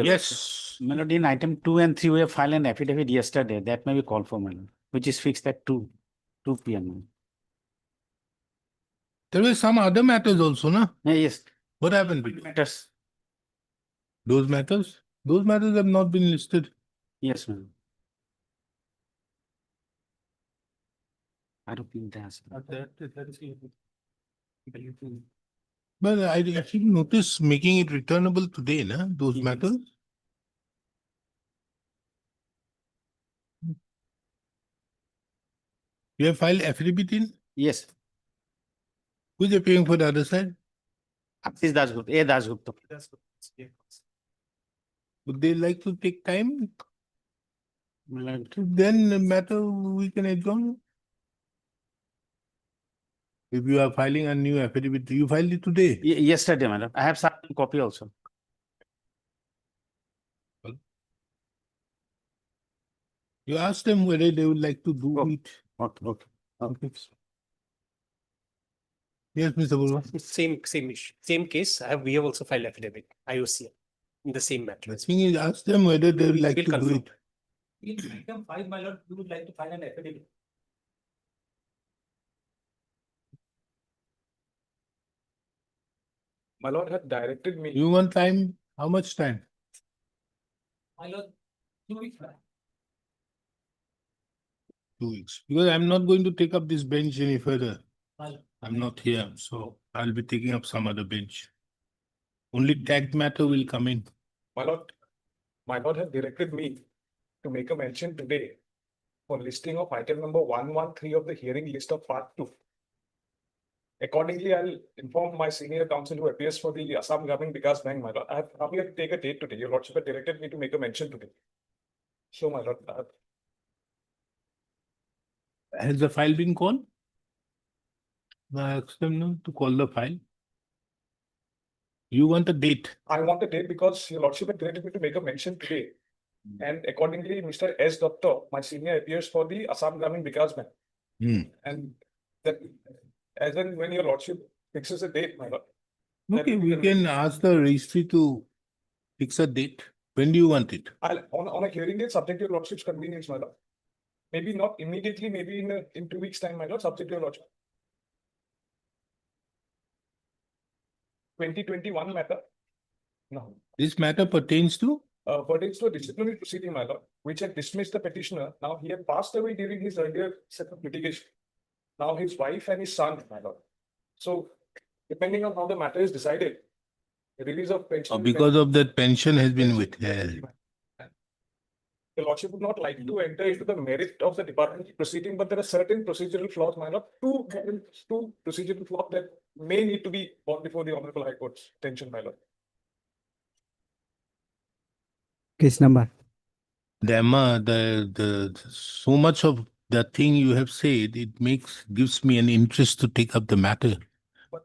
Yes. My lord, in item 2 and 3, we have filed an affidavit yesterday. That may be called for, my lord, which is fixed at 2 p.m. There were some other matters also, no? Yes. What happened with Matters. those matters? Those matters have not been listed. Yes, ma'am. I don't think that's. But I actually noticed making it returnable today, no? Those Yes. matters. You have filed affidavit in? Yes. Who's appearing for the other side? Ashish Dasgupta. A. Dasgupta. Would they like to take time? My lord. Then the matter we can adjourn. If you are filing a new affidavit, you filed it today. Yesterday, my lord. I have some copy also. You ask them whether they would like to do Oh. it. Okay. Okay. Yes, Mr. Burma. Same case. We have also filed affidavit, IOC, in the same matter. The thing is, ask them whether they would like We'll to do confirm. it. In item 5, my lord, you would like to file an affidavit. My lord had directed me. You want time? How much time? My lord, 2 weeks back. 2 weeks. Because I'm not going to take up this bench any further. My lord. I'm not here, so I'll be taking up some other bench. Only tagged matter will come in. My lord had directed me to make a mention today for listing of item number 113 of the hearing list of part 2. Accordingly, I'll inform my senior counsel who appears for the Assam Government Vikas Bank, my lord. I have come here to take a date today. Your lordship had directed me to make a mention today. So, my lord, Has the file been called? I asked them no, to call the file. You want a date? I want a date because your lordship had directed me to make a mention today. And accordingly, Mr. S. Dutta, my senior, appears for the Assam Government Vikas Bank. And that, as and when your lordship fixes a date, my lord. Okay, that we can ask the registry to fix a date. When do you want it? On a hearing date, subject to your lordship's convenience, my lord. Maybe not immediately, maybe in 2 weeks' time, my lord, subject to your lordship. 2021 matter. No. This matter pertains to? Pertains to a disciplinary proceeding, my lord, which had dismissed the petitioner. Now he had passed away during his earlier set of litigation. Now his wife and his son, my lord. So, depending on how the matter is decided, the release of pension. Because of that, pension has been withheld. The lordship would not like to enter into the merit of the departmental proceeding, but there are certain procedural flaws, my lord, two procedural flaws that may need to be brought before the Honorable High Court's attention, my lord. Case number. So much of the thing you have said, it gives me an interest to take up the matter,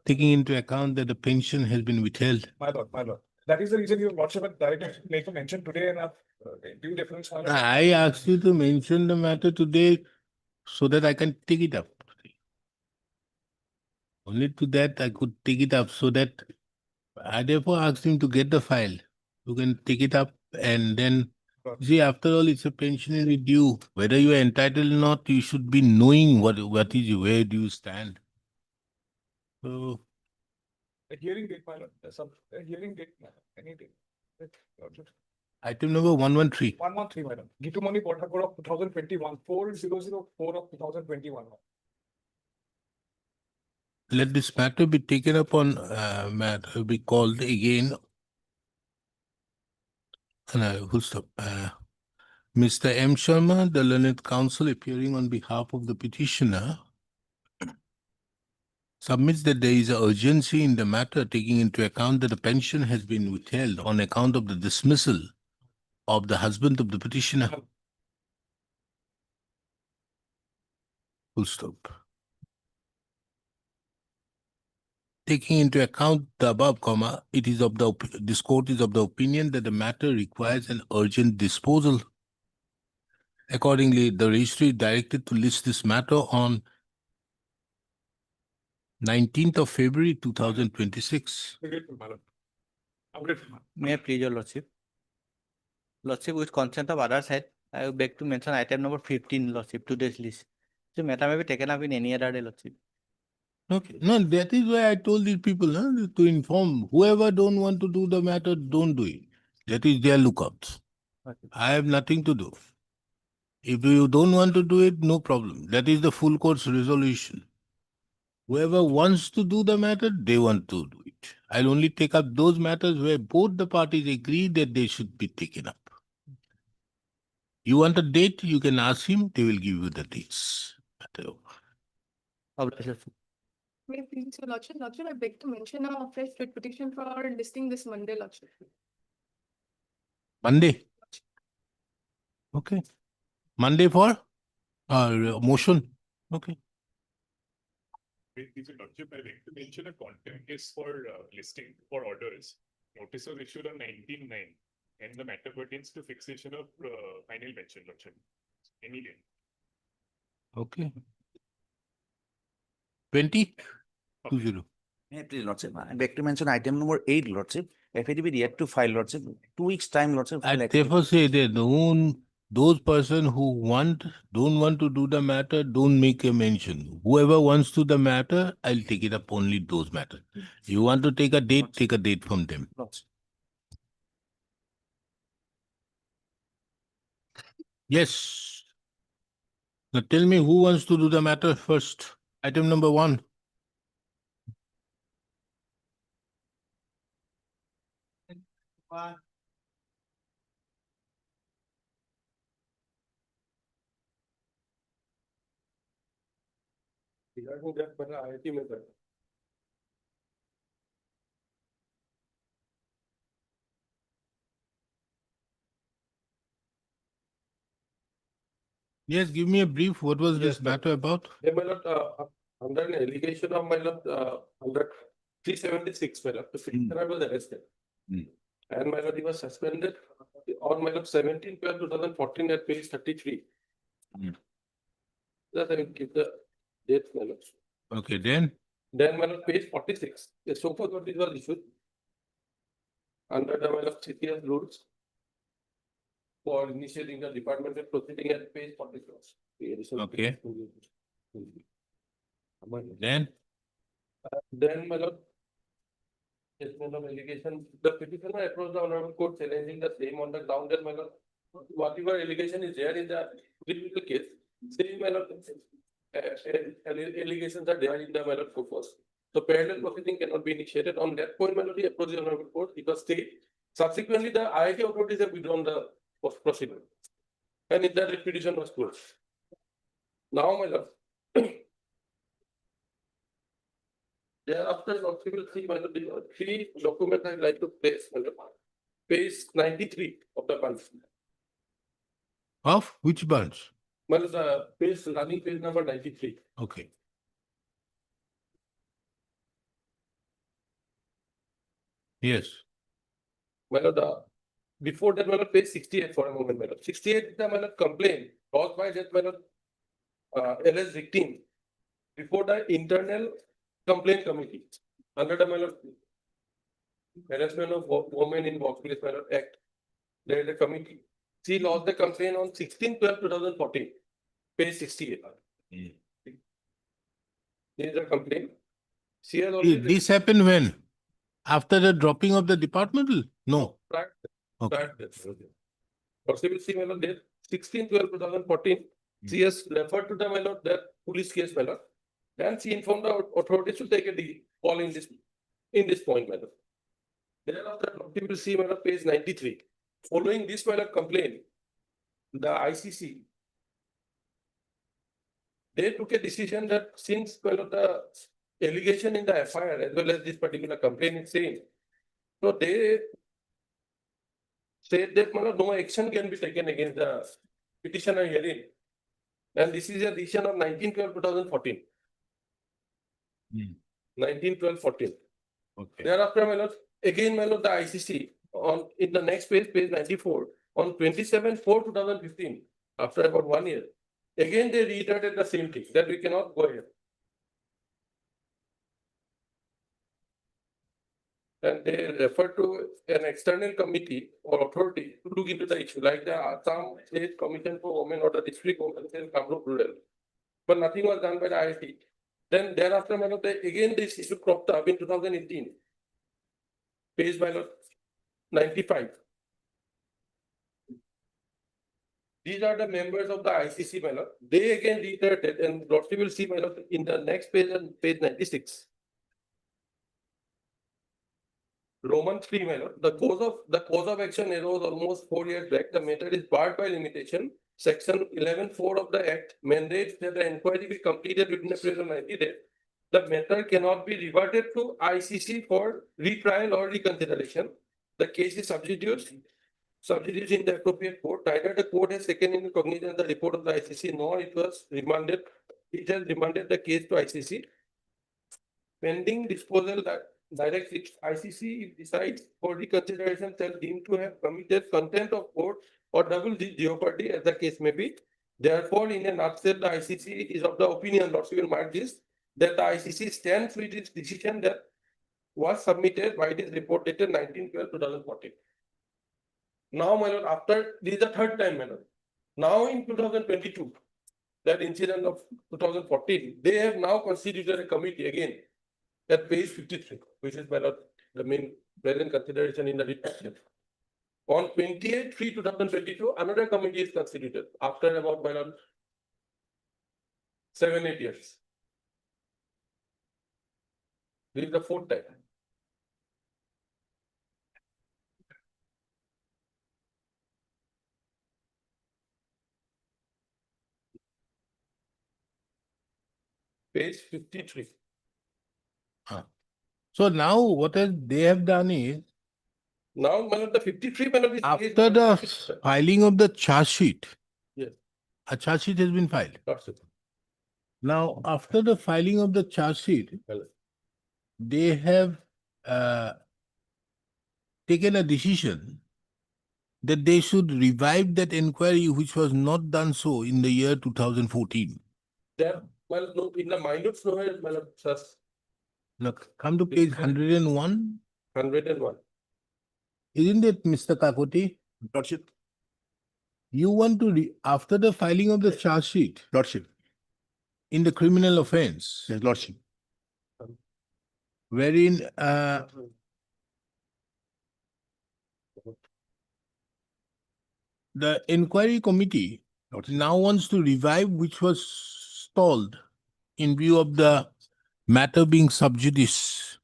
taking into account that the pension has been withheld. My lord, my lord. That is the reason your lordship had directed to make a mention today and have due deference, my lord. I asked you to mention the matter today so that I can take it up. Only to that I could take it up, so that I therefore asked him to get the file. You can take it up, and then see, after all, it's a pensionary due. Whether you are entitled or not, you should be knowing where do you stand. So A hearing date, my lord. A hearing date, my lord. Any date. item number 113. 113, madam. Gitumani Portacor of 2021, 4004 of 2021. Let this matter be taken up on be called again. Full stop. Mr. M. Sharma, the learned counsel appearing on behalf of the petitioner, submits that there is an urgency in the matter, taking into account that the pension has been withheld on account of the dismissal of the husband of the petitioner. Full stop. Taking into account the above, it is of this court is of the opinion that the matter requires an urgent disposal. Accordingly, the registry is directed to list this matter on 19th of February 2026. I'm grateful, my lord. I'm grateful, my lord. May I please your lordship? Lordship, with consent of other side, I would beg to mention item number 15, Lordship, today's list. So matter may be taken up in any other day, Lordship. Okay, no, that is why I told these people to inform whoever don't want to do the matter, don't do it. That is their lookouts. Okay. I have nothing to do. If you don't want to do it, no problem. That is the full court's resolution. Whoever wants to do the matter, they want to do it. I'll only take up those matters where both the parties agree that they should be taken up. You want a date, you can ask him, they will give you the dates. Obliged, Lordship. May I please, Your Lordship, I beg to mention a fresh writ petition for listing this Monday, Lordship. Monday. Okay. Monday for motion. Okay. Is it Lordship, I like to mention a contempt case for listing for orders. Notice was issued on 19/9, and the matter pertains to fixation of final mention, Lordship. Any day. Okay. 20? Okay. 20. May I please, Lordship, I beg to mention item number 8, Lordship, affidavit yet to file, Lordship, 2 weeks' time, Lordship. I file therefore affidavit. say that those person who don't want to do the matter, don't make a mention. Whoever wants to the matter, I'll take it up only those matters. You want to take a date from them. Lordship. Yes. Now tell me who wants to do the matter first. Item number 1. Regarding that, but IIT में कर. Yes, give me a brief. What was this Yes, sir. matter about? They may not, under an allegation of under 376, the petitioner was arrested. Hmm. And he was suspended on 17/12/2014 at page 33. Hmm. That I will give the date, Okay, then. Then page 46, the so forth notice was issued under the CTS rules for initiating the departmental proceeding at page 46. The additional Okay. page. Then. Then, statement of allegation, the petitioner approached the honorable court challenging the same on the ground that, whatever allegation is there in the individual case, same, allegations are there in the, purpose. So parallel proceeding cannot be initiated. On that point, he approached the honorable court, it was stayed. Subsequently, the IIT authorities have withdrawn the proceeding. And in that, the petition was closed. Now, thereafter, you will see, the 3 documents I'd like to place, page 93 of the bunch. Of which bunch? The page, running page number 93. Okay. Yes. Before that, page 68 for a moment, 68 is the complaint caused by that, LS victim before the internal complaint committee under the harassment of women in workplace act. There is a committee. She lost the complaint on 16/12/2014, page 68. There is a complaint. She has already. This happened when? After the dropping of the departmental? No. Okay. Possible see, there 16/12/2014. She has referred to the police case, and she informed the authorities to take a call in this point, Thereafter, you will see, page 93. Following this complaint, the ICC, they took a decision that since the allegation in the FIR as well as this particular complaint is same, so they said that no action can be taken against the petitioner herein. And this is a decision of 19/12/2014. 19/12/14. Okay. Thereafter, again, the ICC in the next page, page 94, on 27/4/2015, after about 1 year, again they reiterated the same thing that we cannot go ahead. And they refer to an external committee or authority to look into the issue, like the Assam State Commission for Women or the District Women in Kamrup Rural. But nothing was done by the IIT. Then thereafter, my lord, again this issue cropped up in 2018. Page by lord 95. These are the members of the ICC, my lord. They again reiterated, and Lordship will see, my lord, in the next page, on page 96. Roman 3, my lord. The cause of action arose almost 4 years back. The matter is barred by limitation. Section 11(4) of the Act mandates that the inquiry be completed within a period of 90 days. The matter cannot be reverted to ICC for retrial or reconsideration. The case is substitutes in the appropriate court. Neither the court has taken into cognizance the report of the ICC, nor it has remanded the case to ICC. Pending disposal directive, ICC decides for reconsideration shall deem to have committed contempt of court or double jeopardy, as the case may be. Therefore, in a nutshell, the ICC is of the opinion, Lordship will mark this, that the ICC stands with its decision that was submitted by this report dated 19/12/2014. Now, my lord, after this is the third time, my lord. Now in 2022, that incident of 2014, they have now constituted a committee again at page 53, which is, my lord, the main present consideration in the report. On 28/3/2022, another committee is constituted after about, my lord, 7-8 years. This is the fourth time. Page 53. So now what they have done is, Now, my lord, the 53, my lord, is after the filing of the charge sheet, Yes. a charge sheet has been filed. That's it. Now, after the filing of the charge sheet, Well, they have taken a decision that they should revive that inquiry, which was not done so in the year 2014. there, well, no, in the minutes, no, my lord, just Now, come to page 101. 101. Isn't it, Mr. Kakoti? Lordship, You want to, after the filing of the charge sheet Lordship, in the criminal offense, yes, Lordship. wherein the inquiry committee Lordship. now wants to revive, which was stalled in view of the matter being sub judice.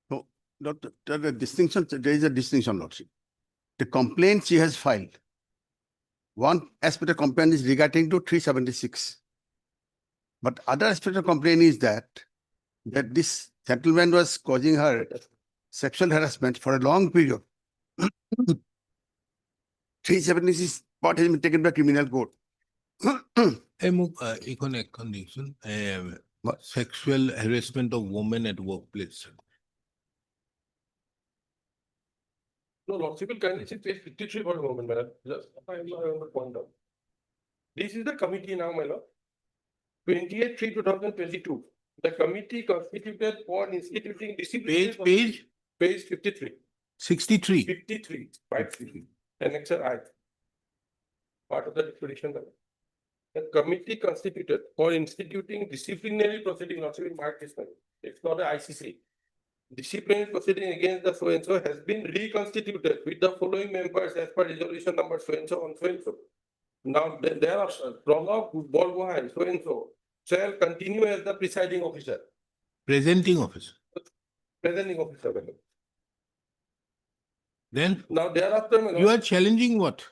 So, the distinction, there is a distinction, Lordship. The complaint she has filed, one aspect of complaint is regarding to 376. But other aspect of complaint is that this settlement was causing her sexual harassment for a long period. 376 part has been taken by criminal court. Condition, sexual harassment of women at workplace. No, Lordship will kindly see page 53 for a moment, my lord. Just, I want to point out. This is the committee now, my lord. 28/3/2022. The committee constituted for instituting disciplinary. Page 53. 63. 53. 53. Annexure I. Part of the disposition. The committee constituted for instituting disciplinary proceeding, Lordship will mark this one. It's not the ICC. Disciplinary proceeding against the so and so has been reconstituted with the following members as per resolution number so and so on so and so. Now, thereafter, Pranab Borgohain so and so shall continue as the presiding officer, Presenting officer. presiding officer. Then Now, thereafter, my you lord, are challenging what?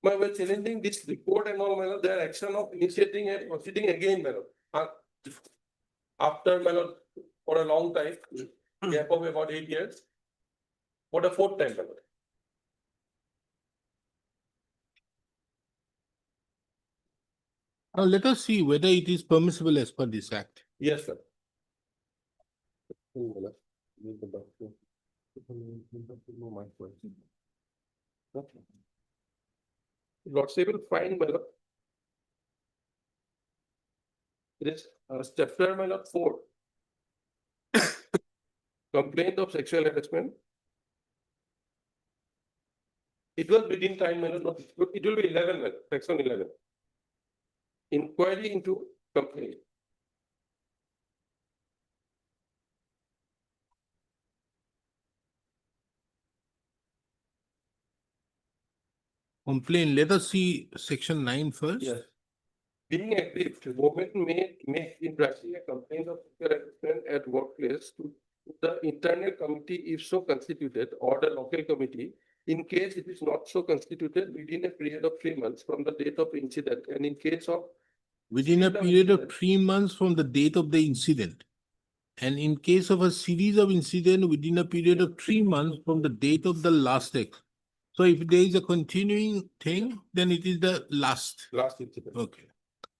we're challenging this report and all, my lord, their action of initiating a proceeding again, my lord. After, my lord, for a long time, gap of about 8 years, for the fourth time, my lord. Now let us see whether it is permissible as per this act. Yes, sir. Lordship will find, my lord. It is chapter, my lord, 4. complaint of sexual harassment. It was within time, it will be 11, section 11. Inquiry into complaint. Complaint, let us see section 9 first. Yes. Being aggrieved, women may make in writing a complaint of sexual harassment at workplace to the internal committee if so constituted or the local committee in case it is not so constituted within a period of 3 months from the date of incident and in case of Within a series of period of incidents. 3 months from the date of the incident. And in case of a series of incident within a period of 3 months from the date of the last act. So if there is a continuing thing, then it is the last. incident. Okay.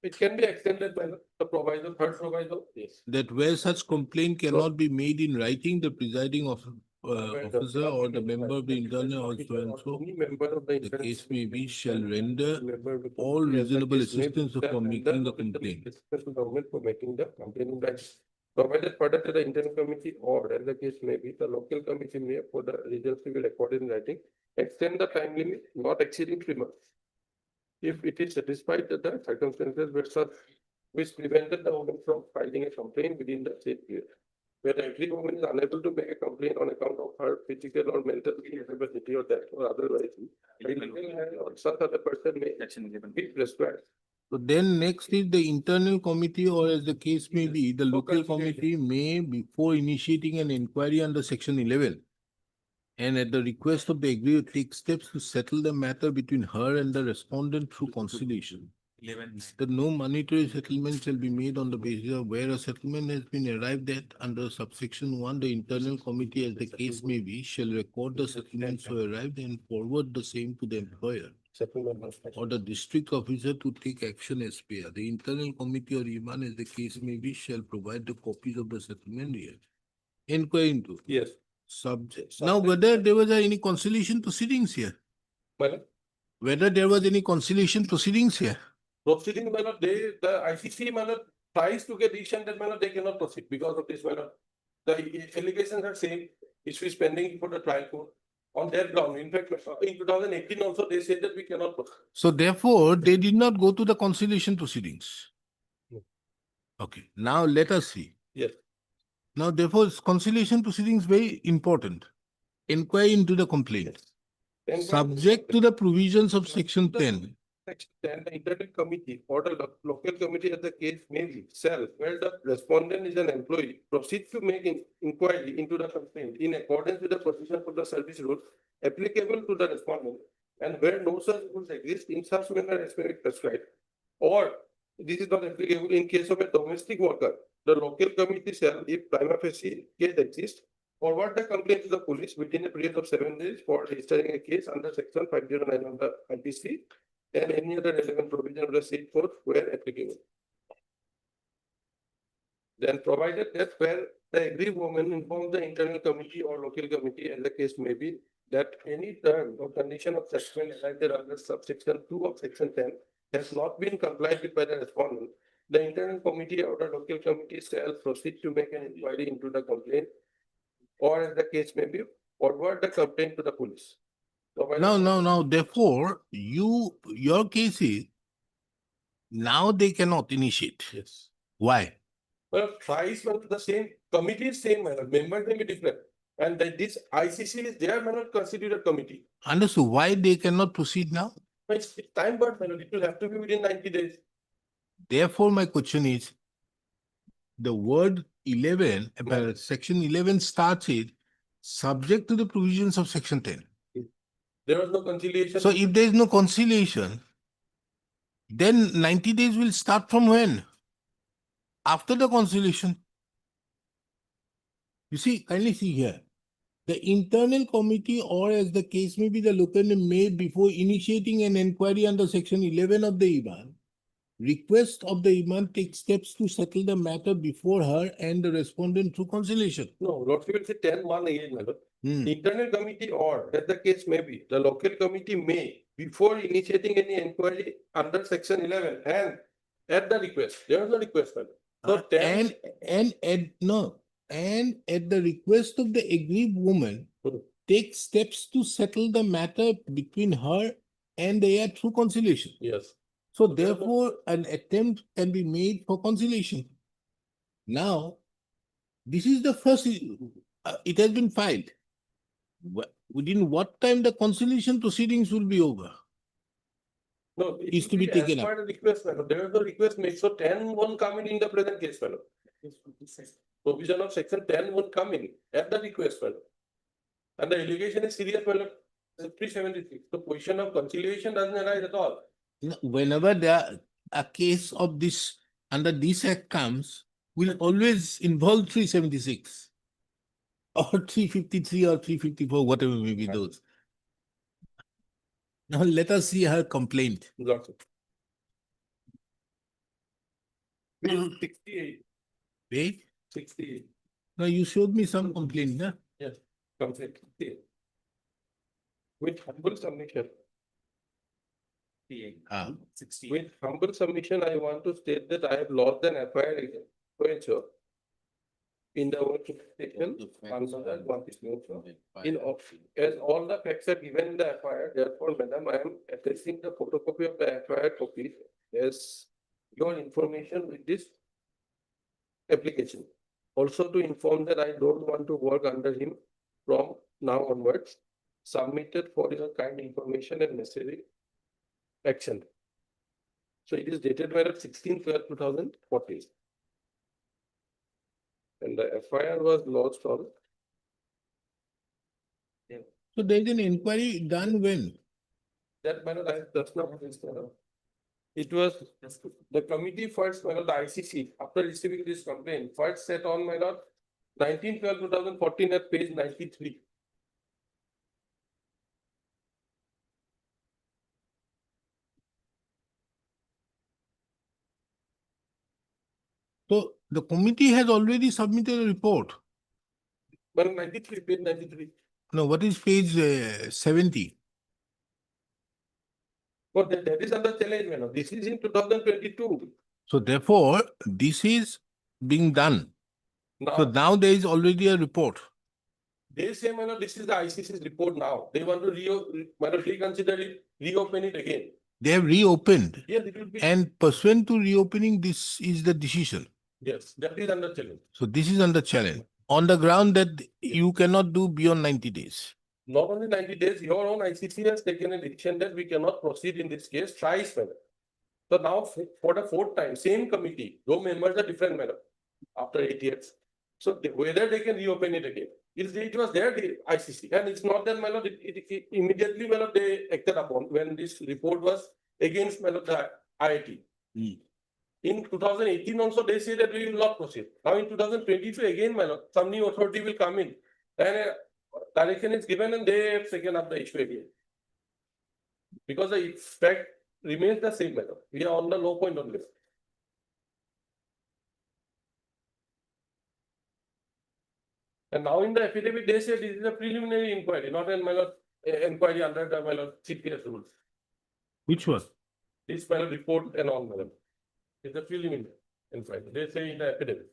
It can be extended by the proviso, third proviso. Yes. That where such complaint cannot be made in writing, the presiding officer or the member of the internal or so and so, Any member of the the internal case may be, committee shall render member of the all committee as the reasonable case may be, assistance shall for render making the reasonable complaint. assistance to government for making the complaint in writing. Provided further to the internal committee or as the case may be, the local committee may for the regency will record in writing, extend the time limit not exceeding 3 months. If it is satisfied that the circumstances were such which prevented the woman from filing a complaint within the said period. Whether every woman is unable to make a complaint on account of her physical or mental incapacity or death or otherwise, a legal hand or such other person may be prescribed. So then next is the internal committee or as the case may be, the local committee may, before initiating an inquiry under section 11, and at the request of the aggrieved, take steps to settle the matter between her and the respondent through conciliation. That no monetary settlement shall be made on the basis of where a settlement has been arrived at under subsection 1, the internal committee as the case may be, shall record the settlement so arrived and forward the same to the employer or the district officer to take action as per. The internal committee or Iman as the case may be, shall provide the copies of the settlement here. Inquiry into. Yes. Subject. Now, whether there was any conciliation proceedings here? Well, Whether there was any conciliation proceedings here? proceeding manner, the ICC manner tries to get decision that manner they cannot proceed because of this manner. The allegations are same, issue is pending for the trial court on their ground. In fact, in 2018 also they said that we cannot proceed. So therefore, they did not go to the conciliation proceedings. No. Okay, now let us see. Yes. Now therefore, conciliation proceedings very important. Inquiry into the complaint. Then Subject to the provisions of section 10. Section 10, the internal committee or the local committee as the case may be, shall, where the respondent is an employee, proceed to make inquiry into the complaint in accordance with the provisions of the service rules applicable to the respondent, and where no such rules exist in such manner as may be prescribed, or this is not applicable in case of a domestic worker, the local committee shall, if prima facie case exists, forward the complaint to the police within a period of 7 days for registering a case under section 509 of the IPC and any other relevant provision of the said code where applicable. Then provided that where the aggrieved woman informs the internal committee or local committee as the case may be that any term or condition of settlement cited under subsection 2 of section 10 has not been complied with by the respondent, the internal committee or the local committee shall proceed to make an inquiry into the complaint or as the case may be, forward the complaint to the police. Now, therefore, your case is, now they cannot initiate. Yes. Why? Well, tries were the same, committee is same, members may be different. And that this ICC is their not constituted committee. Understood. Why they cannot proceed now? It's time bound, it will have to be within 90 days. Therefore, my question is, the word 11, section 11 starts it, subject to the provisions of section 10. There was no conciliation. So if there is no conciliation, then 90 days will start from when? After the conciliation. You see, kindly see here. The internal committee or as the case may be the local may before initiating an inquiry under section 11 of the IBAN, request of the IBAN take steps to settle the matter before her and the respondent through conciliation. No, Lordship will say 10-1 again, my lord. Hmm. The internal committee or as the case may be, the local committee may, before initiating any inquiry under section 11 and at the request, there was no request, my lord. So 10, No, and at the request of the aggrieved woman, Hmm. take steps to settle the matter between her and the heir through conciliation. Yes. So So therefore- therefore, an attempt can be made for conciliation. Now, this is the first, it has been filed. Within what time the conciliation proceedings will be over? No, it Is will to be be taken as up. per the request, madam. There is no request made, so 10 won't come in the present case, madam. Provision of section 10 won't come in at the request, madam. And the allegation is serious, madam. 376. The position of conciliation doesn't arise at all. Whenever a case of this, under this act comes, will always involve 376. Or 353 or 354, whatever may be those. Now let us see her complaint. Lots of. 68, Wait, 68, now you showed me some complaint, huh? yes, complete. 68. With humble submission, Ah. with humble submission, I want to state that I have lost an FIR so in the word section, answer that one is no, sir. In as all the facts are given in the FIR, therefore, madam, I am attesting the photocopy of the FIR copy as your information with this application. Also to inform that I don't want to work under him from now onwards, submitted for your kind information and necessary action. So it is dated by 16/12/2014. And the FIR was lodged on. So there is an inquiry done when? That matter, that's not what is there. It was the committee first, my lord, the ICC, after receiving this complaint, first set on, my lord, 19/12/2014 at page 93. So the committee has already submitted a report. Well, 93, page 93. No, what is page 70? But that is under challenge, my lord. This is in 2022. So therefore, this is being done. So Now, now there is already a report. they say, my lord, this is the ICC's report now. They want to my lord, reconsider it, reopen it again. They have reopened, Yes, it will be, and pursuant to reopening, this is the decision. yes, that is under challenge. So this is under challenge on the ground that you cannot do beyond 90 days. Not only 90 days, your own ICC has taken a decision that we cannot proceed in this case thrice, madam. So now for the fourth time, same committee, though members are different, madam, after 8 years. So whether they can reopen it again, it was their ICC, and it's not that, my lord, it immediately, my lord, they acted upon when this report was against, my lord, the IIT. In 2018 also, they say that we will not proceed. Now in 2022, again, my lord, some new authority will come in, and direction is given, and they have taken up the issue again. Because the effect remains the same, madam. We are on the low point only. And now in the affidavit, they say this is a preliminary inquiry, not an, my lord, inquiry under the, my lord, CPS rules. Which one? This, my lord, report and all, madam. It's a preliminary inquiry. They say in the affidavit.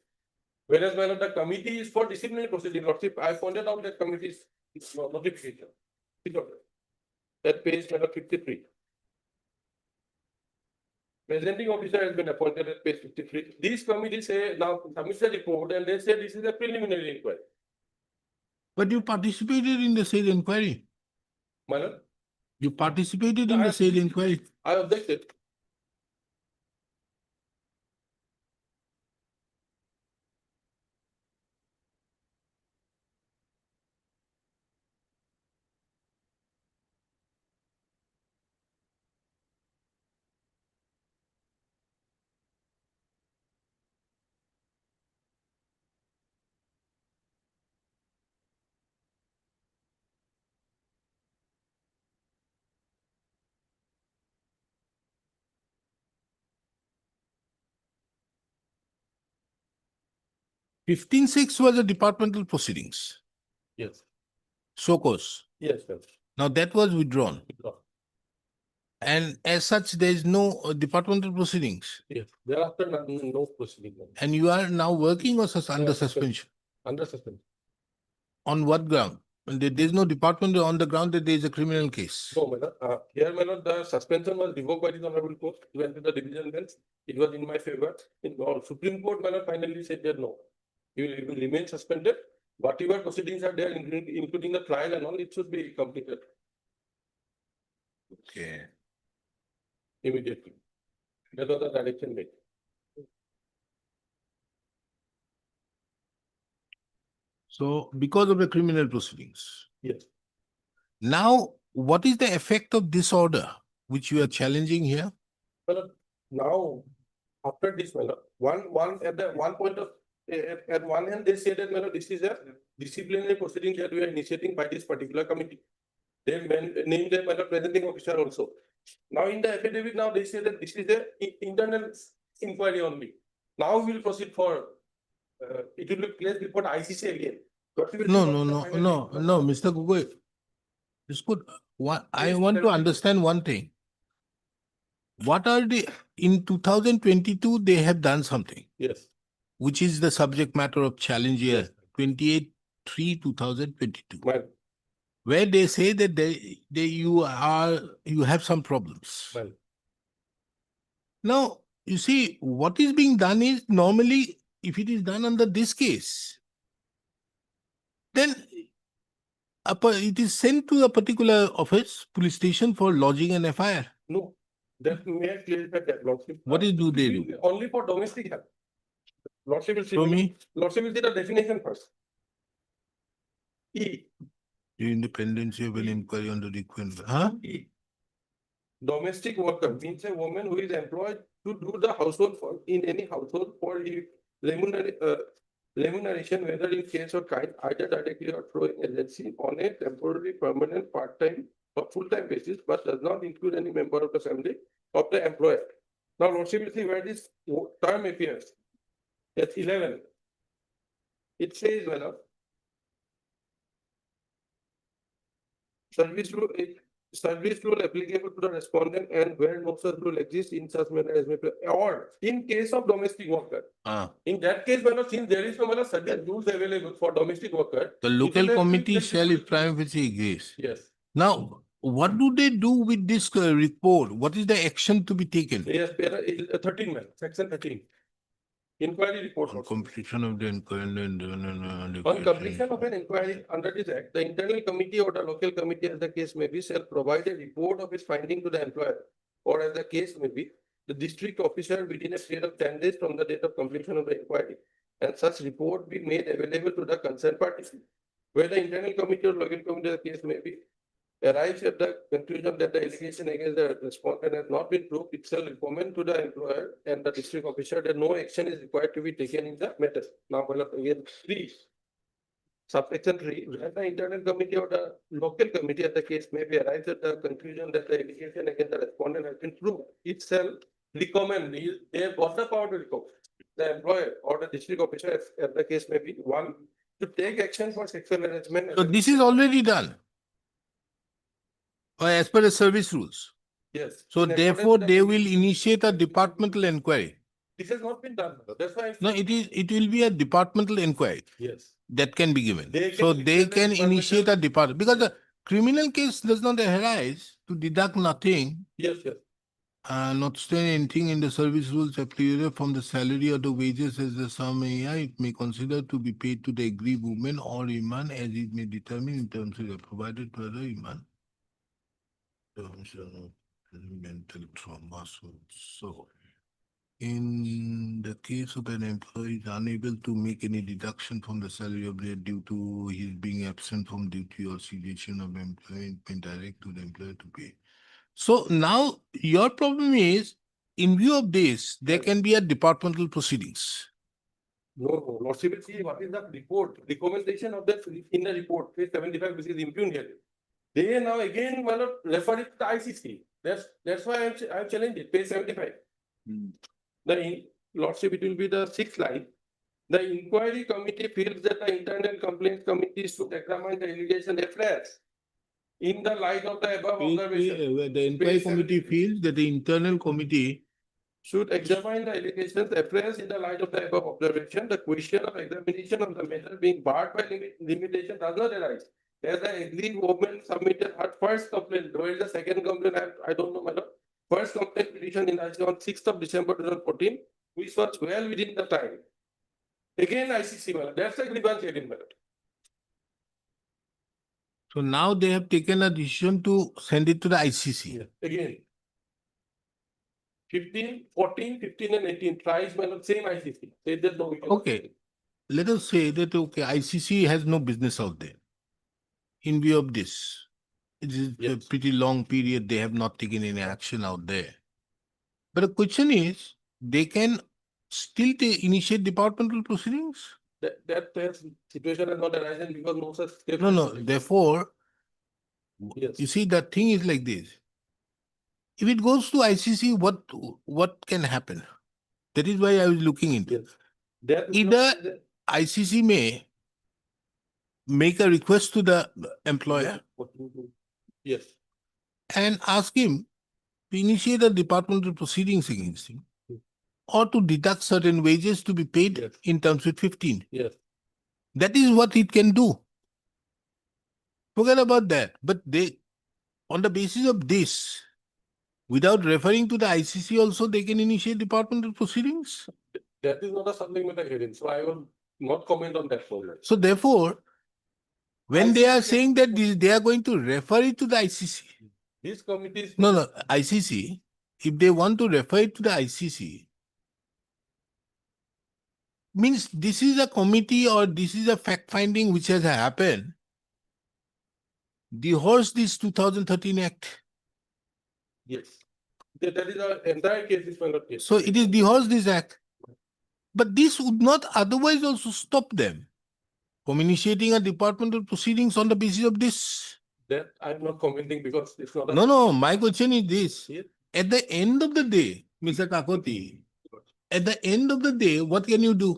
Whereas, my lord, the committee is for disciplinary proceeding. Lordship, I pointed out that committee's notification. That page, my lord, 53. Presenting officer has been appointed at page 53. These committees say now submit the report, and they say this is a preliminary inquiry. But you participated in the said inquiry. My lord, You participated No, in I- the said inquiry. I objected. (15.6) was a departmental proceedings. Yes. SOCOS. Yes, sir. Now that was withdrawn. And as such, there is no departmental proceedings. Yes. Thereafter, no proceeding. And you are now working or under Yeah, suspension? under suspension. On what ground? There's no department on the ground that there is a criminal case. No, my lord, here, my lord, the suspension was revoked by the honorable court, went to the division bench. It was in my favor. In Supreme Court, my lord, finally said that no, he will remain suspended. Whatever proceedings are there, including the trial and all, it should be completed Okay. immediately. That was the direction made. So because of the criminal proceedings. Yes. Now, what is the effect of this order which you are challenging here? Well, now, after this, my lord, one at the one point of, at one hand, they say that, my lord, this is a disciplinary proceeding that we are initiating by this particular committee. They named them, my lord, presenting officer also. Now, in the affidavit, now they say that this is a internal inquiry only. Now we will proceed for, it will be placed before ICC again. No, Mr. Gugoi. It's good. I want to understand one thing. What are in 2022, they have done something, Yes. which is the subject matter of challenge here, Yes. 28/3/2022, Well, where they say that you have some problems. well, Now, you see, what is being done is normally, if it is done under this case, then it is sent to a particular office, police station for lodging an FIR. no, that may I clarify that, Lordship. What do they do? Only for domestic help. Lordship will see. Show me Lordship will see the definition first. E. the independence of an inquiry on the requirement. Huh? E. Domestic worker means a woman who is employed to do the household work in any household for remuneration, whether in case or kind, either directly or through an agency on a temporary, permanent, part-time or full-time basis, but does not include any member of the family of the employer. Now, Lordship will see where this term appears. That's 11. It says, well, service rule applicable to the respondent, and where no such rule exists in such manner as may or in case of domestic worker. In that case, since there is no certain rules available for domestic worker, The local committee shall, if prima facie agrees. yes, Now, what do they do with this report? What is the action to be taken? yes, 13 man, section 13. Inquiry report. On completion of the inquiry. On completion of an inquiry under this act, the internal committee or the local committee, as the case may be, shall provide a report of its finding to the employer, or as the case may be, the district officer within a period of 10 days from the date of completion of the inquiry, and such report be made available to the concerned parties. Where the internal committee or local committee, as the case may be, arrives at the conclusion that the allegation against the respondent has not been proved, it shall recommend to the employer and the district officer that no action is required to be taken in the matter. Now, again, 3. Subsection 3, where the internal committee or the local committee, as the case may be, arrives at the conclusion that the allegation against the respondent has been proved, it shall recommend, they have got the power to recommend the employer or the district officer, as the case may be, 1, to take action for sexual harassment. So this is already done. Or as per the service rules. Yes. So In accordance therefore, with the they will police- initiate a departmental inquiry. This has not been done. That's why. No, it will be a departmental inquiry Yes. that can be given. They So can they request the can initiate a departmental- department, because the criminal case does not arise to deduct nothing, Yes, yes. notwithstanding anything in the service rules applicable from the salary or the wages as the sum it may consider to be paid to the aggrieved woman or man as it may determine in terms of the provided by the man. Mental trauma. So, in the case of an employee is unable to make any deduction from the salary of their due to his being absent from duty or cessation of employment, direct to the employer to pay. So now your problem is, in view of this, there can be a departmental proceedings. No, Lordship will see what is the report, recommendation of that in the report, page 75, which is impugned here. They now again, refer it to the ICC. That's why I'm challenged it, page 75. Lordship, it will be the 6th line. The inquiry committee feels that the internal complaints committee should examine the allegation affairs in the light of the above observation. The inquiry Page committee 73. feels that the internal committee should examine the allegations appraised in the light of the above observation. The question of examination of the matter being barred by limitation does not arise. As the agreed woman submitted her first complaint, where is the second complaint, I don't know, my lord. First complaint petition in ICC on 6th of December 2014, which was well within the time. Again, ICC, my lord, that's a grievance hearing, my lord. So now they have taken a decision to send it to the ICC. Again. 15, 14, 15 and 18, tries, my lord, same ICC. Say that no. we cannot- Okay. Let us say that, okay, ICC has no business out there. In view of this, it is a Yes. pretty long period, they have not taken any action out there. But the question is, they can still initiate departmental proceedings? That situation has not arisen because no such. step No, has no, been taken. therefore, Yes. you see, the thing is like this. If it goes to ICC, what can happen? That is why I was looking into. Yes. That. Either ICC may make a request to the employer Yes. and ask him to initiate a departmental proceedings against him, or to deduct certain wages to be paid Yes. in terms with 15. Yes. That is what it can do. Forget about that. But they, on the basis of this, without referring to the ICC also, they can initiate departmental proceedings. That is not a supplementary hearing, so I will not comment on that further. So therefore, when they are ICC saying that they are going to refer it to the ICC, This committee is. no, ICC, if they want to refer it to the ICC, means this is a committee or this is a fact finding which has happened. Divorce this 2013 Act. Yes. That is our entire case is my lord case. So it is divorce this Act. But this would not otherwise also stop them from initiating a departmental proceedings on the basis of this. That I am not commenting because it's not. No, my question is this. Yes. At the end of the day, Mr. Kakoti, at the end of the day, what can you do?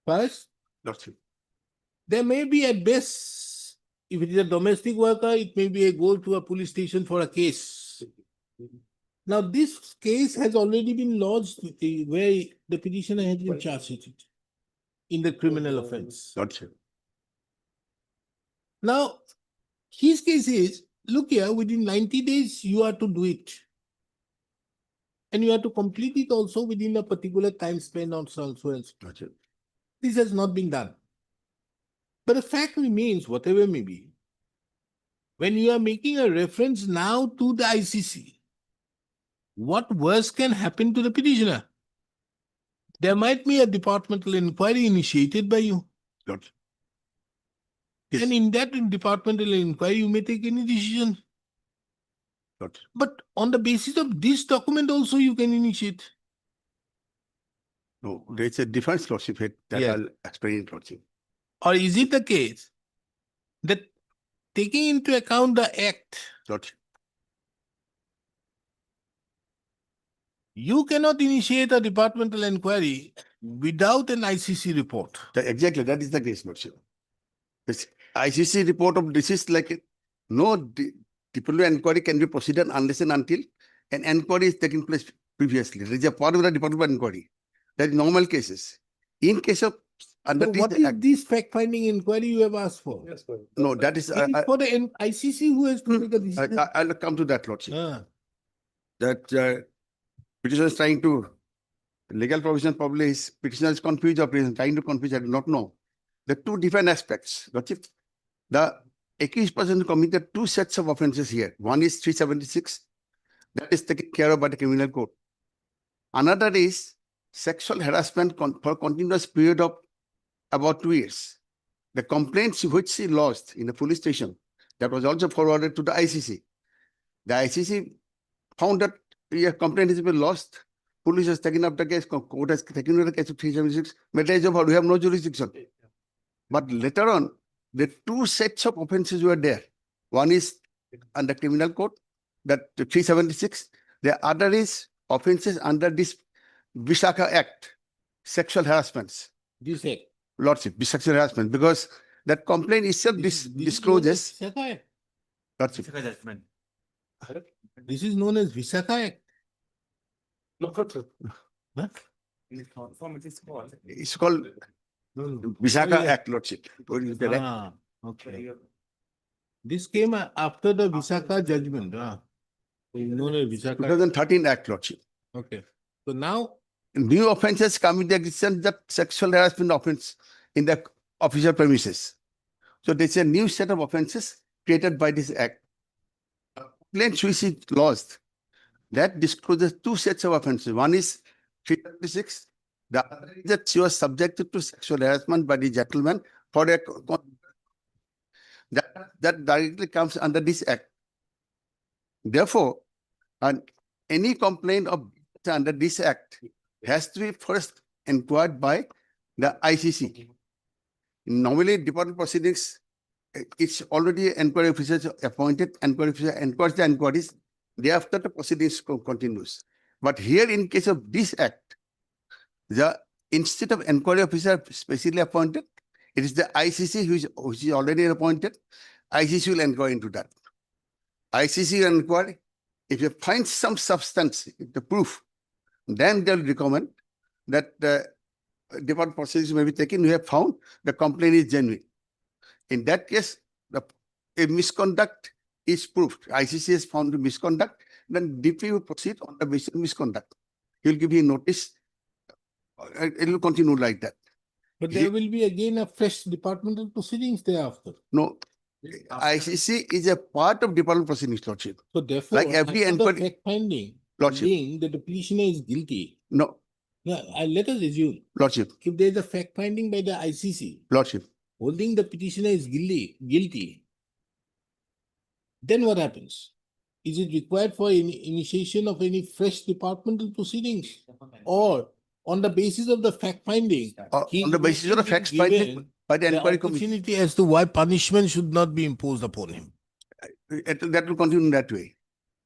First, Lordship. there may be at best, if it is a domestic worker, it may be a go to a police station for a case. Now, this case has already been lodged where the petitioner has been charged with it in the criminal offense. Lordship. Now, his case is, look here, within 90 days, you are to do it. And you have to complete it also within a particular time span also else. Lordship. This has not been done. But the fact remains, whatever may be, when you are making a reference now to the ICC, what worse can happen to the petitioner? There might be a departmental inquiry initiated by you. Lordship. Yes. And in that departmental inquiry, you may take any decision. Lordship. But on the basis of this document also, you can initiate. No, there is a difference, Lordship, that Yes. I'll explain, Lordship. Or is it the case that taking into account the Act, Lordship. you cannot initiate a departmental inquiry without an ICC report? Exactly, that is the case, Lordship. This ICC report of this is like no departmental inquiry can be proceeded unless and until an inquiry is taking place previously. There is a part of the departmental inquiry. That is normal cases. In case of under So this what is Act, this fact-finding inquiry you have asked for? Yes, sir. no, that is It is for the ICC who has to make a decision. I'll come to that, Lordship. Ah. That petitioner is trying to legal provision probably his petitioner is confused or trying to confuse. I do not know. The two different aspects. Lordship, the accused person committed two sets of offences here. One is 376, that is taken care of by the criminal code. Another is sexual harassment for continuous period of about 2 years. The complaints which he lodged in the police station, that was also forwarded to the ICC. The ICC found that a complaint has been lost. Police has taken up the case, court has taken up the case of 376. Matter is over, we have no jurisdiction. But later on, the two sets of offences were there. One is under criminal code, that 376. The other is offences under this Visakha Act, sexual harassments. This Act. Lordship, sexual harassment, because that complaint itself This is discloses. known as Visakha Act. Lordship. This is known as Visakha Act. No, sir. Huh? It's called Visakha Oh, yeah. Act, Lordship. What is the act? Ah, okay. This came after the Visakha judgment. Known as Visakha. 2013 Act, Lordship. Okay. So now, New offences come into existence, that sexual harassment offence in the official premises. So there's a new set of offences created by this act. Complaint which is lost, that discloses two sets of offences. One is 336. The other is that she was subjected to sexual harassment by the gentleman for a that directly comes under this act. Therefore, any complaint of under this act has to be first inquired by the ICC. Normally, department proceedings, it's already inquiry officers appointed, inquiry officer inquires the inquiries, thereafter the proceedings continues. But here in case of this act, the instead of inquiry officer specially appointed, it is the ICC which is already appointed. ICC will inquire into that. ICC will inquire. If you find some substance, the proof, then they'll recommend that the department proceedings may be taken. We have found the complaint is genuine. In that case, a misconduct is proved. ICC has found the misconduct, then DP will proceed on the basis of misconduct. He'll give you notice. It will continue like that. but there will be again a fresh departmental proceedings thereafter. No, ICC is a part of department proceedings, Lordship. So therefore, Like every after the inquiry- fact finding, Lordship. being that the petitioner is guilty. No, Now, let us assume Lordship, if there is a fact finding by the ICC Lordship. holding the petitioner is guilty, then what happens? Is it required for initiation of any fresh departmental proceedings? Or on the basis of the fact finding? On the basis of the facts finding by the The inquiry committee, opportunity as to why punishment should not be imposed upon him. that will continue that way.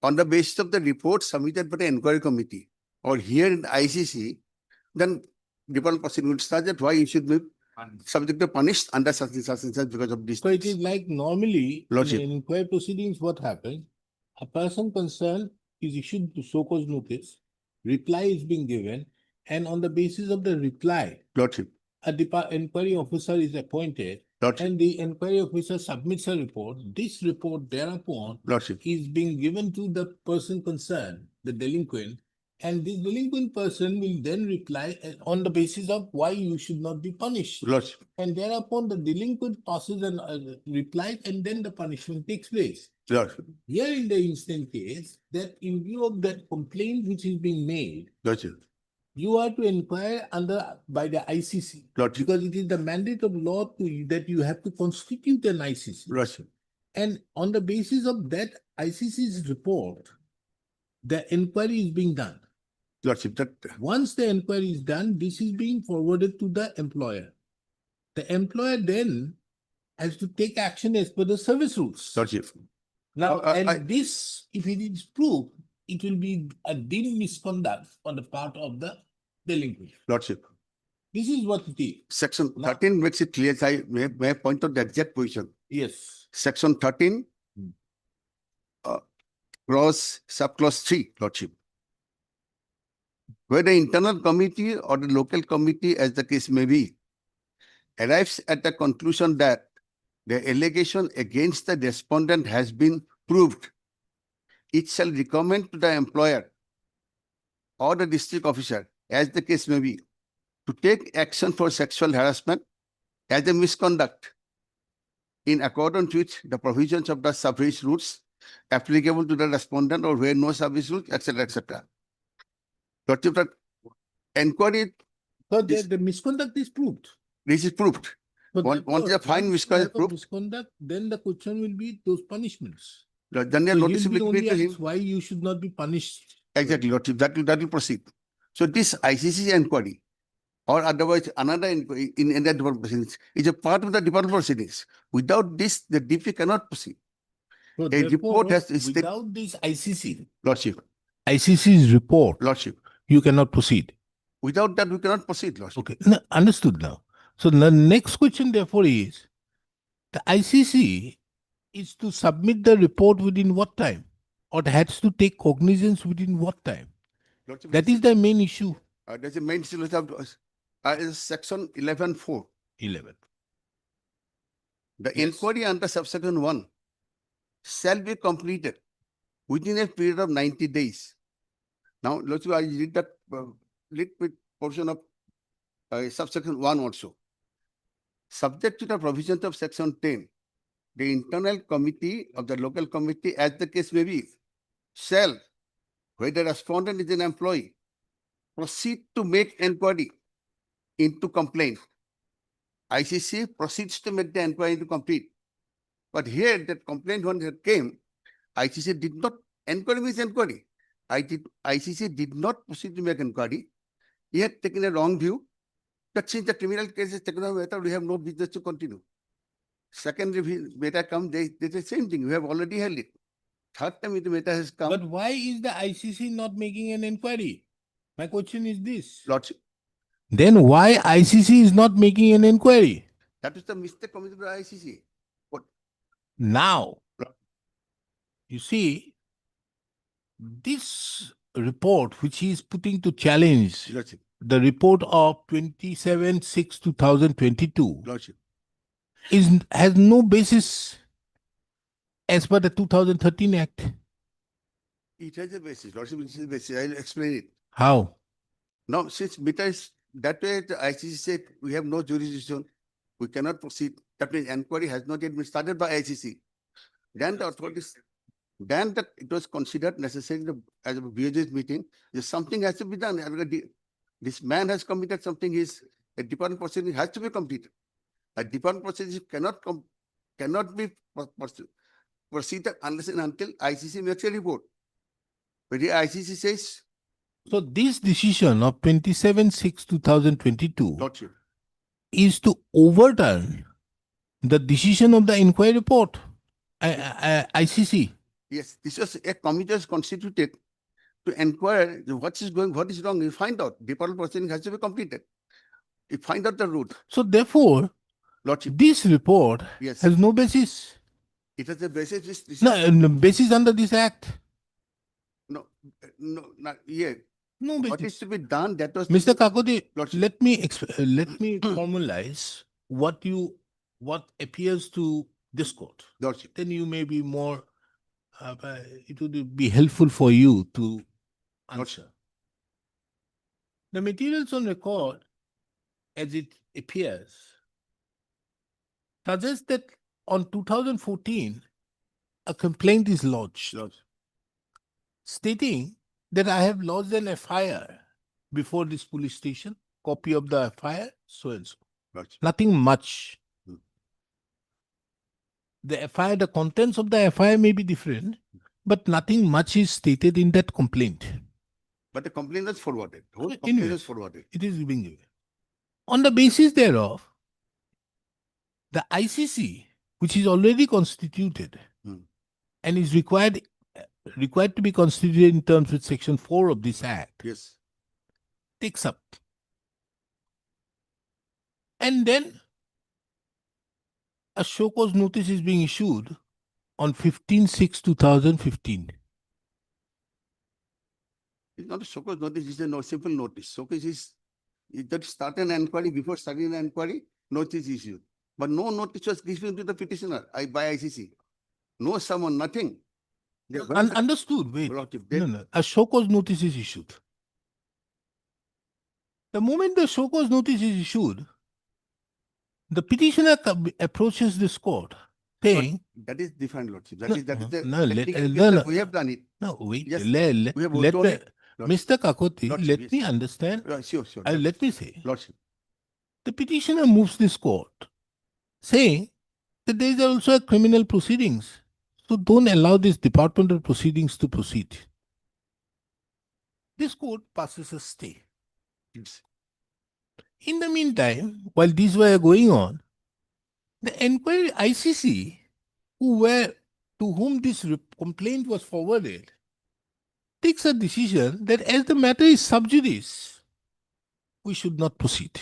On the basis of the report submitted by the inquiry committee or here in the ICC, then department proceeding will start that why you should be subject to punished under such and such because of this. So it is like normally in Lordship. an inquiry proceedings, what happens? A person concerned is issued to so cause notice, reply is being given, and on the basis of the reply, Lordship, a inquiry officer is appointed, Lordship, and the inquiry officer submits a report. This report thereupon Lordship, is being given to the person concerned, the delinquent, and this delinquent person will then reply on the basis of why you should not be punished. Lordship, And thereupon the delinquent passes an reply, and then the punishment takes place. Lordship, Here in the instant case, that in view of that complaint which is being made, Lordship, you are to inquire by the ICC. Lordship, Because it is the mandate of law that you have to constitute an ICC. Lordship, And on the basis of that ICC's report, the inquiry is being done. Lordship, that Once the inquiry is done, this is being forwarded to the employer. The employer then has to take action as per the service rules. Lordship. Now, I- this, if it is proved, it will be a deemed misconduct on the part of the delinquent. Lordship. This is what it is. Section Now- 13 makes it clear. I may point out the exact position. Yes. Section 13, subclause 3, Lordship. Where the internal committee or the local committee, as the case may be, arrives at the conclusion that the allegation against the respondent has been proved, it shall recommend to the employer or the district officer, as the case may be, to take action for sexual harassment as a misconduct in accordance with the provisions of the service rules applicable to the respondent or where no service rules, etc., etc. Lordship, that inquiry, So This- the misconduct is proved. this is proved. But Once therefore, the fine once you misconduct have a proved- misconduct, then the question will be those punishments. Then So the he'll notice be will be only to him. asked why you should not be punished. Exactly, Lordship, that will proceed. So this ICC inquiry or otherwise another inquiry in the department proceedings is a part of the department proceedings. Without this, the DP cannot proceed. So A therefore, report has to state- without this Lordship, ICC's report, Lordship. you cannot proceed. Without that, we cannot proceed, Lordship. Okay, no, understood now. So the next question therefore is, the ICC is to submit the report within what time? Or it has to take cognizance within what time? Lordship, That is the main issue. there's a main issue is section 11(4). 11. The Yes. inquiry under subsection 1 shall be completed within a period of 90 days. Now, Lordship, I read that little portion of subsection 1 also. Subject to the provisions of section 10, the internal committee of the local committee, as the case may be, shall, whether respondent is an employee, proceed to make inquiry into complaint. ICC proceeds to make the inquiry into complete. But here, that complaint when it came, ICC did not, inquiry means inquiry. ICC did not proceed to make inquiry. He had taken a wrong view that since the criminal case is taken over, we have no business to continue. Second matter come, they say the same thing. We have already held it. Third time the matter has come. But why is the ICC not making an inquiry? My question is this. Lordship, Then why ICC is not making an inquiry? that is the mistake committed by ICC. But Now, you see, this report which he is putting to challenge, Lordship, the report of 27/6/2022, Lordship, has no basis as per the 2013 Act. it has a basis. Lordship, it has a basis. I'll explain it. How? Now, since matter is that way, the ICC said we have no jurisdiction, we cannot proceed. That means inquiry has not yet been started by ICC. Then the authorities, then that it was considered necessary as a BOJ's meeting, that something has to be done. This man has committed something, a department proceeding has to be completed. A department proceeding cannot be proceeded unless and until ICC makes a report. But the ICC says, So this decision of 27/6/2022 Lordship, is to overturn the decision of the inquiry report, ICC. yes, this was a committee was constituted to inquire what is wrong. You find out. Department proceeding has to be completed. You find out the root. So therefore, Lordship, this report yes, has no basis. it has a basis. This No basis under this act. no, not yet. No What basis. is to be done? That was Mr. Kakoti, Lordship. let me formalize what appears to this court. Lordship. Then you may be more. It would be helpful for you to answer. The materials on record, as it appears, suggests that on 2014, a complaint is lodged, Lordship. stating that I have lodged an FIR before this police station, copy of the FIR, so and so. Lordship. Nothing much. Hmm. The FIR, the contents of the FIR may be different, but nothing much is stated in that complaint. But the complaint was forwarded. The whole Okay, complaint anyway. was forwarded. It is being given. On the basis thereof, the ICC, which is already constituted Hmm. and is required to be constituted in terms with Section 4 of this Act, Yes. takes up. And then a show cause notice is being issued on 15/6/2015. It's not a showcase notice, it's a simple notice. Showcase is that start an inquiry, before starting an inquiry, notice issued. But no notice was given to the petitioner by ICC. No summon, nothing. They went- Understood. Wait. Lordship, No. A show cause notice is issued. The moment the show cause notice is issued, the petitioner approaches this court saying, That is different, Lordship. That No, is the no, let- technical no, case no. that we have done it. no, wait, Yes, let we have let withdrawn the- it. Lordship. Mr. Kakoti, Lordship, let yes. me understand. Sure. Let me say, Lordship. the petitioner moves this court saying that there is also a criminal proceedings. So don't allow this departmental proceedings to proceed. This court passes a stay. Yes. In the meantime, while these were going on, the inquiry ICC, to whom this complaint was forwarded, takes a decision that as the matter is sub judice, we should not proceed.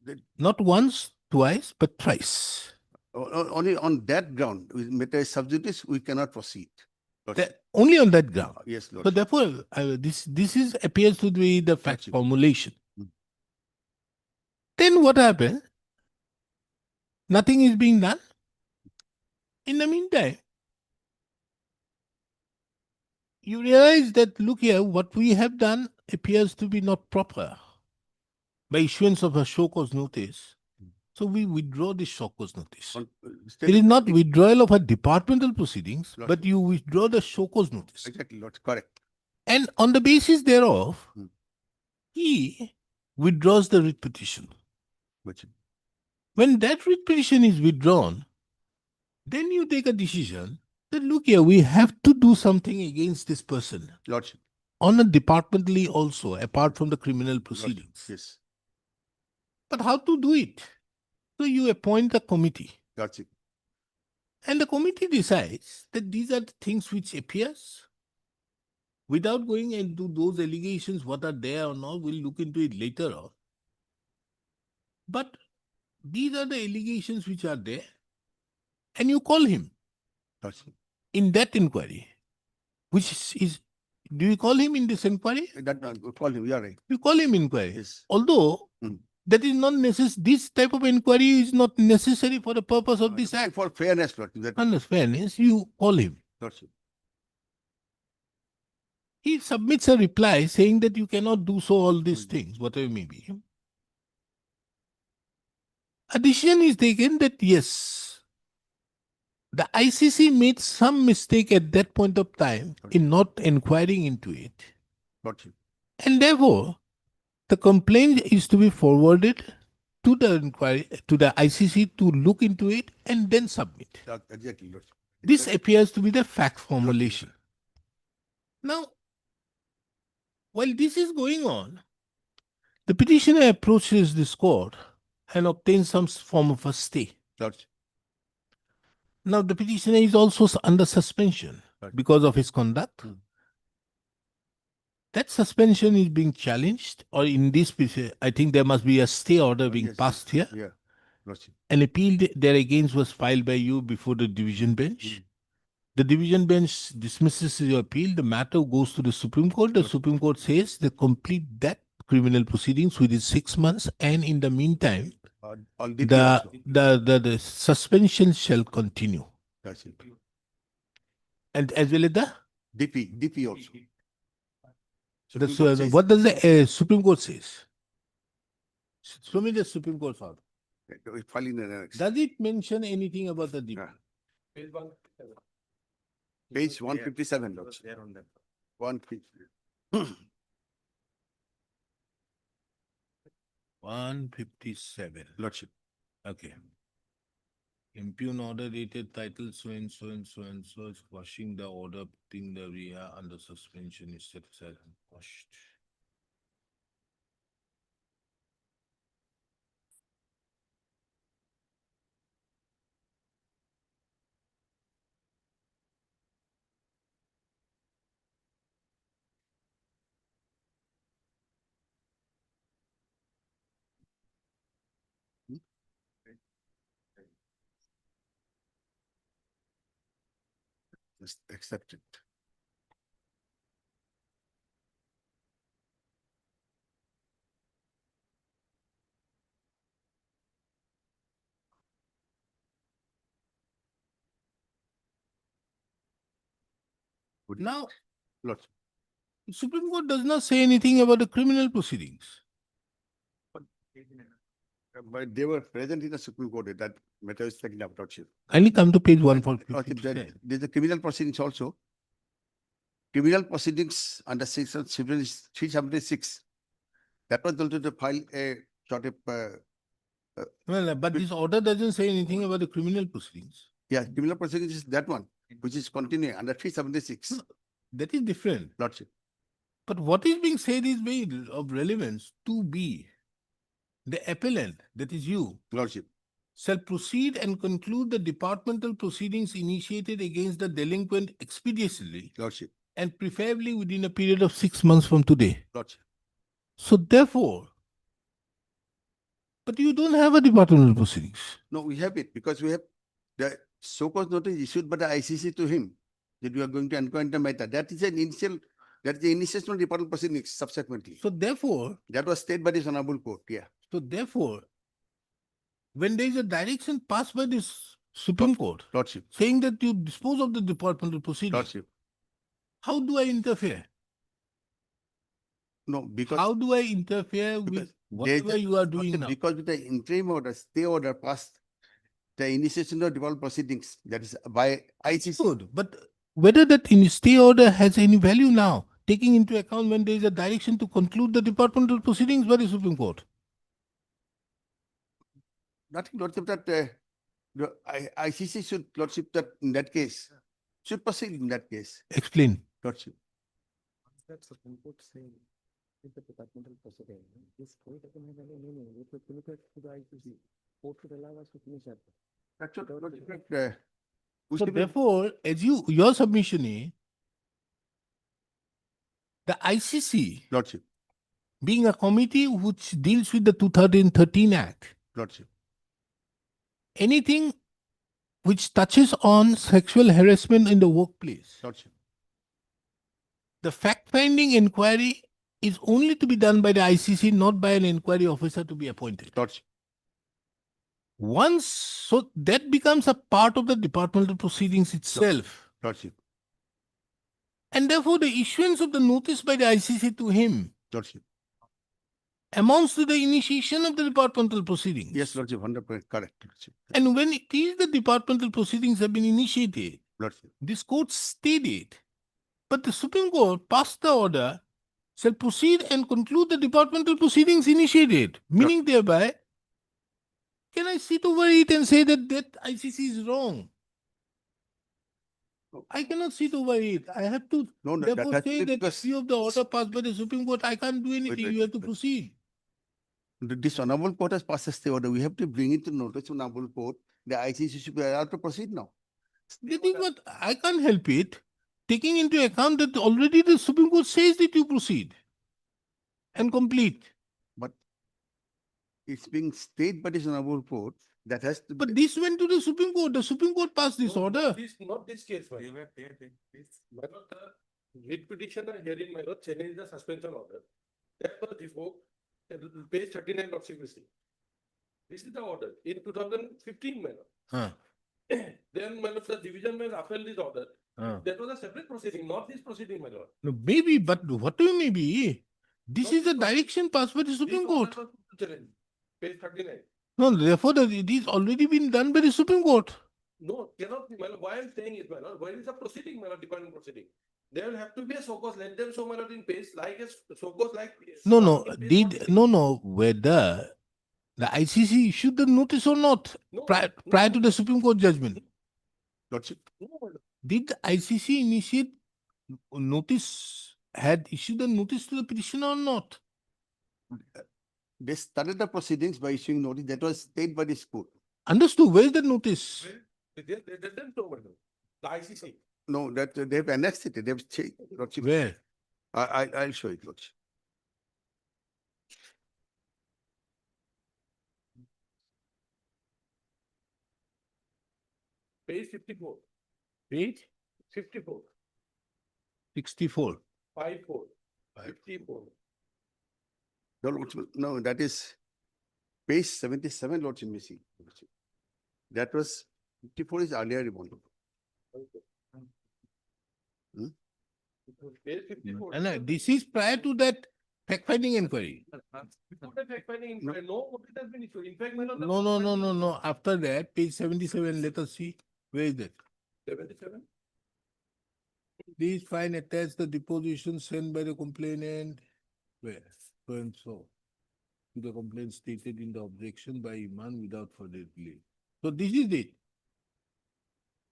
That- Not once, twice, but thrice. Only on that ground, with matter is sub judice, we cannot proceed. Lordship. Only on that ground. Yes, So Lordship. therefore, this is appears to be the fact Lordship. formulation. Hmm. Then what happens? Nothing is being done. In the meantime, you realize that, look here, what we have done appears to be not proper by issuance of a show cause notice. So we withdraw the show cause notice. It is not withdrawal of a departmental proceedings, but Lordship. you withdraw the show cause notice. Exactly, Lordship, correct. And on the basis thereof, Hmm. he withdraws the writ petition. Lordship. When that writ petition is withdrawn, then you take a decision that, look here, we have to do something against this person Lordship. on a departmentally also, apart from the criminal Lordship. proceedings. Yes, But how to do it? So you appoint a committee, Lordship. and the committee decides that these are the things which appears. Without going into those allegations, what are there or not, we'll look into it later on. But these are the allegations which are there, and you call him Lordship. in that inquiry, which is do you call him in this inquiry? That, call him, you are right. You call him inquiry. Yes. Although Hmm. that is not necessary, this type of inquiry is not necessary for the purpose of this act. For fairness, Lordship. That, Under fairness, you call him. Lordship. He submits a reply saying that you cannot do so, all these things, whatever it may be. A decision is taken that yes, the ICC made some mistake at that point of time in not inquiring into it. Lordship. And therefore, the complaint is to be forwarded to the inquiry, to the ICC to look into it and then submit. Exactly, Lordship. This appears to be the fact formulation. Now, while this is going on, the petitioner approaches this court and obtains some form of a stay. Lordship. Now, the petitioner is also under suspension Right. because of his conduct. Hmm. That suspension is being challenged, or in this, I think there must be a stay order being Yes, passed here. Yeah, Lordship. An appeal thereagainst was filed by you before the division bench. Hmm. The division bench dismisses your appeal. The matter goes to the Supreme Court. The Supreme Court says they complete that criminal proceedings within 6 months, and in the meantime, On DP also. the suspension shall continue. Lordship. And as well as the DP also. The, Supreme Court says- what does the Supreme Court says? Show me the Supreme Court order. We file in the annex. Does it mention anything about the DP? Yeah. Page 1. Page 157, Lordship. 150. 157. Lordship. Okay. Impugn order dated title so and so and so and so is quashing the order, putting the RIA under suspension is set aside and quashed. Just accept it. Good. Now, Lordship. Supreme Court does not say anything about the criminal proceedings. But they were present in the Supreme Court. That matter is taken up, Lordship. Kindly come to page Lordship, 147. there's a criminal proceedings also. Criminal proceedings under section 376. That was also to file a sort of, Well, but this order doesn't say anything about the criminal proceedings. yeah, criminal proceedings is that one, which is continuing under 376, That is different. Lordship. But what is being said is very of relevance to be the appellant, that is you, Lordship. shall proceed and conclude the departmental proceedings initiated against the delinquent expeditiously Lordship. and preferably within a period of 6 months from today. Lordship. So therefore, but you don't have a departmental proceedings. No, we have it because we have the so-called notice issued by the ICC to him. that we are going to inquire into matter. That is the initiation of department proceedings subsequently. So therefore, That was stated by this honorable court, yeah. so therefore, when there is a direction passed by this Supreme Court Lordship, saying that you dispose of the departmental proceedings, Lordship. how do I interfere? No, because. How do I interfere with because whatever there's a- you are doing Lordship, now? Because with the interim order, stay order passed, the initiation of department proceedings, that is by ICC. Good, but whether that stay order has any value now, taking into account when there is a direction to conclude the departmental proceedings by the Supreme Court. Nothing, Lordship, that ICC should, Lordship, that in that case, should proceed in that case, Explain. Lordship. That Supreme Court saying is the departmental proceeding. This court doesn't have any meaning. It will communicate to the ICC. Court should allow us to finish that. That's what, Lordship, we So should be- therefore, as your submission is, the ICC Lordship, being a committee which deals with the 2013 Act, Lordship, anything which touches on sexual harassment in the workplace, Lordship, the fact-finding inquiry is only to be done by the ICC, not by an inquiry officer to be appointed. Lordship, So that becomes a part of the departmental proceedings itself. Lordship, And therefore, the issuance of the notice by the ICC to him Lordship. amounts to the initiation of the departmental proceedings. Yes, Lordship, 100% correct, Lordship. And when it is the departmental proceedings have been initiated, Lordship, this court stayed it. But the Supreme Court passed the order, shall proceed and conclude the departmental proceedings initiated. Meaning thereby, can I sit over it and say that ICC is wrong? I cannot sit over it. I have to no, that therefore has to say be that because view of the order passed by the Supreme Court, I can't do anything. wait, You have to wait. proceed. this honorable court has passed a stay order. We have to bring it to notice of honorable court. The ICC should be allowed to proceed now. That is what I can't help it. Taking into account that already the Supreme Court says that you proceed and complete. But it's being stayed by this honorable court that has to. But this went to the Supreme Court. The Supreme Court passed this No, order. Not this case, my lord. My lord, the writ petitioner hearing, my lord, challenged the suspension order. That was before, page 39 of CBC. This is the order in 2015, my lord. Huh. Then, my lord, the division may upheld this order. Huh. That was a separate proceeding, not this proceeding, my lord. No, maybe, but what do you maybe? This No, is the this was- direction passed by the Supreme This order Court. was challenged. Page 39. No, therefore, it is already been done by the Supreme Court. No, cannot be, my lord. Why I'm saying is, my lord, where is the proceeding, my lord, department proceeding? There will have to be a so cause, let them show, my lord, in page, like a so cause, like. No, no, in page 40. no, whether the ICC issued the notice or not No, prior to the Supreme Court judgment. Lordship, No, my lord. Did the ICC initiate notice, had issued a notice to the petitioner or not? they started the proceedings by issuing notice that was stayed by this court. Understood, where is the notice? They didn't show, my lord. The ICC. No, that they have annexed it. They have changed. Lordship, Where? I'll show it, Lordship. Page 54, Page 54, 64. 54, 54. No, Lordship, no, that is page 77, Lordship, missing. Lordship. That was 54 is earlier removed. Page 54. And this is prior to that fact-finding inquiry. Before the fact finding, no notice has been issued. In fact, my lord. the No. After that, page 77, let us see. Where is that? 77. Please find attached the deposition sent by the complainant. Where? So and so. To the complaint stated in the objection by Iman without further delay. So this is it.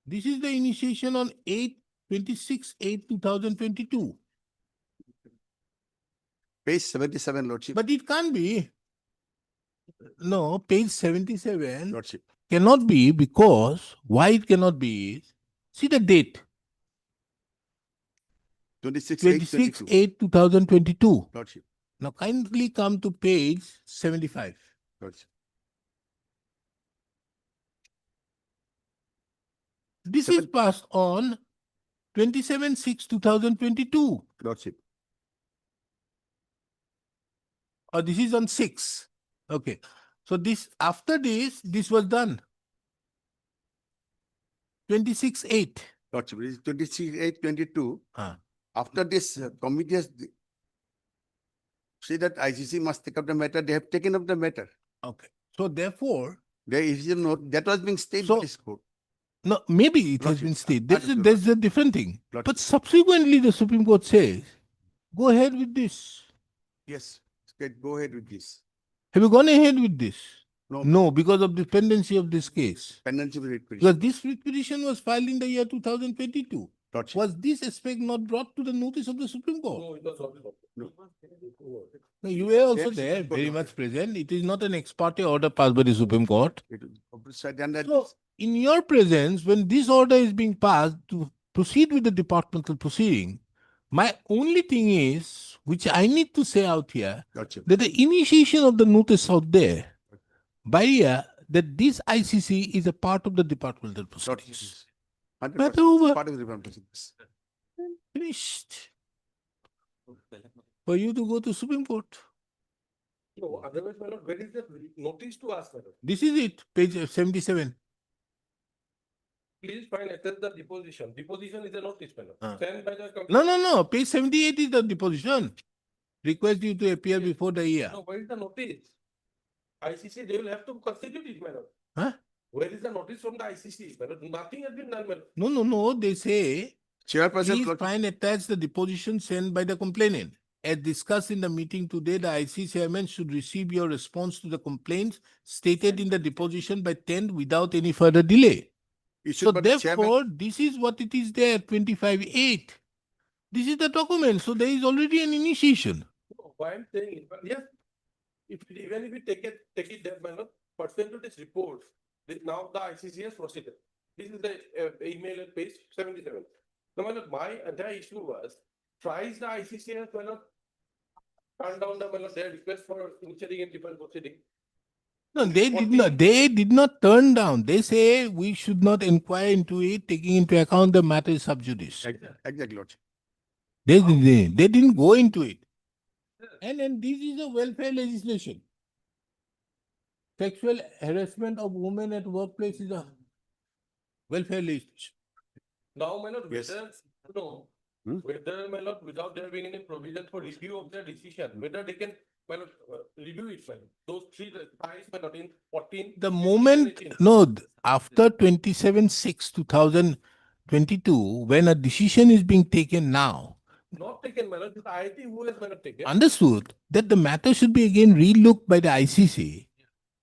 This is the initiation on 26/8/2022. Page 77, Lordship. But it can't be. No, page 77 Lordship. cannot be because why it cannot be is, see the date, 26/8/22. 26/8/2022. Lordship, Now kindly come to page 75. Lordship. This is passed on 27/6/2022. Lordship. Or this is on 6. Okay. So this, after this was done. 26/8. Lordship, it is 26/8/22. Ah. After this committee has say that ICC must take up the matter, they have taken up the matter. Okay. So therefore, There is a note that was being stayed So- by this court. no, maybe it has Lordship, been stayed. understood, There's a different thing. Lordship. But subsequently, the Supreme Court says, go ahead with this. Yes, okay, go ahead with this. Have you gone ahead with this? No. No, because of the pendency of this case. Pendency of writ Because petition. this writ petition was filed in the year 2022. Lordship. Was this aspect not brought to the notice of the Supreme Court? No, it was not. No. No, you were also Yes, there, Supreme Court very noted. much present. It is not an ex parte order passed by the Supreme Court. It was oversight and that So, in your presence, when this order is being passed to proceed with the departmental proceeding, my only thing is, which I need to say out here, Lordship. that the initiation of the notice out there, by that this ICC is a part of the departmental proceedings. 100% Matter over. part of the reform proceedings. Finished. For you to go to Supreme Court. No, otherwise, my lord, where is the notice to ask, my lord? This is it, page 77. Please find attach the deposition. Deposition is a notice, my lord. Ah. Sent by the. No. Page 78 is the deposition. Request you to appear before the year. No, where is the notice? ICC, they will have to constitute it, my lord. Huh? Where is the notice from the ICC? My lord, nothing has been done, my lord. No. They say, Chairperson, please Lordship. find attached the deposition sent by the complainant. As discussed in the meeting today, the IC chairman should receive your response to the complaints stated in the deposition by 10 without any further delay. issued So by the chairman. therefore, this is what it is there, 25/8. This is the document. So there is already an initiation. No, why I'm saying it, but yes, even if we take it there, my lord, pursuant to this report, now the ICC has proceeded. This is the email at page 77. Now, my lord, my entire issue was, tries the ICC has, my lord, turned down their request for initiating a different proceeding. No, they did 14. not. They did not turn down. They say we should not inquire into it, taking into account the matter is sub judice. Exactly, Lordship. They didn't go into it. And then this is a welfare legislation. Sexual harassment of women at workplace is a welfare legislation. Now, my lord, Yes. whether, no, Hmm? whether, my lord, without there being any provision for review of their decision, whether they can, my lord, review it, my lord. Those three tries, my lord, in 14. The 15, moment, 18. no, after 27/6/2022, when a decision is being taken now, Not taken, my lord, it's the IT who has, my lord, taken. understood that the matter should be again relooked by the ICC,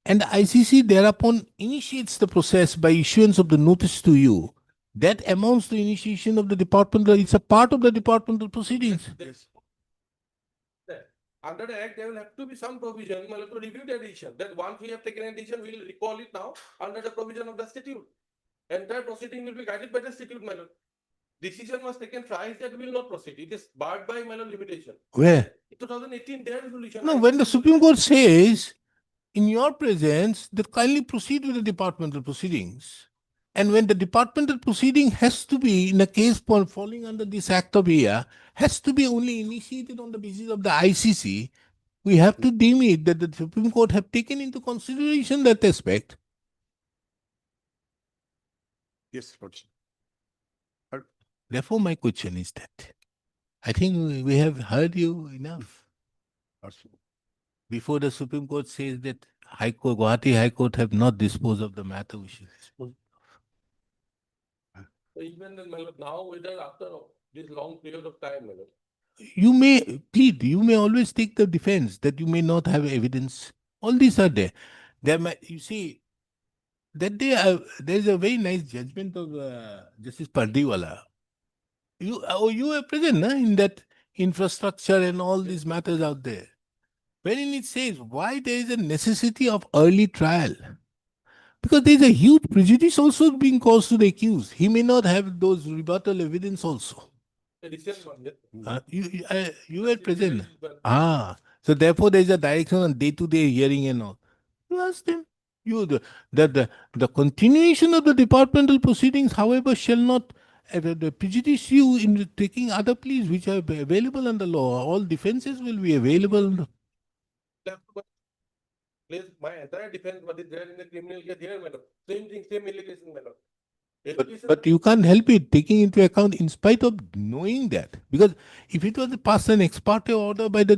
and the ICC thereupon initiates the process by issuance of the notice to you. That amounts to initiation of the departmental, it's a part of the departmental proceedings. Yes. Under the act, there will have to be some provision, my lord, to review the decision. That once we have taken a decision, we will recall it now under the provision of the statute. Entire proceeding will be guided by the statute, my lord. Decision was taken twice that will not proceed. It is barred by, my lord, limitation. Where? 2018, their resolution. No, when the Supreme Court says, in your presence, that kindly proceed with the departmental proceedings. And when the departmental proceeding has to be, in a case falling under this Act of Year, has to be only initiated on the basis of the ICC, we have to deem it that the Supreme Court have taken into consideration that aspect. Yes, Lordship. Therefore, my question is that I think we have heard you enough. Lordship. Before the Supreme Court says that High Court, Guwahati High Court have not disposed of the matter, we should dispose. So even then, my lord, now whether after this long period of time, my lord, You may plead, you may always take the defense that you may not have evidence. All these are there. There might, you see, that day there is a very nice judgment of Justice Pardiwala. You were present in that infrastructure and all these matters out there. Wherein it says why there is a necessity of early trial. Because there is a huge prejudice also being caused to the accused. He may not have those rebuttal evidence also. the recent one, yes. You were present. So therefore there is a direction on day-to-day hearing and all. You ask them. The continuation of the departmental proceedings, however, shall not the prejudice you in taking other pleas which are available under law. All defenses will be available. Place my entire defense, what is there in the criminal case here, madam. Same thing, same allegation, madam. But you can't help it, taking into account in spite of knowing that. Because if it was passed an ex parte order by the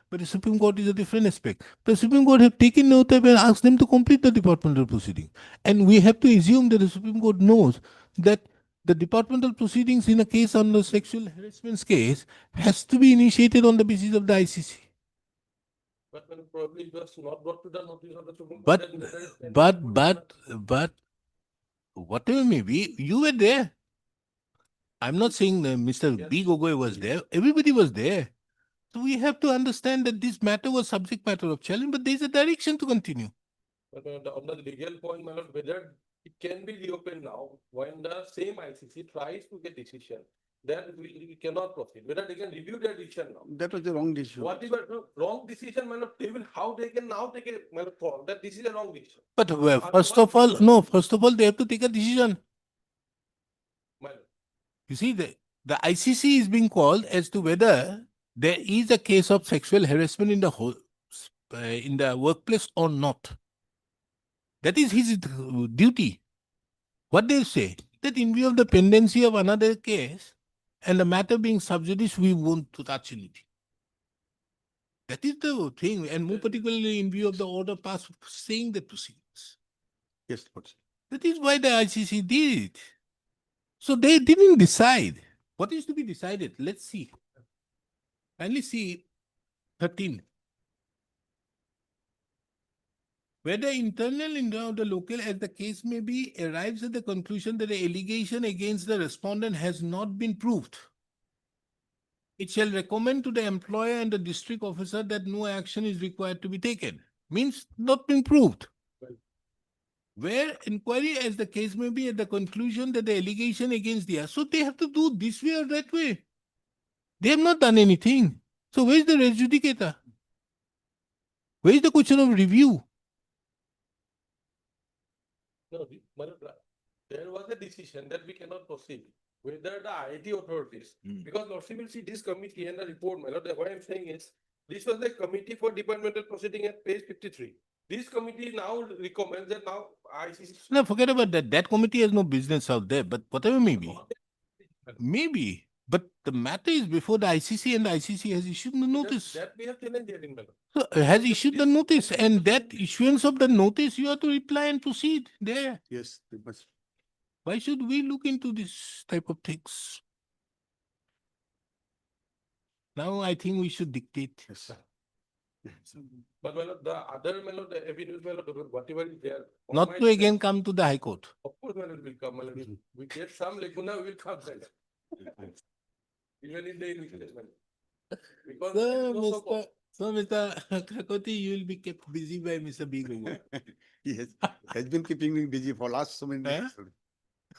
by the Supreme Court is a different aspect. The Supreme Court have taken note of and asked them to complete the departmental proceeding. And we have to assume that the Supreme Court knows that the departmental proceedings in a case on the sexual harassment case has to be initiated on the basis of the ICC. But when probably it was not brought to the notice of the Supreme Court. But, then there is- but, whatever may be, you were there. I'm not saying that Mr. Yes. B. Gogoi was there. Everybody was there. So we have to understand that this matter was subject matter of challenge, but there is a direction to continue. But on the legal point, my lord, whether it can be reopened now, when the same ICC tries to get decision, then we cannot proceed. Whether they can review their decision now. That was the wrong decision. Whatever wrong decision, my lord, they will, how they can now take a, my lord, call that this is a wrong decision. But first of all, they have to take a decision. My lord. You see, the ICC is being called as to whether there is a case of sexual harassment in the whole in the workplace or not. That is his duty. What they say, that in view of the pendency of another case and the matter being sub judice, we want to touch anything. That is the thing, and more particularly in view of the order passed saying the proceedings. Yes, Lordship. That is why the ICC did it. So they didn't decide. What is to be decided? Let's see. Kindly see 13. Whether internal or the local, as the case may be, arrives at the conclusion that the allegation against the respondent has not been proved, it shall recommend to the employer and the district officer that no action is required to be taken. Means not been proved. Where inquiry, as the case may be, at the conclusion that the allegation against the so they have to do this way or that way. They have not done anything. So where is the res judicator? Where is the question of review? No, my lord, there was a decision that we cannot proceed. Whether the IT authorities, because Lordship will see this committee and the report, my lord, what I'm saying is, this was the committee for departmental proceeding at page 53. This committee now recommends that now ICC. No, forget about that. That committee has no business out there, but whatever may be. Maybe. But the matter is before the ICC, and the ICC has issued the notice. That we have challenged here in my lord. So has issued the notice, and that issuance of the notice, you have to reply and proceed there. Yes, they must. Why should we look into this type of things? Now I think we should dictate. Yes. But my lord, the other, my lord, the evidence, my lord, whatever is there. on Not my to again come to the High Court. Of course, my lord, will come, my lord. If we get some lacuna, we will come, my lord. Even in the initial, my lord. Because there is no so-called- So, Mr. Kakoti, you will be kept busy by Mr. B. Gogoi. Yes, has been keeping me busy for last so many Huh? days.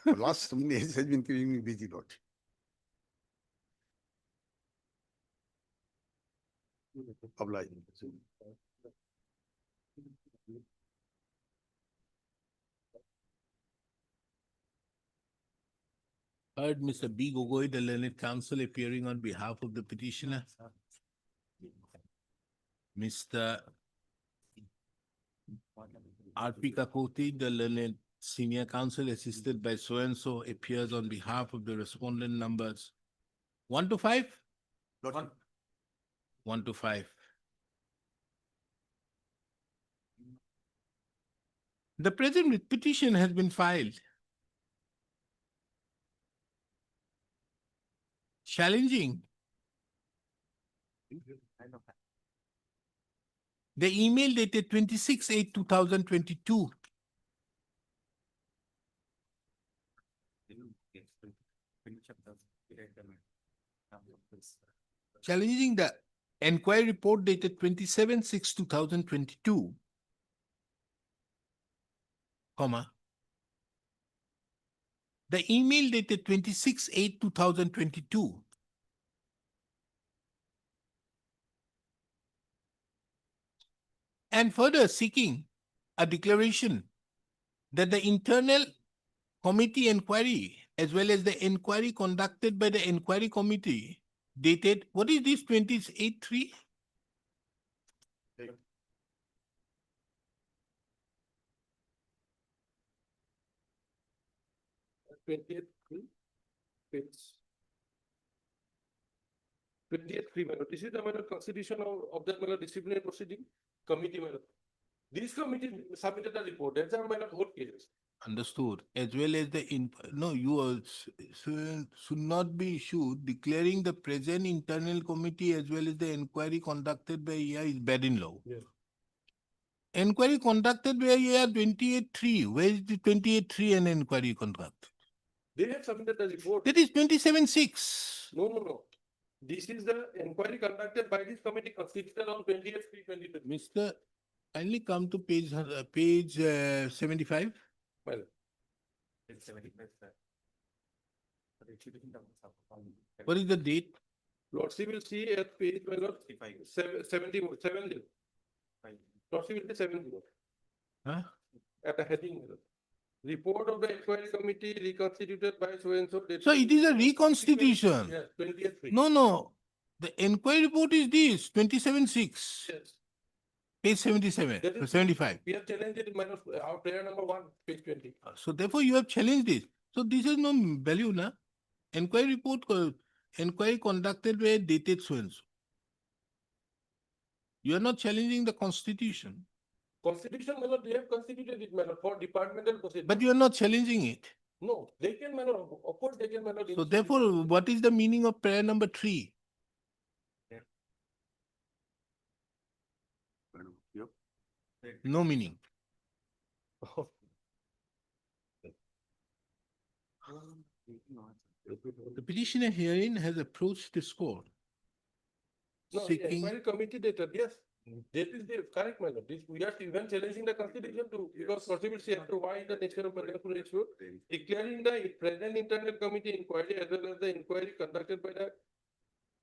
For last so many days has been keeping me busy, Lord. Oblige. Heard Mr. B. Gogoi, the learned counsel, appearing on behalf of the petitioner. Mr. R.P. Kakoti, the learned senior counsel, assisted by so-and-so, appears on behalf of the respondent numbers 1 to 5? Lordship. 1 to 5. The present petition has been filed, challenging the email dated 26/8/2022 challenging the enquiry report dated 27/6/2022, comma, the email dated 26/8/2022, and further seeking a declaration that the internal committee inquiry as well as the inquiry conducted by the inquiry committee dated, what is this 28/3? Twentieth, page. 28 3, my lord. This is the my lord, constitution of that my lord, disciplinary proceeding committee, my lord. This committee submitted a report. That's our my lord, whole case. Understood, as well as the, no, you should not be issued declaring the present internal committee as well as the inquiry conducted by EA is bad in law. Yes. Inquiry conducted by EA 28/3. Where is the 28/3 and inquiry conducted? They have submitted the report. That is 27/6. No. This is the inquiry conducted by this committee constituted on 28 3 2022. Mr. Kindly come to page 75. Well, What is the date? Lordship will see at page my lord, 70. Lordship will be 70. Huh? At the heading, my lord. Report of the inquiry committee reconstituted by so and so. date. So it is a reconstitution. Yes, 28 3. No. The inquiry report is this 27/6, Yes. page 77, That is- 75. We have challenged it, my lord, our prayer number 1, page 20. So therefore you have challenged this. So this has no value, na? Inquiry report, inquiry conducted by dated so and so. You are not challenging the constitution, Constitution, my lord, they have constituted it, my lord, for departmental proceedings. but you are not challenging it. No, they can, my lord, of course they can, my lord. So therefore, what is the meaning of prayer number 3? Yep. No meaning. The petitioner herein has approached this court No, the seeking, inquiry committee dated, yes. That is the correct, my lord. This, we are even challenging the constitution to, because possibility as to why the nature of paragraph issue, declaring the present internal committee inquiry as well as the inquiry conducted by the,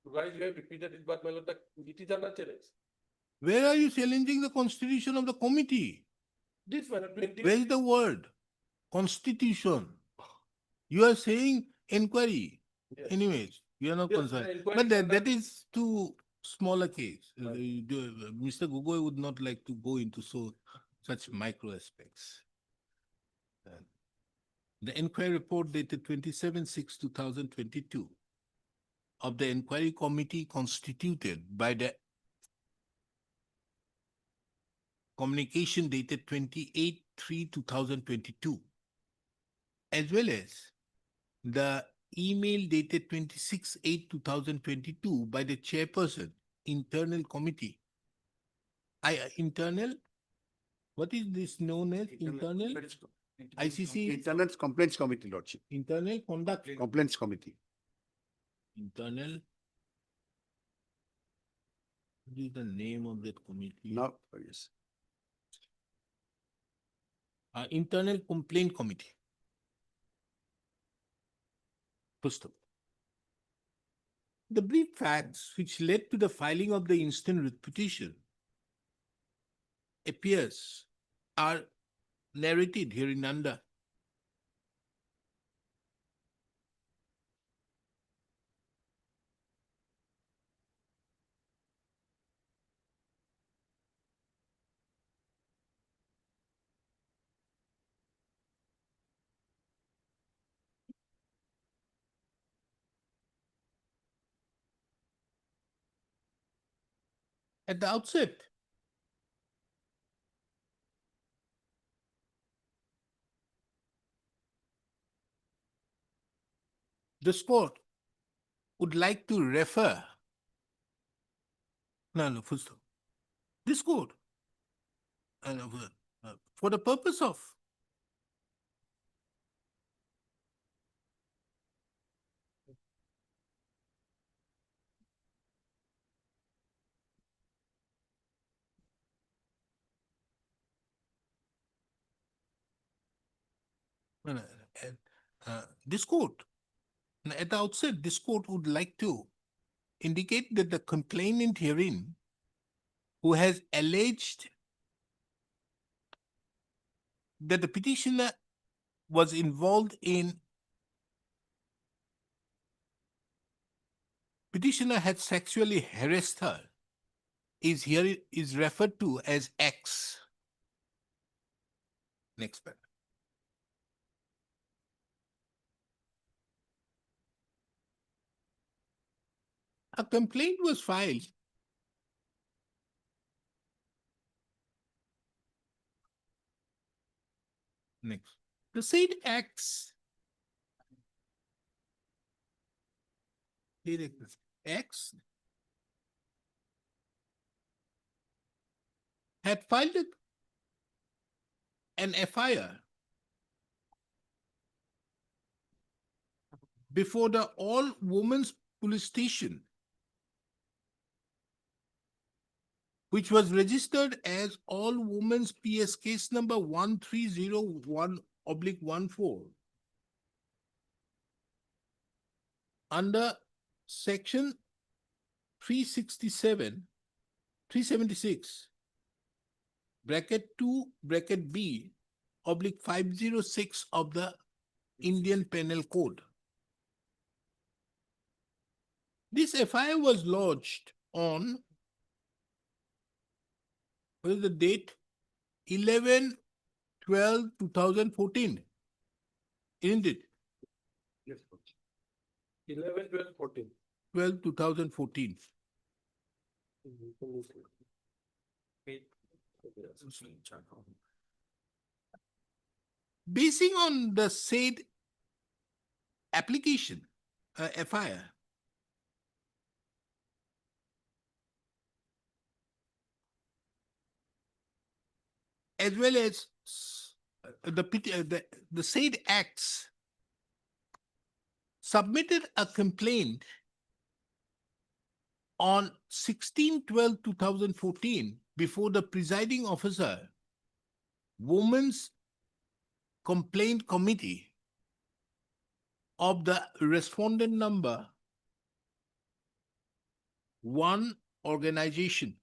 right, you have repeated it, but my lord, it is under challenge. where are you challenging the constitution of the committee? This, my lord, 20. Where is the word? Constitution. You are saying inquiry. Yes. Anyways, you are not Yes, concerned. the inquiry But that conduct- is too small a case. Right. Mr. Gogoi would not like to go into such micro aspects. The inquiry report dated 27/6/2022 of the inquiry committee constituted by the communication dated 28/3/2022, as well as the email dated 26/8/2022 by the chairperson, internal committee. Internal? What is this known as internal? ICC? Internal Complaints Committee, Lordship. Internal conduct. Complaints Committee. Internal. What is the name of that committee? Now, yes. Internal Complaint Committee. First of all, the brief facts which led to the filing of the instant writ petition are narrated hereunder. At the outset, this court would like to refer. No, first of all, this court, for the purpose of this court, at the outset, this court would like to indicate that the complainant herein, who has alleged that the petitioner was involved in petitioner had sexually harassed her is referred to as X. Next paragraph. A complaint was filed next. The said X X had filed an FIR before the all women's police station, which was registered as all women's PS case number 1301/14 under section 376 bracket 2 bracket B oblique 506 of the Indian Penal Code. This FIR was lodged on, what is the date? 11/12/2014. Isn't it? Yes. 11, 12, 14. 12/2014. Basing on the said application, FIR, as well as the said acts, submitted a complaint on 16/12/2014 before the presiding officer, Women's Complaint Committee of the respondent number 1 organization.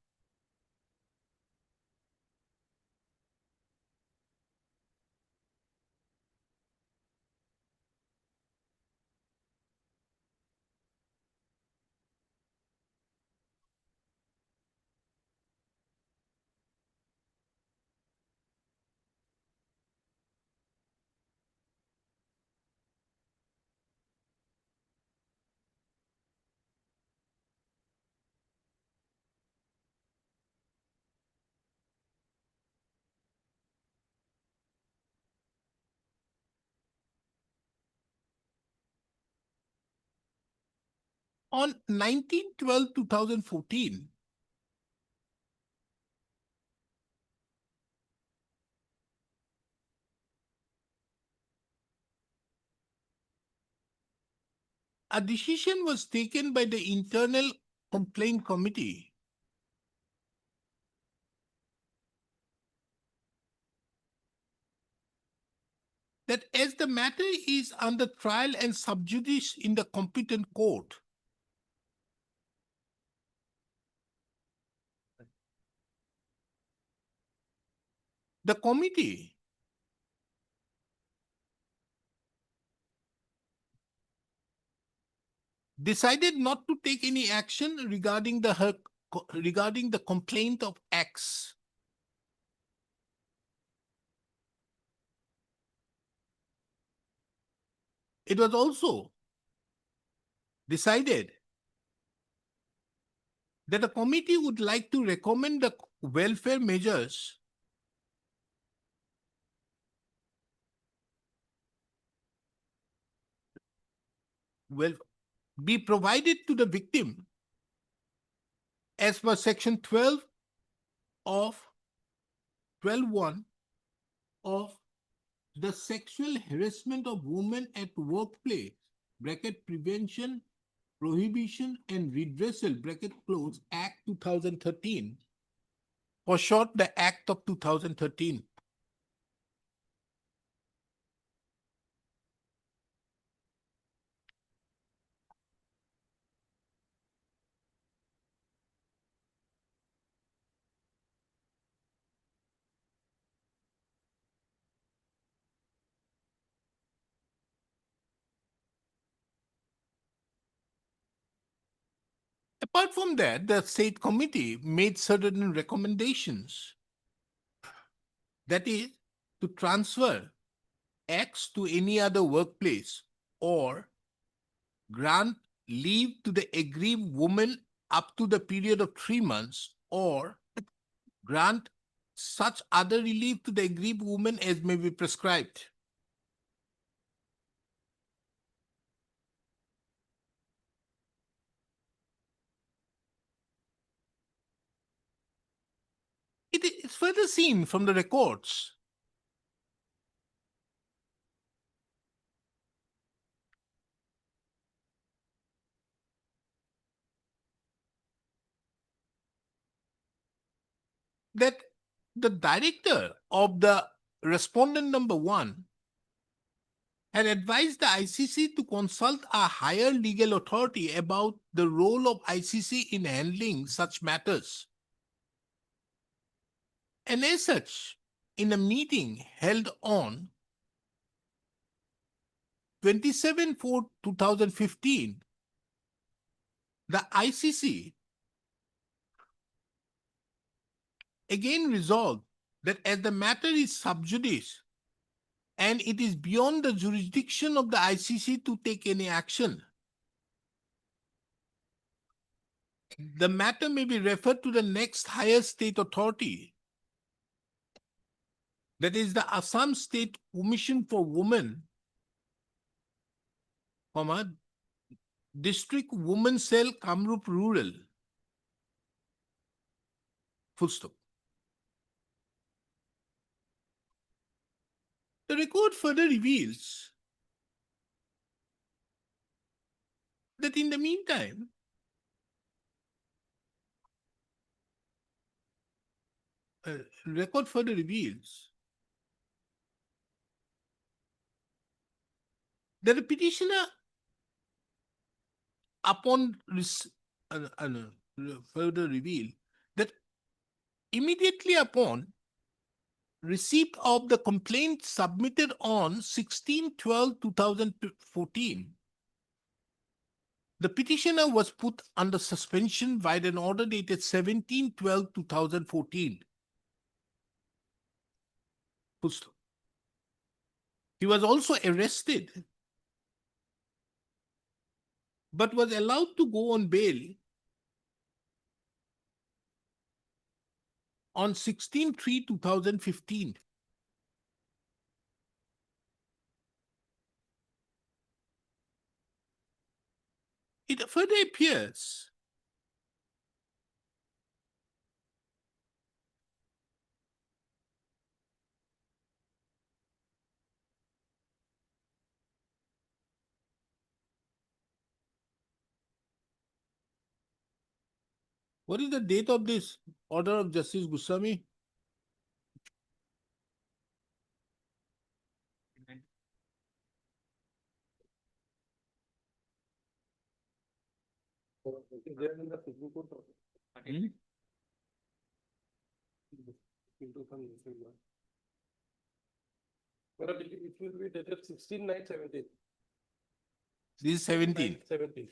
On 19/12/2014, a decision was taken by the Internal Complaint Committee that as the matter is under trial and sub judice in the competent court, the committee decided not to take any action regarding the complaint of X. It was also decided that the committee would like to recommend the welfare measures will be provided to the victim as per section 12 of 12(1) of the Sexual Harassment of Women at Workplace bracket prevention, prohibition and redressal bracket close Act 2013, for short the Act of 2013. Apart from that, the state committee made certain recommendations. That is, to transfer X to any other workplace or grant leave to the aggrieved woman up to the period of 3 months or grant such other relief to the aggrieved woman as may be prescribed. It is further seen from the records that the director of the respondent number 1 had advised the ICC to consult a higher legal authority about the role of ICC in handling such matters. And as such, in a meeting held on 27/4/2015, the ICC again resolved that as the matter is sub judice and it is beyond the jurisdiction of the ICC to take any action, the matter may be referred to the next higher state authority, that is the Assam State Commission for Women, District Women Cell, Kamrup Rural. Full stop. The record further reveals that in the meantime, record further reveals that the petitioner, further reveal that immediately upon receipt of the complaint submitted on 16/12/2014, the petitioner was put under suspension by an order dated 17/12/2014. Full stop. He was also arrested, but was allowed to go on bail on 16/3/2015. It further appears what is the date of this order of Justice Goswami? Is there in the Supreme Court? Well, it will be dated 16/9/17. This is 17. 17.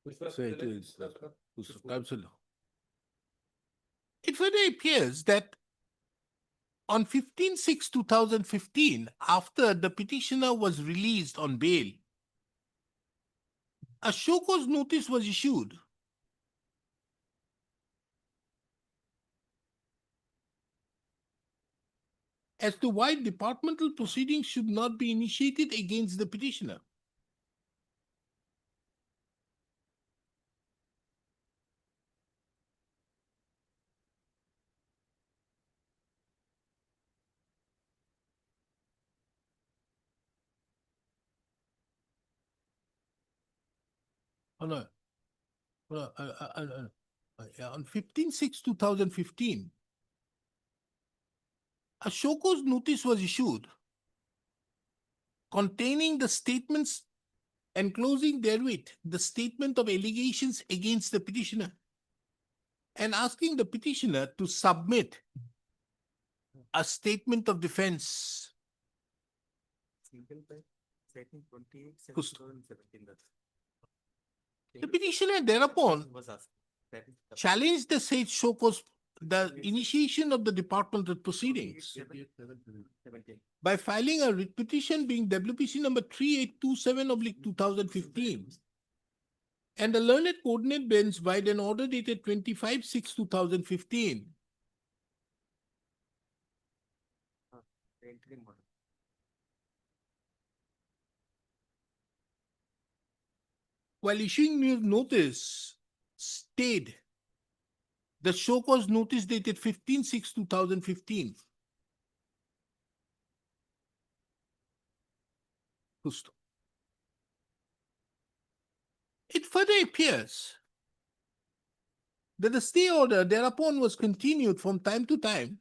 Which was. So it dated- is, Absolutely. It further appears that on 15/6/2015, after the petitioner was released on bail, a show cause notice was issued as to why departmental proceedings should not be initiated against the petitioner. Oh, no. On 15/6/2015, a show cause notice was issued containing the statements enclosing therewith the statement of allegations against the petitioner and asking the petitioner to submit a statement of defense. The petitioner thereupon challenged the said show cause the initiation of the departmental proceedings by filing a writ petition being WPC number 3827/2015 and the learned coordinate bench by an order dated 25/6/2015 while issuing new notice stayed the show cause notice dated 15/6/2015. It further appears that the stay order thereupon was continued from time to time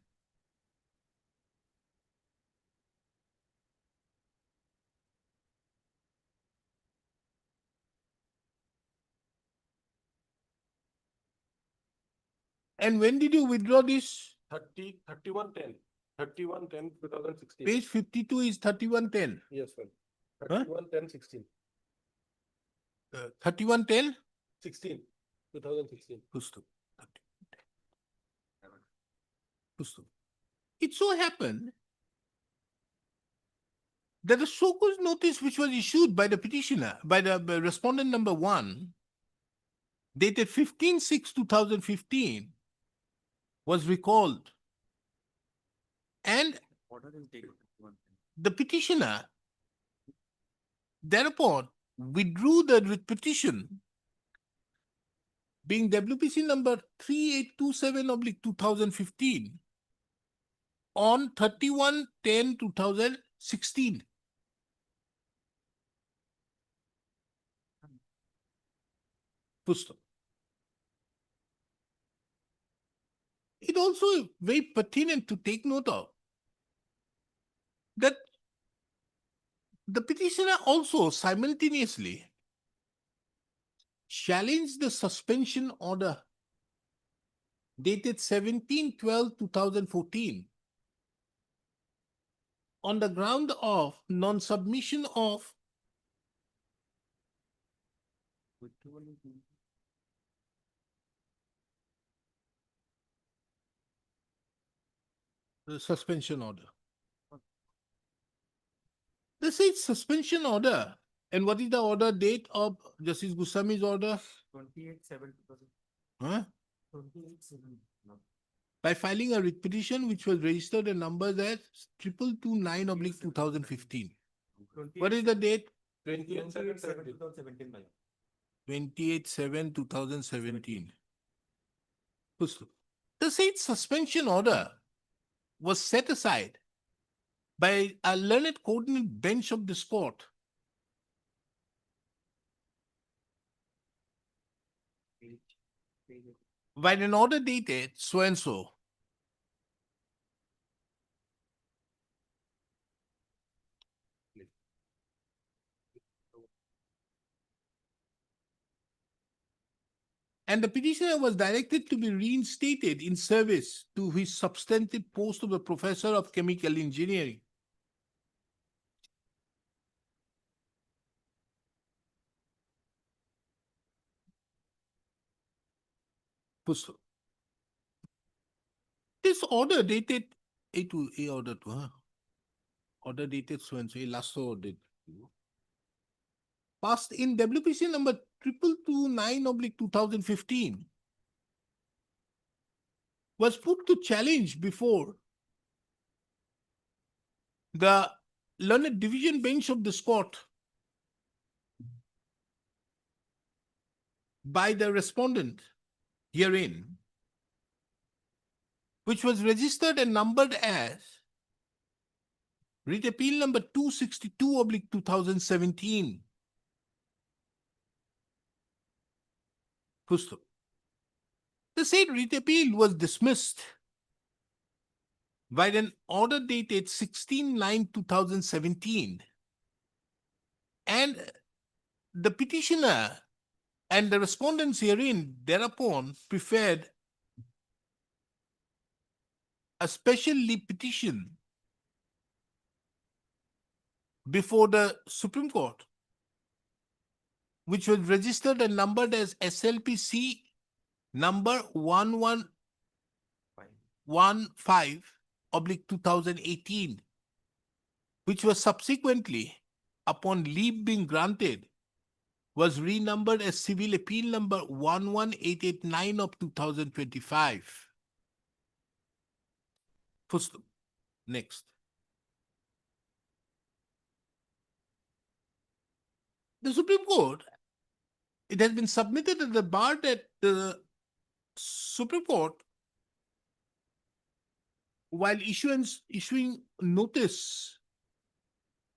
and when did you withdraw this? 3110, 2016. Page 52 is 3110. Yes, sir. Huh? 3110, 16. 3110? 16, 2016. Pustu. Pustu. It so happened that the show cause notice which was issued by the petitioner, by the respondent number 1, dated 15/6/2015, was recalled. And the petitioner thereupon withdrew the writ petition being WPC number 3827/2015 on 31/10/2016. Pusto. It also very pertinent to take note of that the petitioner also simultaneously challenged the suspension order dated 17/12/2014 on the ground of non-submission of the suspension order. The said suspension order, and what is the order date of Justice Goswami's order? 28/7/2000. Huh? 28/7. By filing a writ petition which was registered and numbered as 2229/2015. What is the date? 28/7/2017. 28/7/2017. The said suspension order was set aside by a learned coordinate bench of this court by an order dated so and so. And the petitioner was directed to be reinstated in service to his substantive post of a professor of chemical engineering. Pusto. This order dated A order to her. Order dated so and so, last order passed in WPC number 2229/2015 was put to challenge before the learned division bench of this court by the respondent herein, which was registered and numbered as writ appeal number 262/2017. Pusto. The said writ appeal was dismissed by an order dated 16/9/2017, and the petitioner and the respondents herein thereupon preferred a special leave petition before the Supreme Court which was registered and numbered as SLPC number 1115/2018, which was subsequently, upon leave being granted, was renumbered as Civil Appeal number 11889 of 2025. First, next. The Supreme Court, it has been submitted at the bar that the Supreme Court, while issuing notice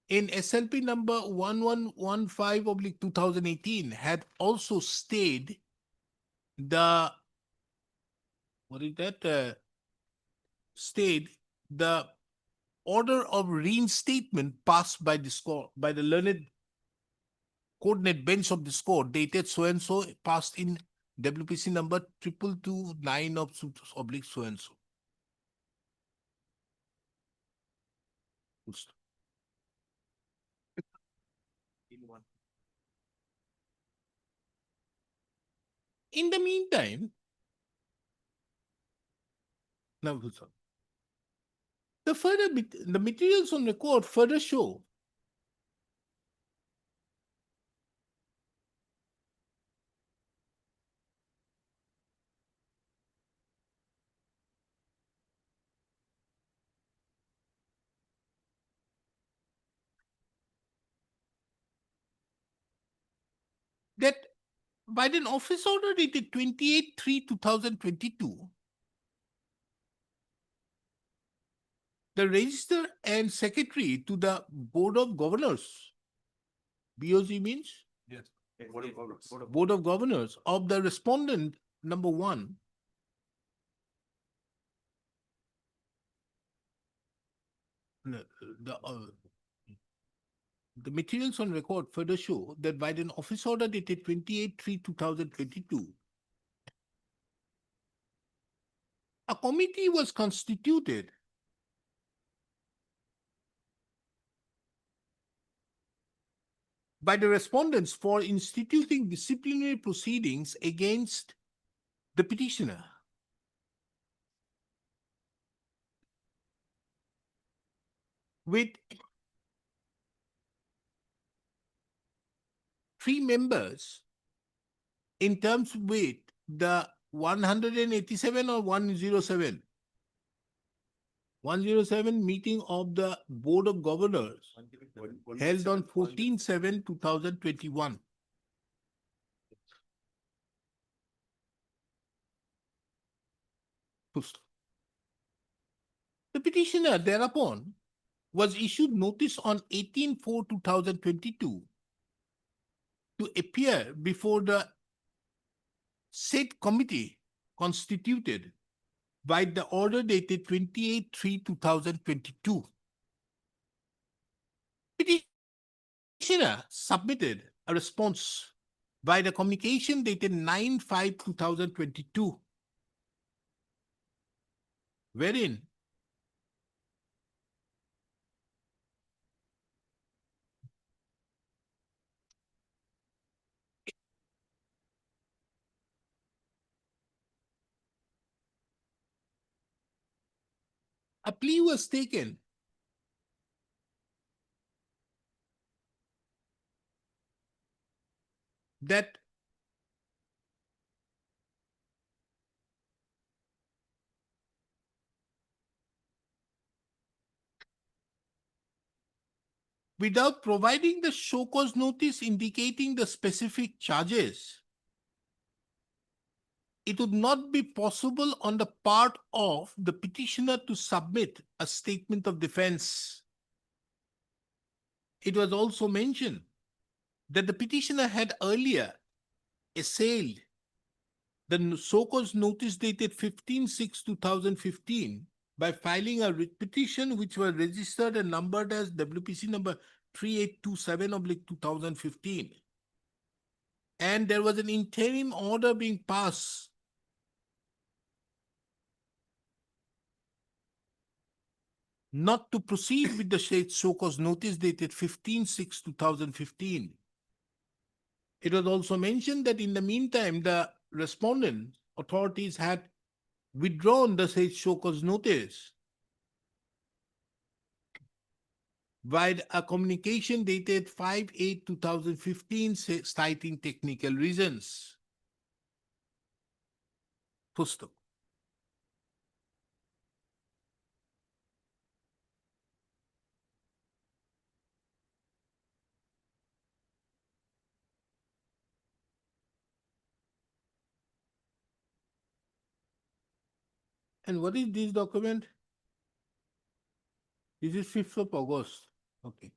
in SLP number 1115/2018, had also stayed the, what is that? Stayed the order of reinstatement passed by this court, by the learned coordinate bench of this court, dated so and so, passed in WPC number 2229 of oblique so and so. In the meantime, now the materials on record further show that by an office order dated 28/3/2022, the Registrar and Secretary to the Board of Governors, BOG means Board of Governors of the respondent number 1, the materials on record further show that by an office order dated 28/3/2022, a committee was constituted by the respondents for instituting disciplinary proceedings against the petitioner. With 3 members in terms with the 187 or 107. 107 meeting of the Board of Governors held on 14/7/2021. The petitioner thereupon was issued notice on 18/4/2022 to appear before the said committee constituted by the order dated 28/3/2022. Petitioner submitted a response by the communication dated 9/5/2022, wherein a plea was taken that without providing the show cause notice indicating the specific charges, it would not be possible on the part of the petitioner to submit a statement of defense. It was also mentioned that the petitioner had earlier assailed the so-called notice dated 15/6/2015 by filing a writ petition which was registered and numbered as WPC number 3827/2015. And there was an interim order being passed not to proceed with the so-called notice dated 15/6/2015. It was also mentioned that in the meantime, the respondent authorities had withdrawn the said show cause notice via a communication dated 5/8/2015 citing technical reasons. Pusto. And what is this document? This is 5th of August. Okay.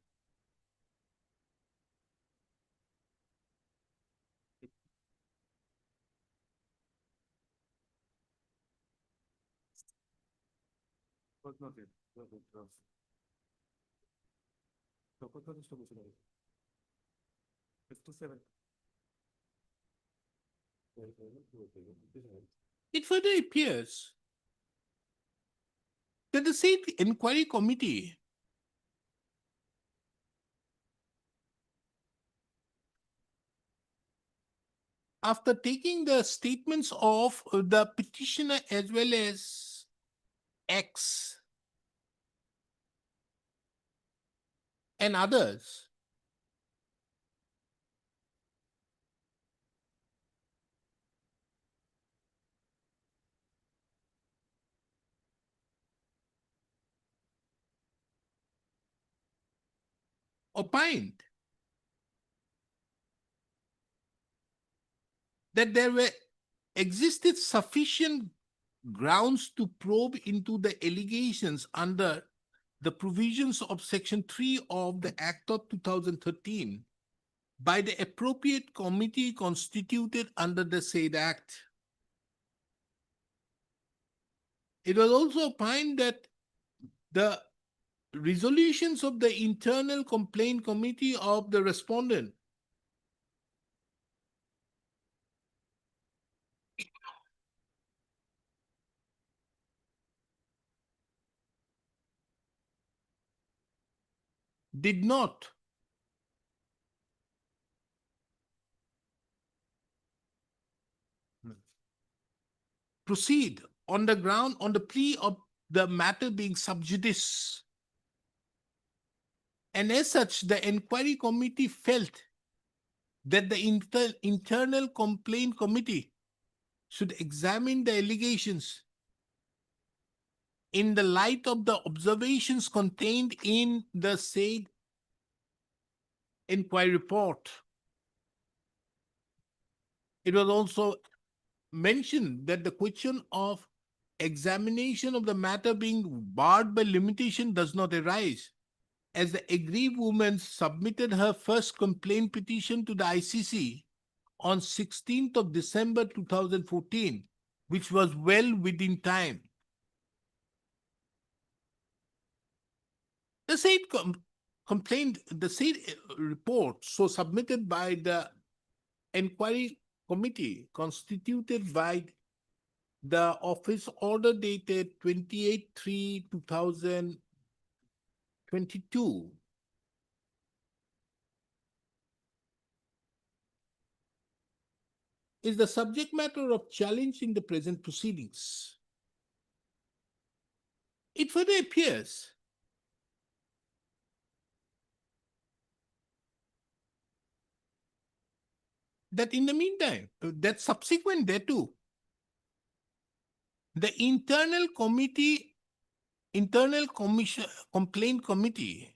It further appears that the said inquiry committee after taking the statements of the petitioner as well as X and others, opined that there were existed sufficient grounds to probe into the allegations under the provisions of Section 3 of the Act of 2013 by the appropriate committee constituted under the said Act. It was also opined that the resolutions of the internal complaint committee of the respondent did not proceed on the plea of the matter being sub judice. And as such, the inquiry committee felt that the internal complaint committee should examine the allegations in the light of the observations contained in the said inquiry report. It was also mentioned that the question of examination of the matter being barred by limitation does not arise, as the aggrieved woman submitted her first complaint petition to the ICC on 16th of December 2014, which was well within time. The said complaint, the said report, so submitted by the inquiry committee constituted by the office order dated 28/3/2022 is the subject matter of challenge in the present proceedings. It further appears that in the meantime, that subsequent thereto, the internal complaint committee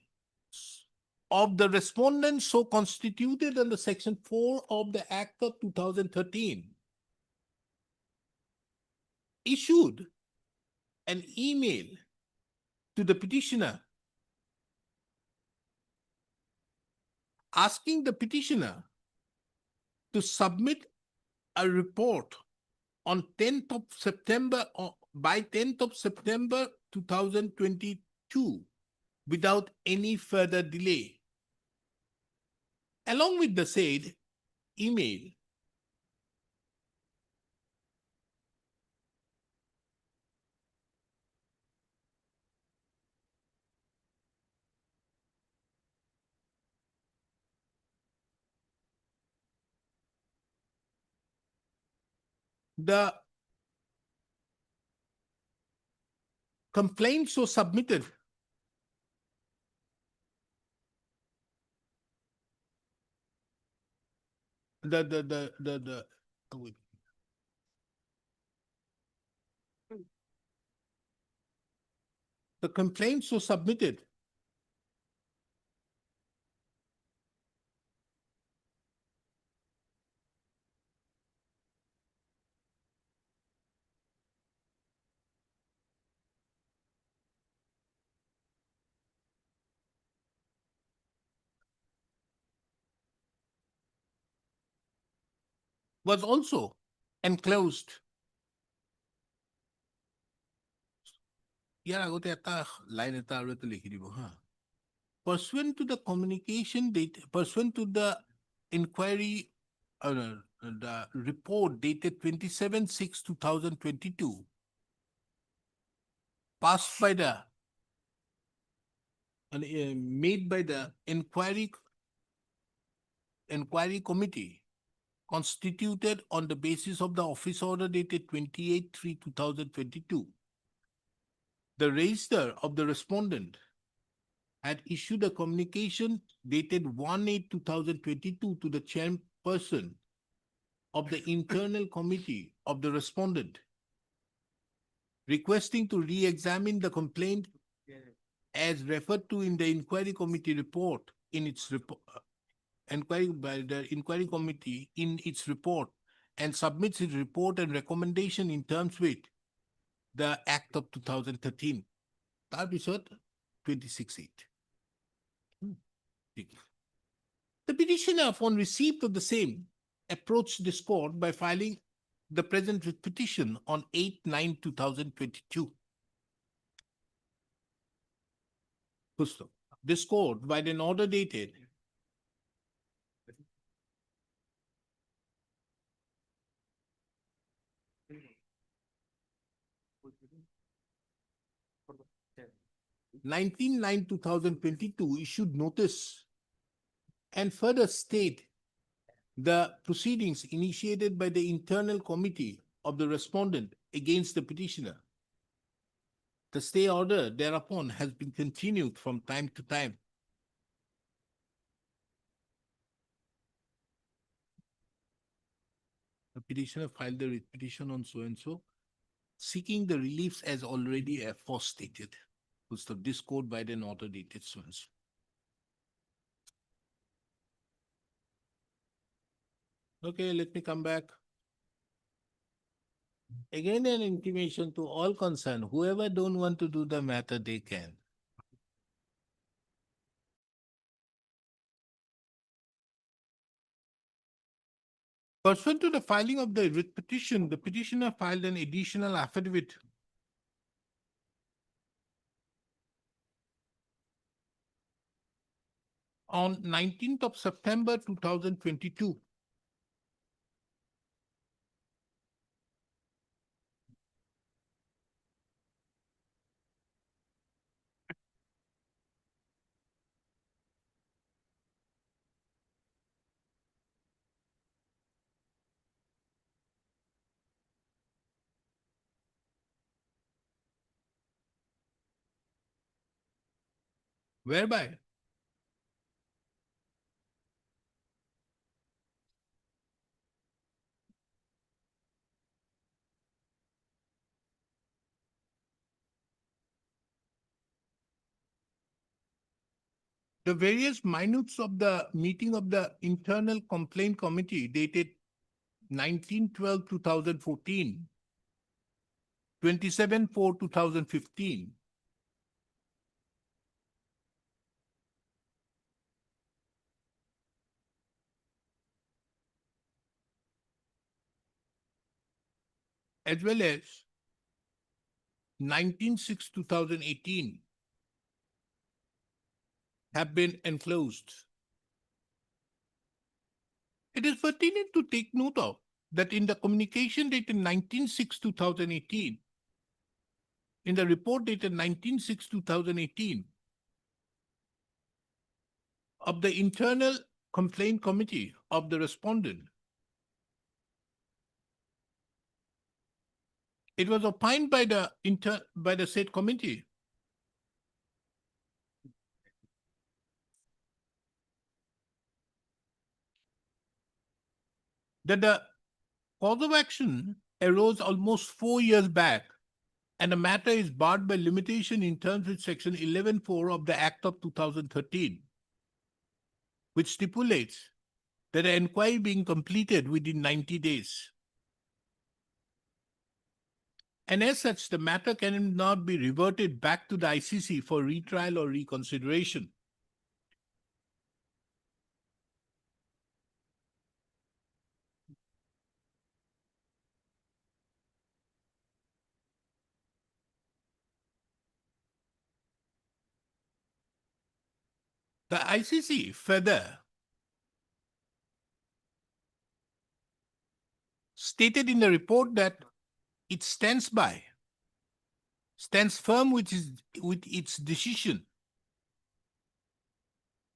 of the respondent so constituted under Section 4 of the Act of 2013 issued an email to the petitioner asking the petitioner to submit a report on 10th of September by 10th of September 2022 without any further delay. Along with the said email, the complaints were submitted. Oh, wait. The complaints were submitted. Was also enclosed. ইয়াৰ আগতে এটা line এটা আৰু এটা লিখি দিব হা pursuant to the communication date pursuant to the inquiry the report dated 27/6/2022 passed by the made by the inquiry committee constituted on the basis of the office order dated 28/3/2022. The register of the respondent had issued a communication dated 1/8/2022 to the chairperson of the internal committee of the respondent, requesting to re-examine the complaint as referred to in the inquiry committee report in its inquiry by the inquiry committee in its report and submits its report and recommendation in terms with the Act of 2013. তাৰপিছত 26/8. The petitioner, upon receipt of the same, approached this court by filing the present petition on 8/9/2022. This court, by an order dated 19/9/2022, issued notice and further state the proceedings initiated by the internal committee of the respondent against the petitioner. The stay order thereupon has been continued from time to time. The petitioner filed the petition on so and so, seeking the reliefs as already aforestated. This court by an order dated so and so. Okay, let me come back. Again, an intimation to all concerned, whoever don't want to do the matter, they can. Pursuant to the filing of the writ petition, the petitioner filed an additional affidavit on 19th of September 2022. Whereby the various minutes of the meeting of the internal complaint committee dated 19/12/2014, 27/4/2015, as well as 19/6/2018 have been enclosed. It is pertinent to take note of that in the communication dated 19/6/2018, in the report dated 19/6/2018 of the internal complaint committee of the respondent, It was opined by the said committee. That the cause of action arose almost 4 years back, and the matter is barred by limitation in terms with Section 11(4) of the Act of 2013, which stipulates that an inquiry being completed within 90 days. And as such, the matter cannot be reverted back to the ICC for retrial or reconsideration. The ICC further stated in the report that it stands firm with its decision,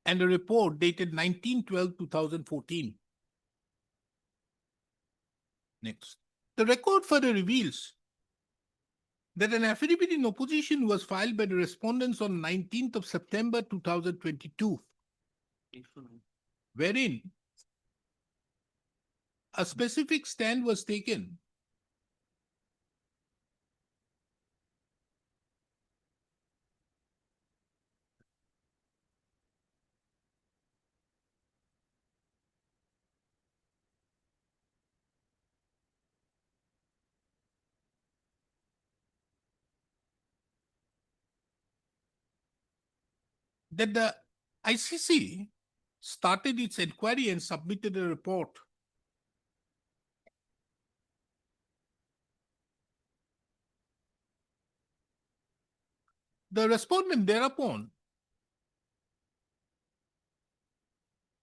and the report dated 19/12/2014. Next. The record further reveals that an affidavit in opposition was filed by the respondents on 19th of September 2022, wherein a specific stand was taken that the ICC started its inquiry and submitted a report. The respondent thereupon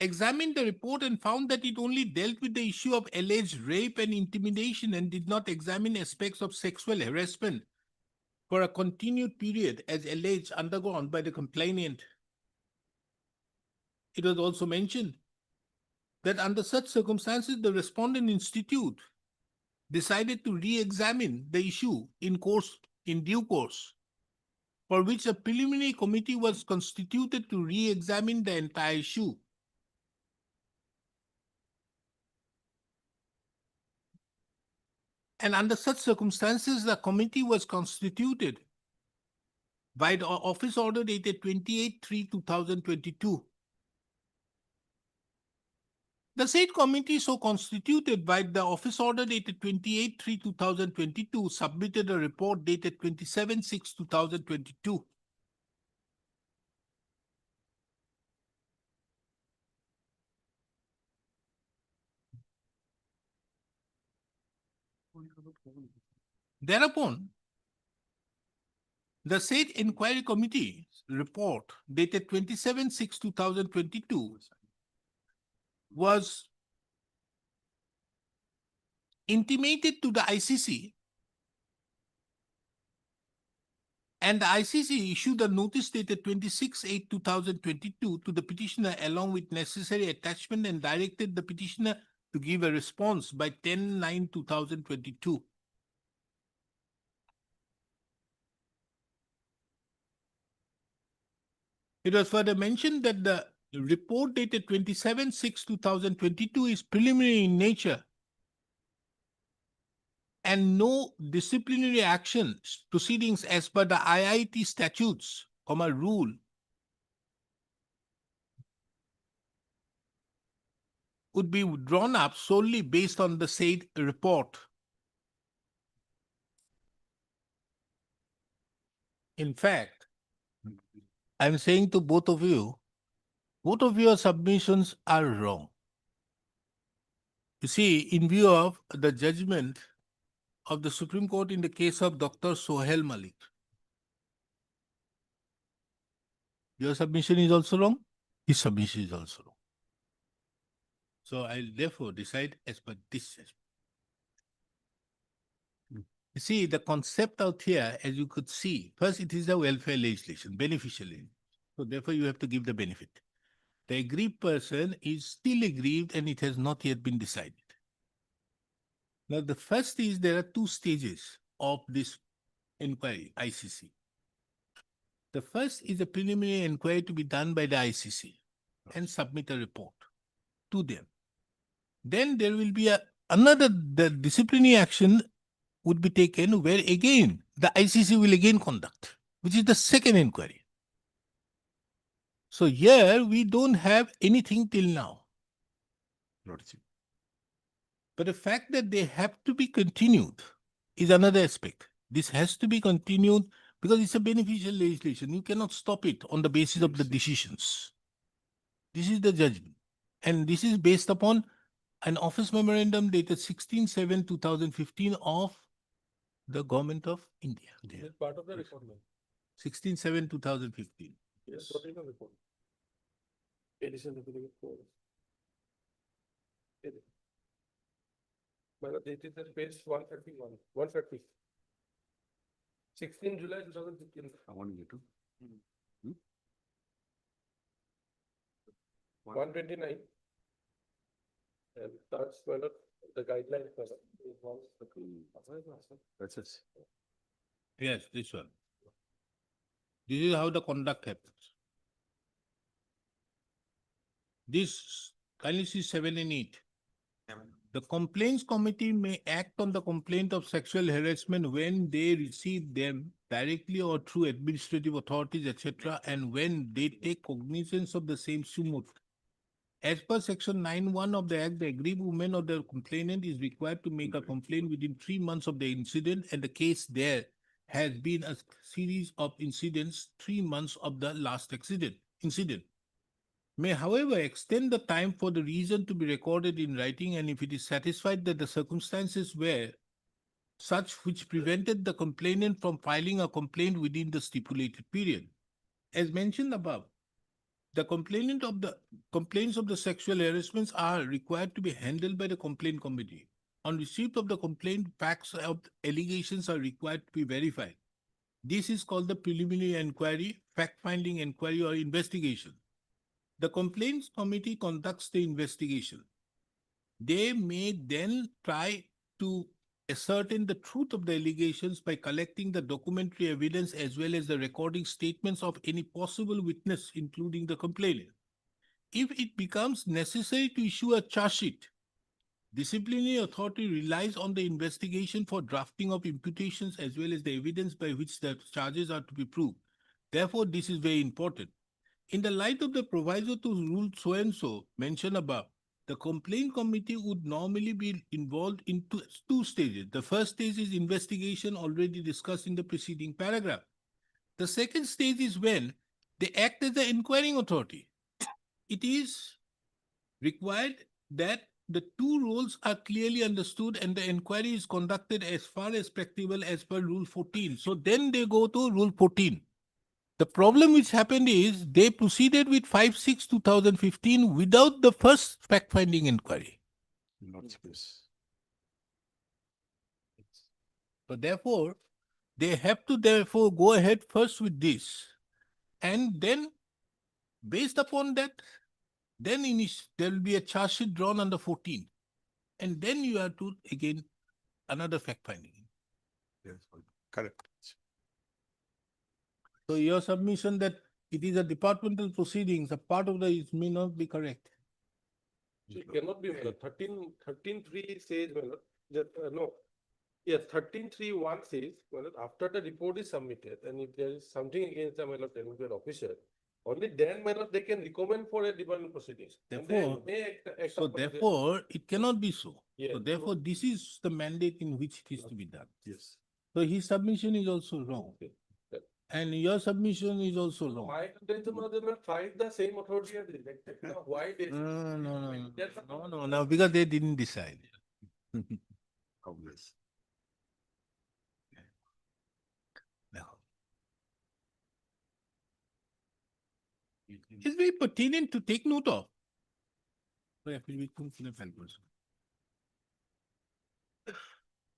examined the report and found that it only dealt with the issue of alleged rape and intimidation and did not examine aspects of sexual harassment for a continued period as alleged undergone by the complainant. It was also mentioned that under such circumstances, the respondent institute decided to re-examine the issue in due course, for which a preliminary committee was constituted to re-examine the entire issue. And under such circumstances, the committee was constituted by the office order dated 28/3/2022. The said committee so constituted by the office order dated 28/3/2022 submitted a report dated 27/6/2022. Thereupon, the said inquiry committee report dated 27/6/2022 was intimated to the ICC, and the ICC issued a notice dated 26/8/2022 to the petitioner along with necessary attachment and directed the petitioner to give a response by 10/9/2022. It was further mentioned that the report dated 27/6/2022 is preliminary in nature and no disciplinary action proceedings as per the IIT statutes, rule would be drawn up solely based on the said report. In fact, I'm saying to both of your submissions are wrong. You see, in view of the judgment of the Supreme Court in the case of Dr. Sohail Malik, your submission is also wrong, his submission is also wrong. So I'll therefore decide as per this. You see, the concept out here, as you could see, first it is a welfare legislation, beneficial legislation. So therefore you have to give the benefit. The aggrieved person is still aggrieved and it has not yet been decided. Now the first is there are two stages of this inquiry, ICC. The first is a preliminary inquiry to be done by the ICC and submit a report to them. Then there will be the disciplinary action would be taken where again the ICC will again conduct, which is the second inquiry. So here we don't have anything till now. Lordship. But the fact that they have to be continued is another aspect. This has to be continued because it's a beneficial legislation. You cannot stop it on the basis of the decisions. This is the judgment. And this is based upon an office memorandum dated 16/7/2015 of the government of India. This is part of the report, ma'am. 16/7/2015. Yes, what is the report? Addition affidavit four. My lord, it is at page 131, 130. 16 July 2015. I want you to. 129. And that's my lord, the guideline. My lord, is That's it. Yes, this one. This is how the conduct happens. This, kindly see 7 and 8. The complaints committee may act on the complaint of sexual harassment when they receive them directly or through administrative authorities, etc., and when they take cognizance of the same sumut. As per section 9(1) of the Act, the aggrieved woman or the complainant is required to make a complaint within 3 months of the incident, and the case there has been a series of incidents 3 months of the last incident. May, however, extend the time for the reason to be recorded in writing, and if it is satisfied that the circumstances were such which prevented the complainant from filing a complaint within the stipulated period. As mentioned above, the complaints of the sexual harassments are required to be handled by the complaint committee. On receipt of the complaint, facts of allegations are required to be verified. This is called the preliminary inquiry, fact-finding inquiry, or investigation. The complaints committee conducts the investigation. They may then try to ascertain the truth of the allegations by collecting the documentary evidence as well as the recording statements of any possible witness, including the complainant. If it becomes necessary to issue a charge sheet, disciplinary authority relies on the investigation for drafting of imputations as well as the evidence by which the charges are to be proved. Therefore, this is very important. In the light of the proviso to rule so and so mentioned above, the complaint committee would normally be involved in two stages. The first stage is investigation, already discussed in the preceding paragraph. The second stage is when they act as the inquiring authority. It is required that the two roles are clearly understood and the inquiry is conducted as far as practicable as per Rule 14. So then they go to Rule 14. The problem which happened is they proceeded with 5/6/2015 without the first fact-finding inquiry. Lordship, yes. So therefore, they have to therefore go ahead first with this. And then based upon that, then there will be a charge sheet drawn under 14. And then you have to again another fact-finding. Yes, correct. So your submission that it is a departmental proceedings, a part of it may not be correct. It cannot be, my lord. 13.3 says, my lord, that, no. Yes, 13.3.1 says, my lord, after the report is submitted, and if there is something against the, my lord, technical officer, only then, my lord, they can recommend for a departmental proceedings. And they Therefore, may act So upon the- therefore, it cannot be so. Yes. So therefore, this is the mandate in which it is to be done. Yes. So his submission is also wrong. Okay. And your submission is also wrong. My contention was they may find the same authority as rejected. Now, why they? No, because they didn't decide. Obvious. No. It's very pertinent to take note of.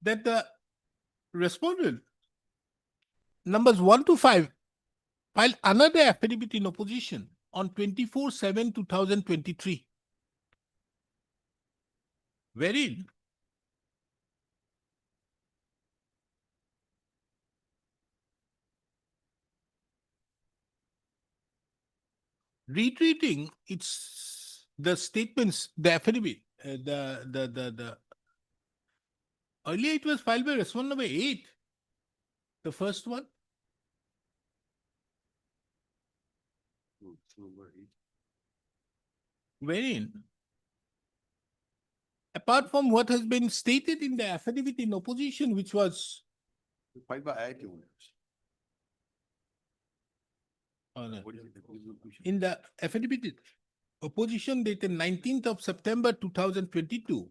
That the respondent numbers 1 to 5 filed another affidavit in opposition on 24/7/2023, wherein retreating its the statements, the affidavit, the earlier it was filed by respondent number 8, the first one. Wherein, apart from what has been stated in the affidavit in opposition, which was Filed by IIT only. in the affidavit opposition dated 19th of September 2022,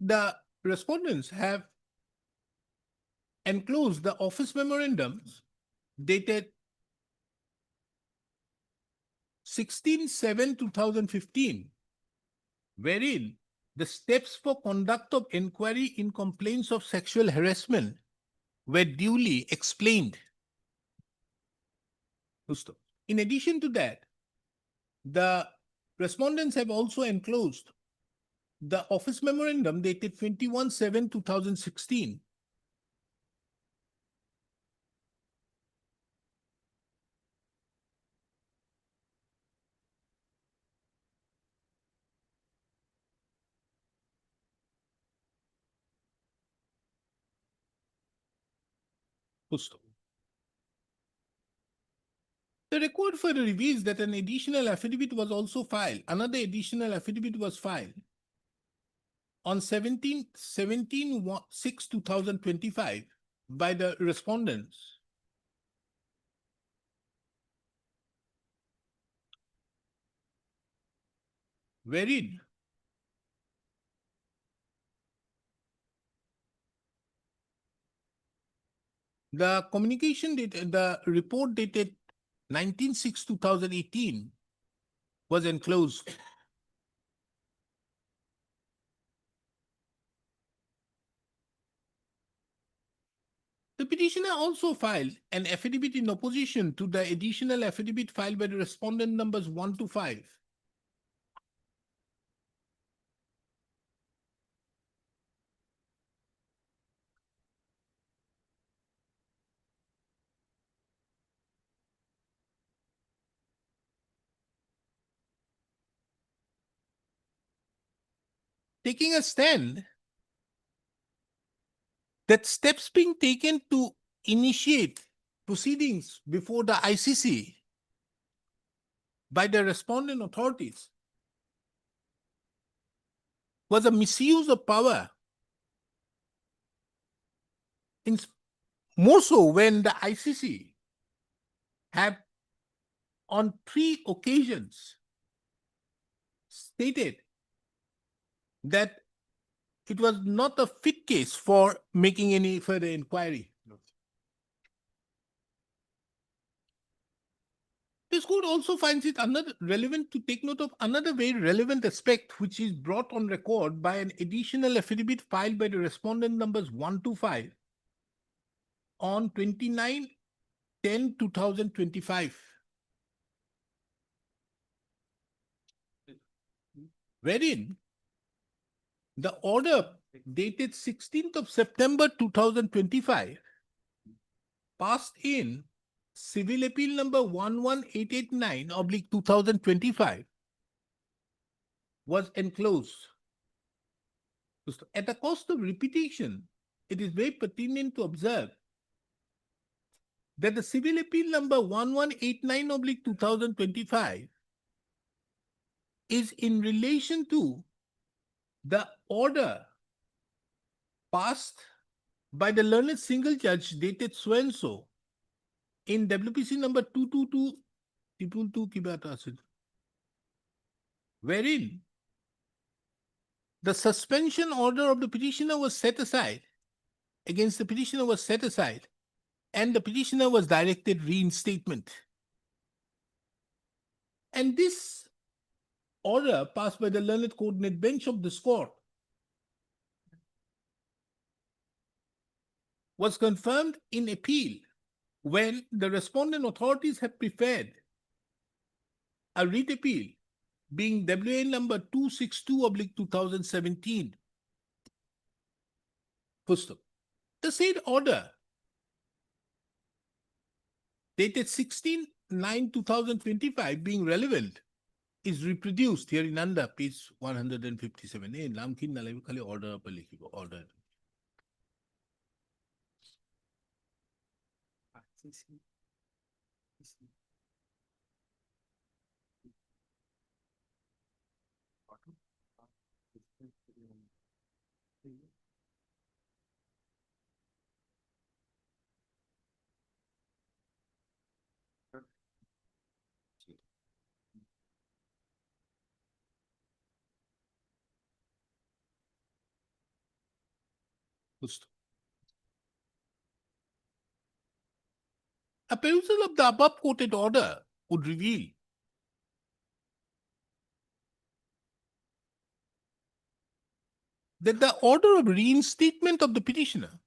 the respondents have enclosed the office memorandums dated 16/7/2015, wherein the steps for conduct of inquiry in complaints of sexual harassment were duly explained. In addition to that, the respondents have also enclosed the office memorandum dated 21/7/2016, The record further reveals that an additional affidavit was also filed. Another additional affidavit was filed on 17/6/2025 by the respondents, wherein the communication dated, the report dated 19/6/2018 was enclosed. The petitioner also filed an affidavit in opposition to the additional affidavit filed by the respondent numbers 1 to 5. Taking a stand that steps being taken to initiate proceedings before the ICC by the respondent authorities was a misuse of power. More so when the ICC have on 3 occasions stated that it was not a fit case for making any further inquiry. This court also finds it relevant to take note of another very relevant aspect which is brought on record by an additional affidavit filed by the respondent numbers 1 to 5 on 29/10/2025, wherein the order dated 16th of September 2025 passed in Civil Appeal number 11889/2025 was enclosed. At the cost of repetition, it is very pertinent to observe that the Civil Appeal number 1189/2025 is in relation to the order passed by the learned single judge dated so-and-so in WPC number 22222, wherein the suspension order of the petitioner was set aside, against the petitioner was set aside, and the petitioner was directed reinstatement. And this order passed by the learned coordinate bench of this court was confirmed in appeal when the respondent authorities had preferred a writ appeal being WA number 262/2017. The said order dated 16/9/2025 being relevant is reproduced here in under page 157A. Namkin nalai khali order pa likhibo, order. A perusal of the above quoted order would reveal that the order of reinstatement of the petitioner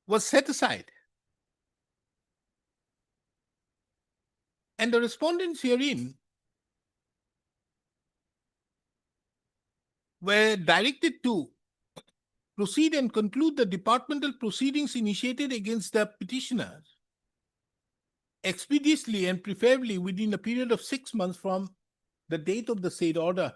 was set aside, and the respondents herein were directed to proceed and conclude the departmental proceedings initiated against the petitioner expeditiously and preferably within a period of 6 months from the date of the said order.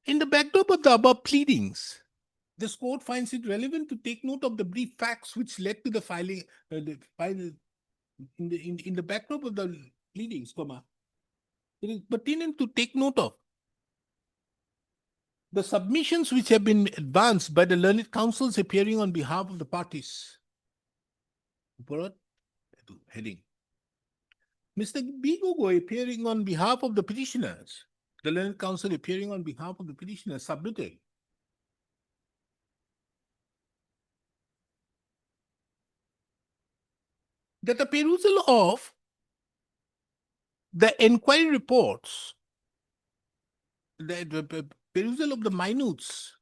In the backdrop of the above pleadings, this court finds it relevant to take note of the brief facts which led to the filing, in the backdrop of the pleadings, it is pertinent to take note of the submissions which have been advanced by the learned counsels appearing on behalf of the parties. Heading. Mr. B. Gogoi appearing on behalf of the petitioners, the learned counsel appearing on behalf of the petitioners submitted that the perusal of the inquiry reports, the perusal of the minutes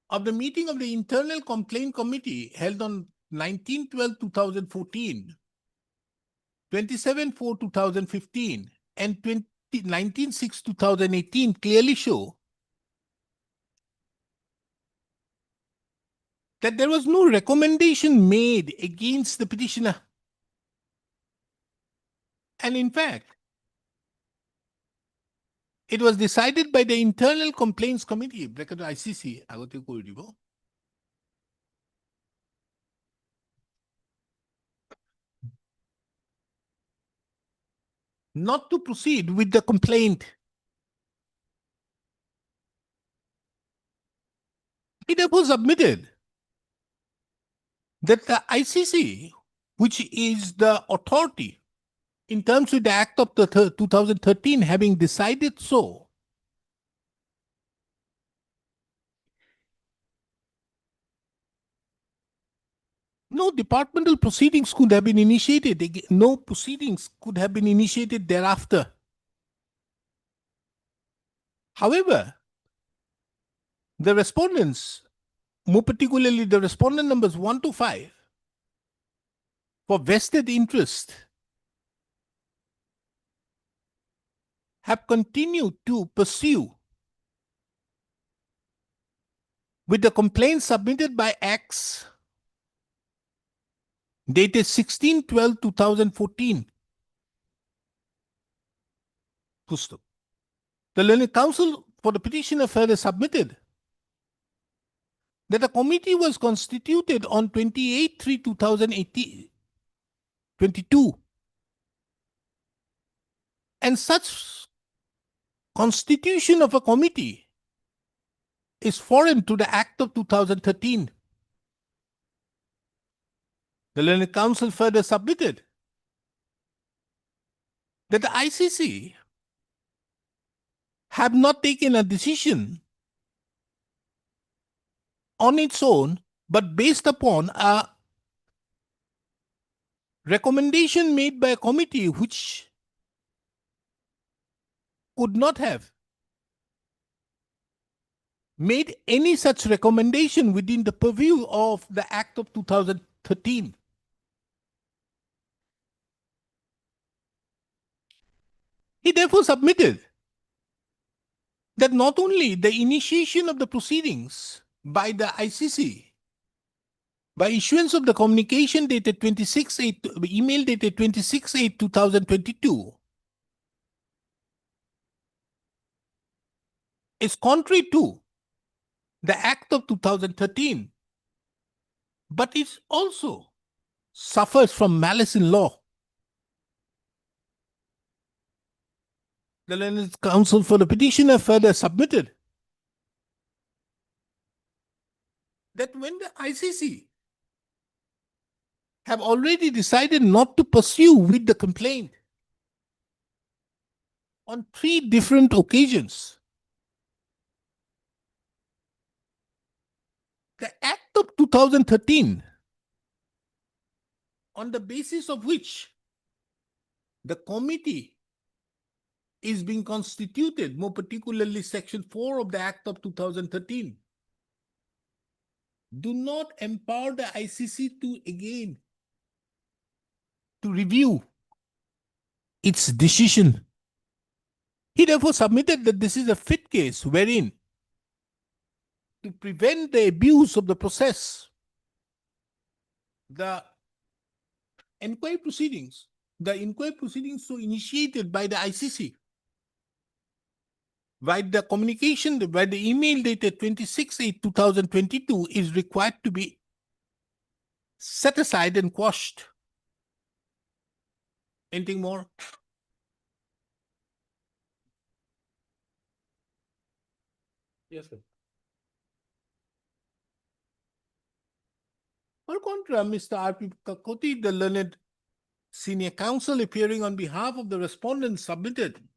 of the meeting of the Internal Complaint Committee held on 19/12/2014, 27/4/2015, and 19/6/2018 clearly show that there was no recommendation made against the petitioner. And in fact, it was decided by the Internal Complaints Committee, ICC, not to proceed with the complaint. It therefore submitted that the ICC, which is the authority in terms with the Act of 2013 having decided so, no departmental proceedings could have been initiated, no proceedings could have been initiated thereafter. However, the respondents, more particularly the respondent numbers 1 to 5, for vested interest, have continued to pursue with the complaint submitted by X dated 16/12/2014. The learned counsel for the petitioner further submitted that a committee was constituted on 28/3/2022, and such constitution of a committee is foreign to the Act of 2013. The learned counsel further submitted that the ICC have not taken a decision on its own, but based upon a recommendation made by a committee which could not have made any such recommendation within the purview of the Act of 2013. He therefore submitted that not only the initiation of the proceedings by the ICC by issuance of the communication dated 26/8, email dated 26/8/2022 is contrary to the Act of 2013, but it also suffers from malice in law. The learned counsel for the petitioner further submitted that when the ICC have already decided not to pursue with the complaint on 3 different occasions, the Act of 2013, on the basis of which the committee is being constituted, more particularly Section 4 of the Act of 2013, do not empower the ICC to review its decision. He therefore submitted that this is a fit case wherein, to prevent the abuse of the process, the inquiry proceedings so initiated by the ICC, by the communication, by the email dated 26/8/2022 is required to be set aside and quashed. Anything more? Yes, sir. Per contra, Mr. R.P. Kakoti, the learned senior counsel appearing on behalf of the respondent, submitted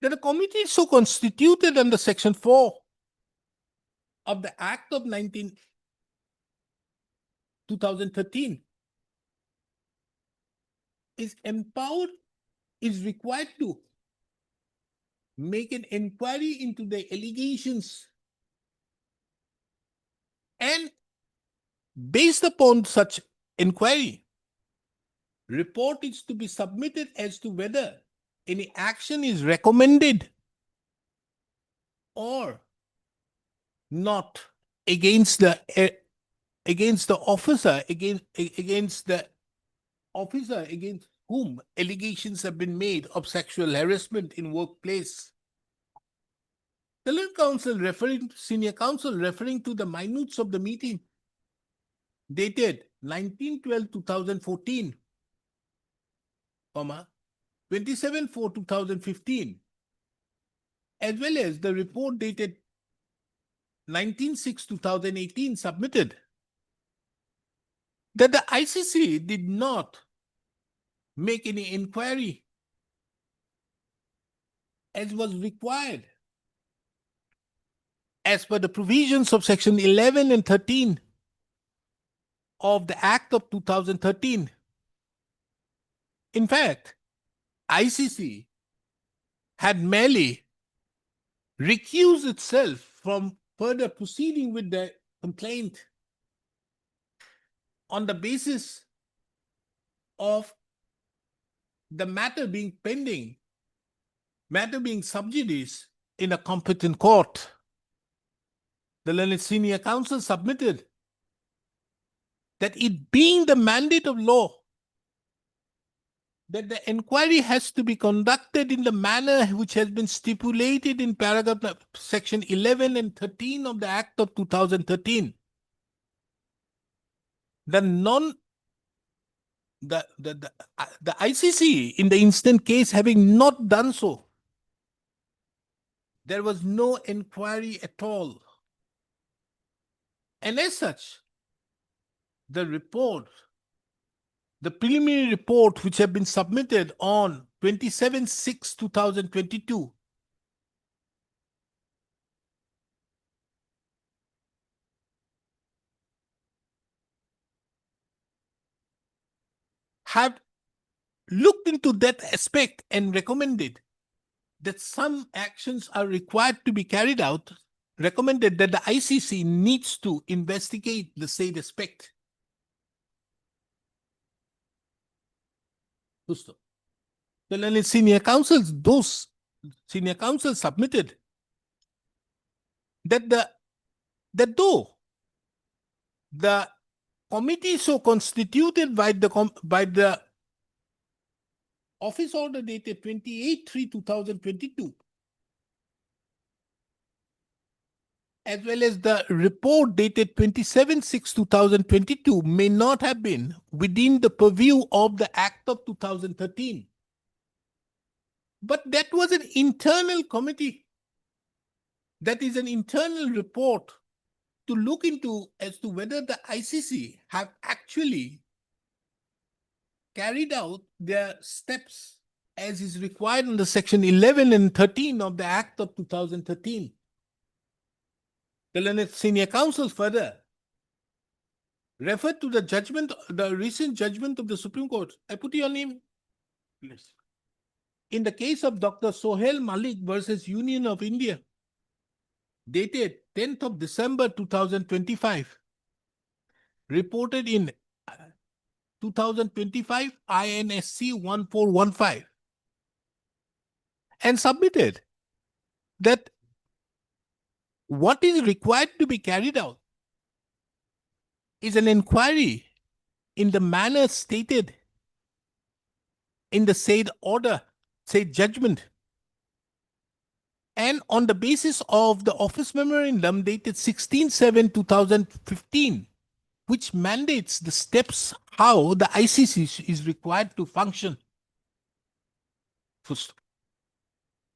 that a committee so constituted under Section 4 of the Act of 2013 is empowered, is required to make an inquiry into the allegations, and based upon such inquiry, report is to be submitted as to whether any action is recommended or not against the officer, against whom allegations have been made of sexual harassment in workplace. The learned counsel senior counsel referring to the minutes of the meeting dated 19/12/2014, 27/4/2015, as well as the report dated 19/6/2018 submitted that the ICC did not make any inquiry as was required as per the provisions of Section 11 and 13 of the Act of 2013. In fact, ICC had merely recused itself from further proceeding with the complaint on the basis of the matter being pending, matter being sub judice in a competent court. The learned senior counsel submitted that it being the mandate of law that the inquiry has to be conducted in the manner which has been stipulated in paragraph section 11 and 13 of the Act of 2013. The ICC in the instant case having not done so, there was no inquiry at all. And as such, the report, the preliminary report which have been submitted on 27/6/2022 have looked into that aspect and recommended that some actions are required to be carried out, recommended that the ICC needs to investigate the said aspect. Justo. The learned senior counsels, those senior counsels submitted that though the committee so constituted by the office order dated 28/3/2022, as well as the report dated 27/6/2022, may not have been within the purview of the Act of 2013. But that was an internal committee. That is an internal report to look into as to whether the ICC have actually carried out their steps as is required under Section 11 and 13 of the Act of 2013. The learned senior counsel further referred to the judgment, the recent judgment of the Supreme Court. I put your name. Please. In the case of Dr. Sohail Malik versus Union of India, dated 10th of December 2025, reported in 2025 INSC 1415, and submitted that what is required to be carried out is an inquiry in the manner stated in the said order, said judgment, and on the basis of the office memorandum dated 16/7/2015, which mandates the steps how the ICC is required to function. First,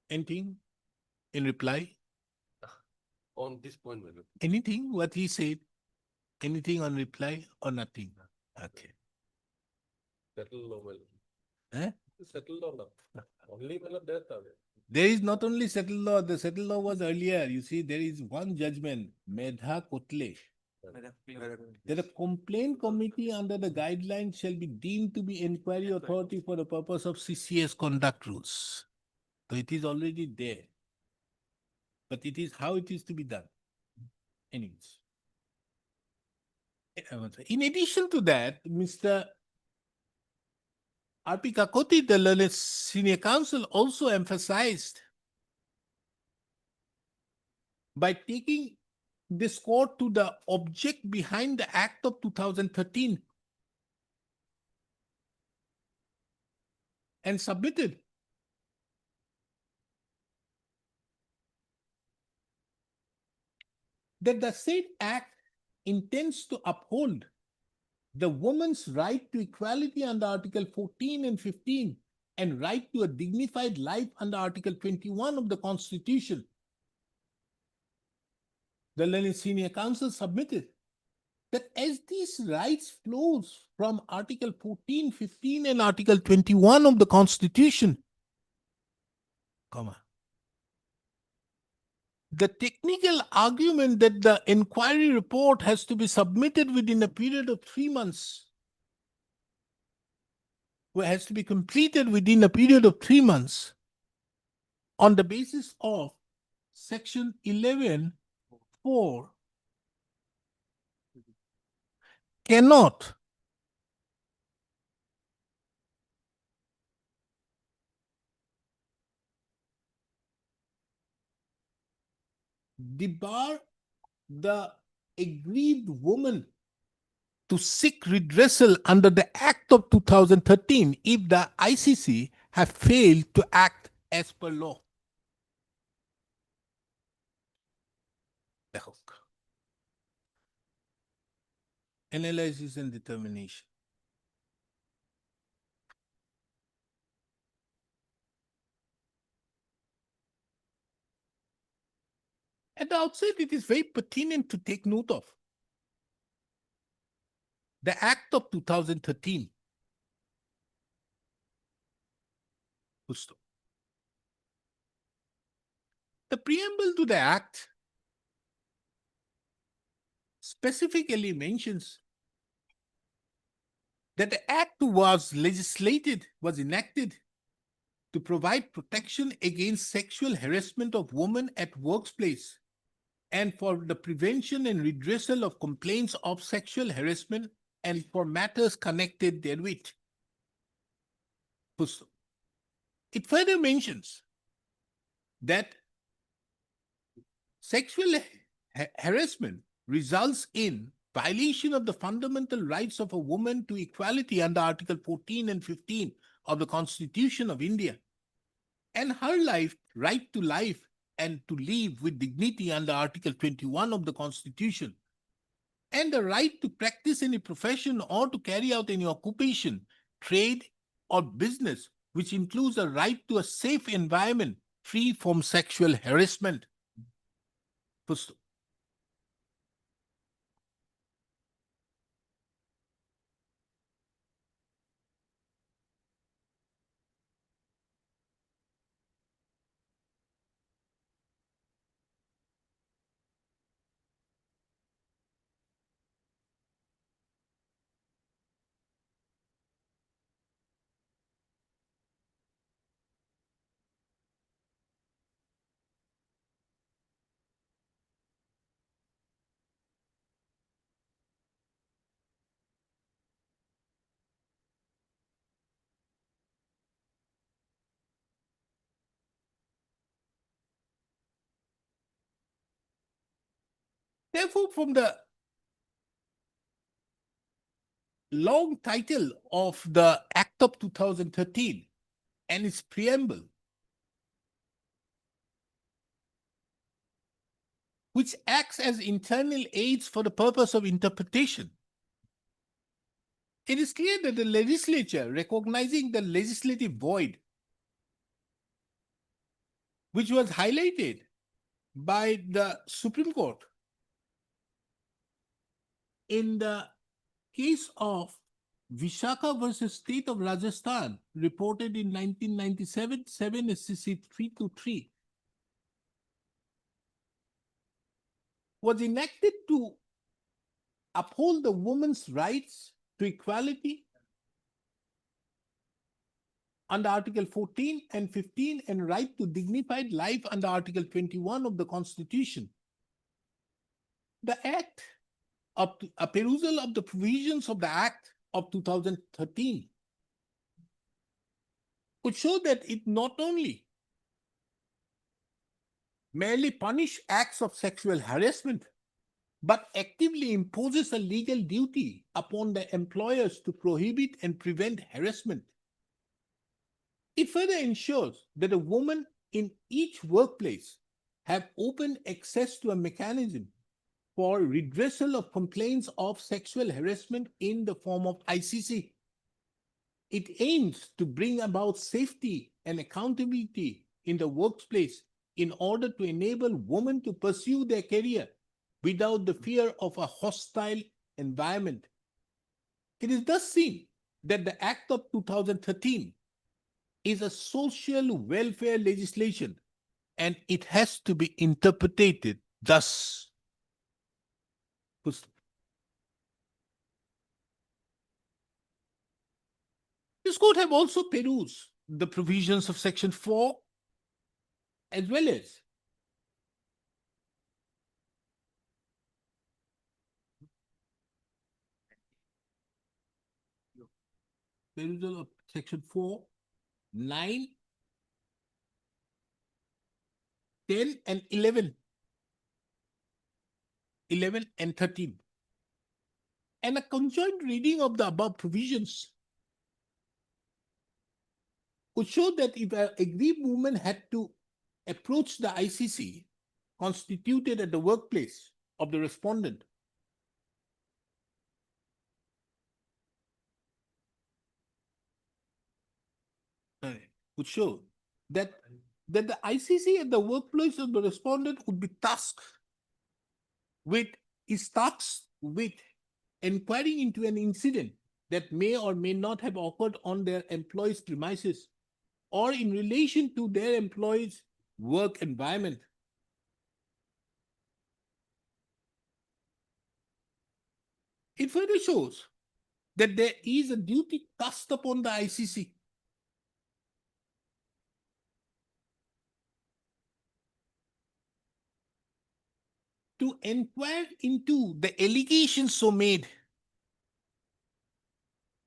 anything in reply? On this point, my lord. Anything what he said? Anything on reply or nothing? Okay. Settle law, my lord. Eh? Settle law now. Only my lord death are there. There is not only settled law, the settled law was earlier. You see, there is one judgment, Medha Kotle, that a complaint committee under the guidelines shall be deemed to be inquiry authority for the purpose of CCS conduct rules. So it is already there. But it is how it is to be done. Anyways. In addition to that, Mr. R.P. Kakoti, the learned senior counsel, also emphasized by taking this court to the object behind the Act of 2013 and submitted that the said act intends to uphold the woman's right to equality under Article 14 and 15 and right to a dignified life under Article 21 of the Constitution. The learned senior counsel submitted that as these rights flows from Article 14, 15 and Article 21 of the Constitution, the technical argument that the inquiry report has to be submitted within a period of 3 months, or has to be completed within a period of 3 months on the basis of Section 11(4) cannot debar the aggrieved woman to seek redressal under the Act of 2013 if the ICC have failed to act as per law. Analysis and determination. At the outset, it is very pertinent to take note of the Act of 2013. Justo. The preamble to the Act specifically mentions that the act was enacted to provide protection against sexual harassment of women at workplace and for the prevention and redressal of complaints of sexual harassment and for matters connected therewith. It further mentions that sexual harassment results in violation of the fundamental rights of a woman to equality under Article 14 and 15 of the Constitution of India, and her right to life and to live with dignity under Article 21 of the Constitution, and the right to practice any profession or to carry out any occupation, trade, or business, which includes a right to a safe environment free from sexual harassment. Therefore, from the long title of the Act of 2013 and its preamble, which acts as internal aids for the purpose of interpretation, it is clear that the legislature, recognizing the legislative void, which was highlighted by the Supreme Court in the case of Vishaka versus State of Rajasthan, reported in 1997, 7 SCC 323, was enacted to uphold the woman's rights to equality under Article 14 and 15 and right to dignified life under Article 21 of the Constitution. The Act, a perusal of the provisions of the Act of 2013, would show that it not only merely punish acts of sexual harassment, but actively imposes a legal duty upon the employers to prohibit and prevent harassment. It further ensures that a woman in each workplace have open access to a mechanism for redressal of complaints of sexual harassment in the form of ICC. It aims to bring about safety and accountability in the workplace in order to enable women to pursue their career without the fear of a hostile environment. It is thus seen that the Act of 2013 is a social welfare legislation and it has to be interpreted thus. This court have also perused the provisions of Section 4 as well as perusal of Section 4, 9, 10 and 11. 11 and 13. And a conjoint reading of the above provisions would show that if an aggrieved woman had to approach the ICC constituted at the workplace of the respondent, would show that the ICC at the workplace of the respondent would be tasked with inquiring into an incident that may or may not have occurred on their employee's premises or in relation to their employee's work environment. It further shows that there is a duty cast upon the ICC to inquire into the allegations so made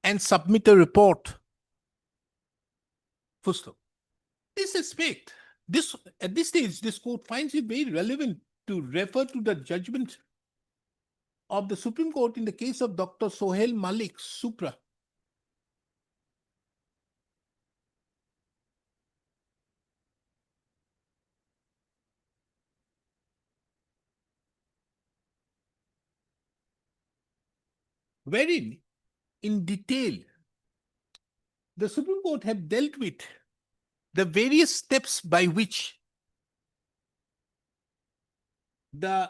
and submit a report. Full stop. This aspect, at this stage, this court finds it very relevant to refer to the judgment of the Supreme Court in the case of Dr. Sohail Malik, Supra. Wherein, in detail, the Supreme Court have dealt with the various steps by which the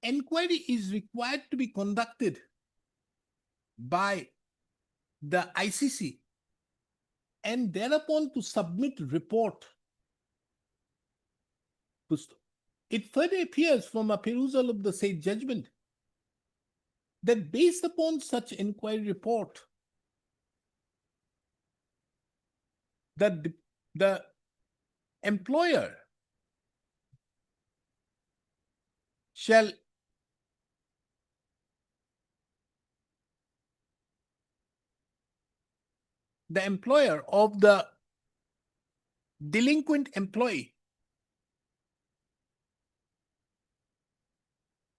inquiry is required to be conducted by the ICC and thereupon to submit report. It further appears from a perusal of the said judgment that based upon such inquiry report, that the employer shall the employer of the delinquent employee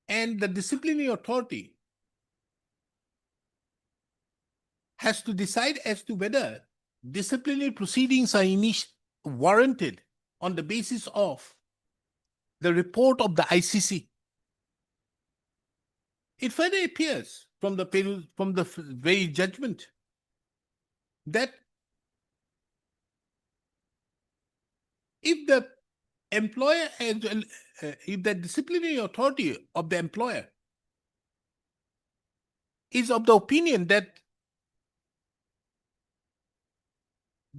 and the disciplinary authority has to decide as to whether disciplinary proceedings are warranted on the basis of the report of the ICC. It further appears from the very judgment that if the employer if the disciplinary authority of the employer is of the opinion that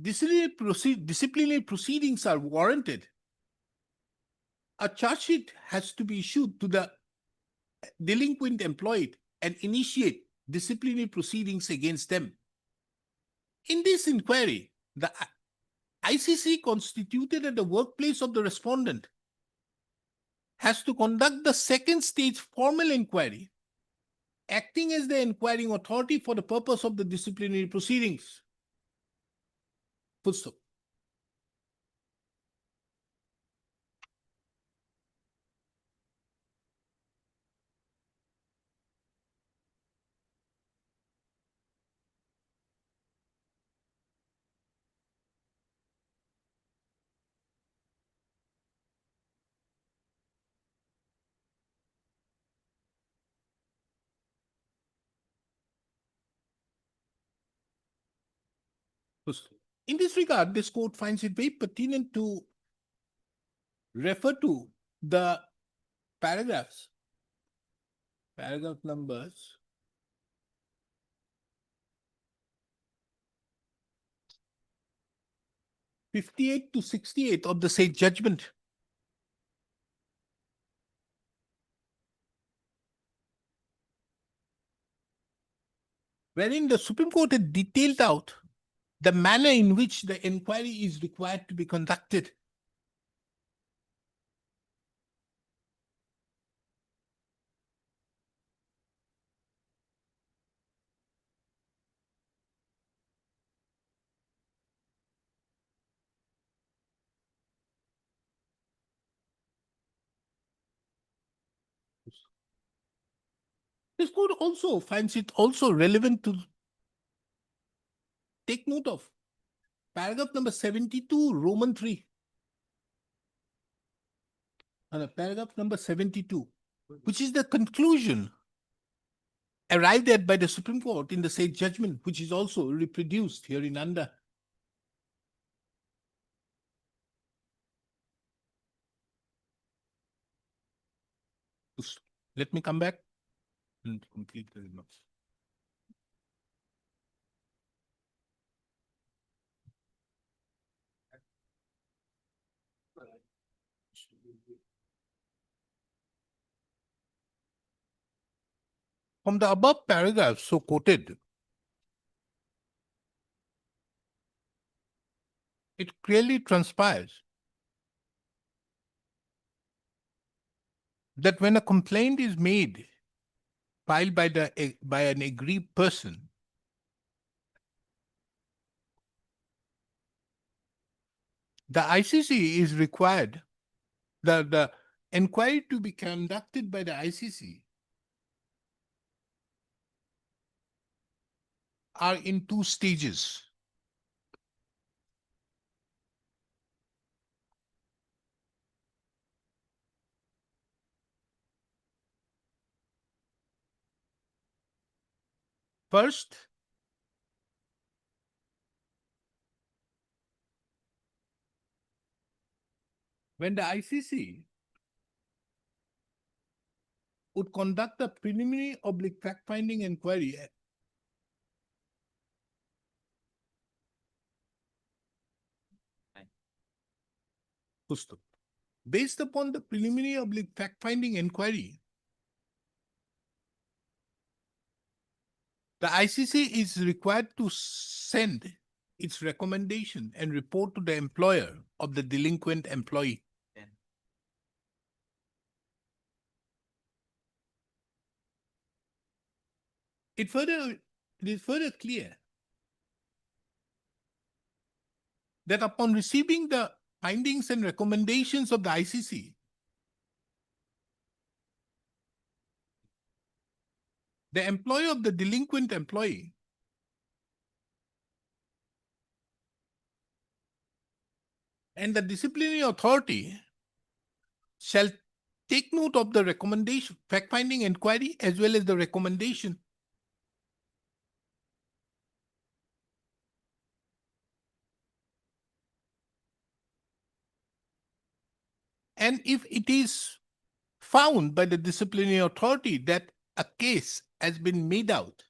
disciplinary proceedings are warranted, a charge sheet has to be issued to the delinquent employee and initiate disciplinary proceedings against them. In this inquiry, the ICC constituted at the workplace of the respondent has to conduct the second stage formal inquiry, acting as the inquiring authority for the purpose of the disciplinary proceedings. Full stop. In this regard, this court finds it very pertinent to refer to the paragraph numbers 58 to 68 of the said judgment. Wherein the Supreme Court had detailed out the manner in which the inquiry is required to be conducted. This court also finds it also relevant to take note of paragraph number 72, Roman 3. Paragraph number 72, which is the conclusion arrived at by the Supreme Court in the said judgment, which is also reproduced here in under. Let me come back and complete the remarks. From the above paragraphs so quoted, it clearly transpires that when a complaint is made, filed by an aggrieved person, the ICC is required, the inquiry to be conducted by the ICC are in two stages. First, when the ICC would conduct a preliminary oblique fact-finding inquiry based upon the preliminary oblique fact-finding inquiry, the ICC is required to send its recommendation and report to the employer of the delinquent employee. It is further clear that upon receiving the findings and recommendations of the ICC, the employer of the delinquent employee and the disciplinary authority shall take note of the recommendation, fact-finding inquiry, as well as the recommendation. And if it is found by the disciplinary authority that a case has been made out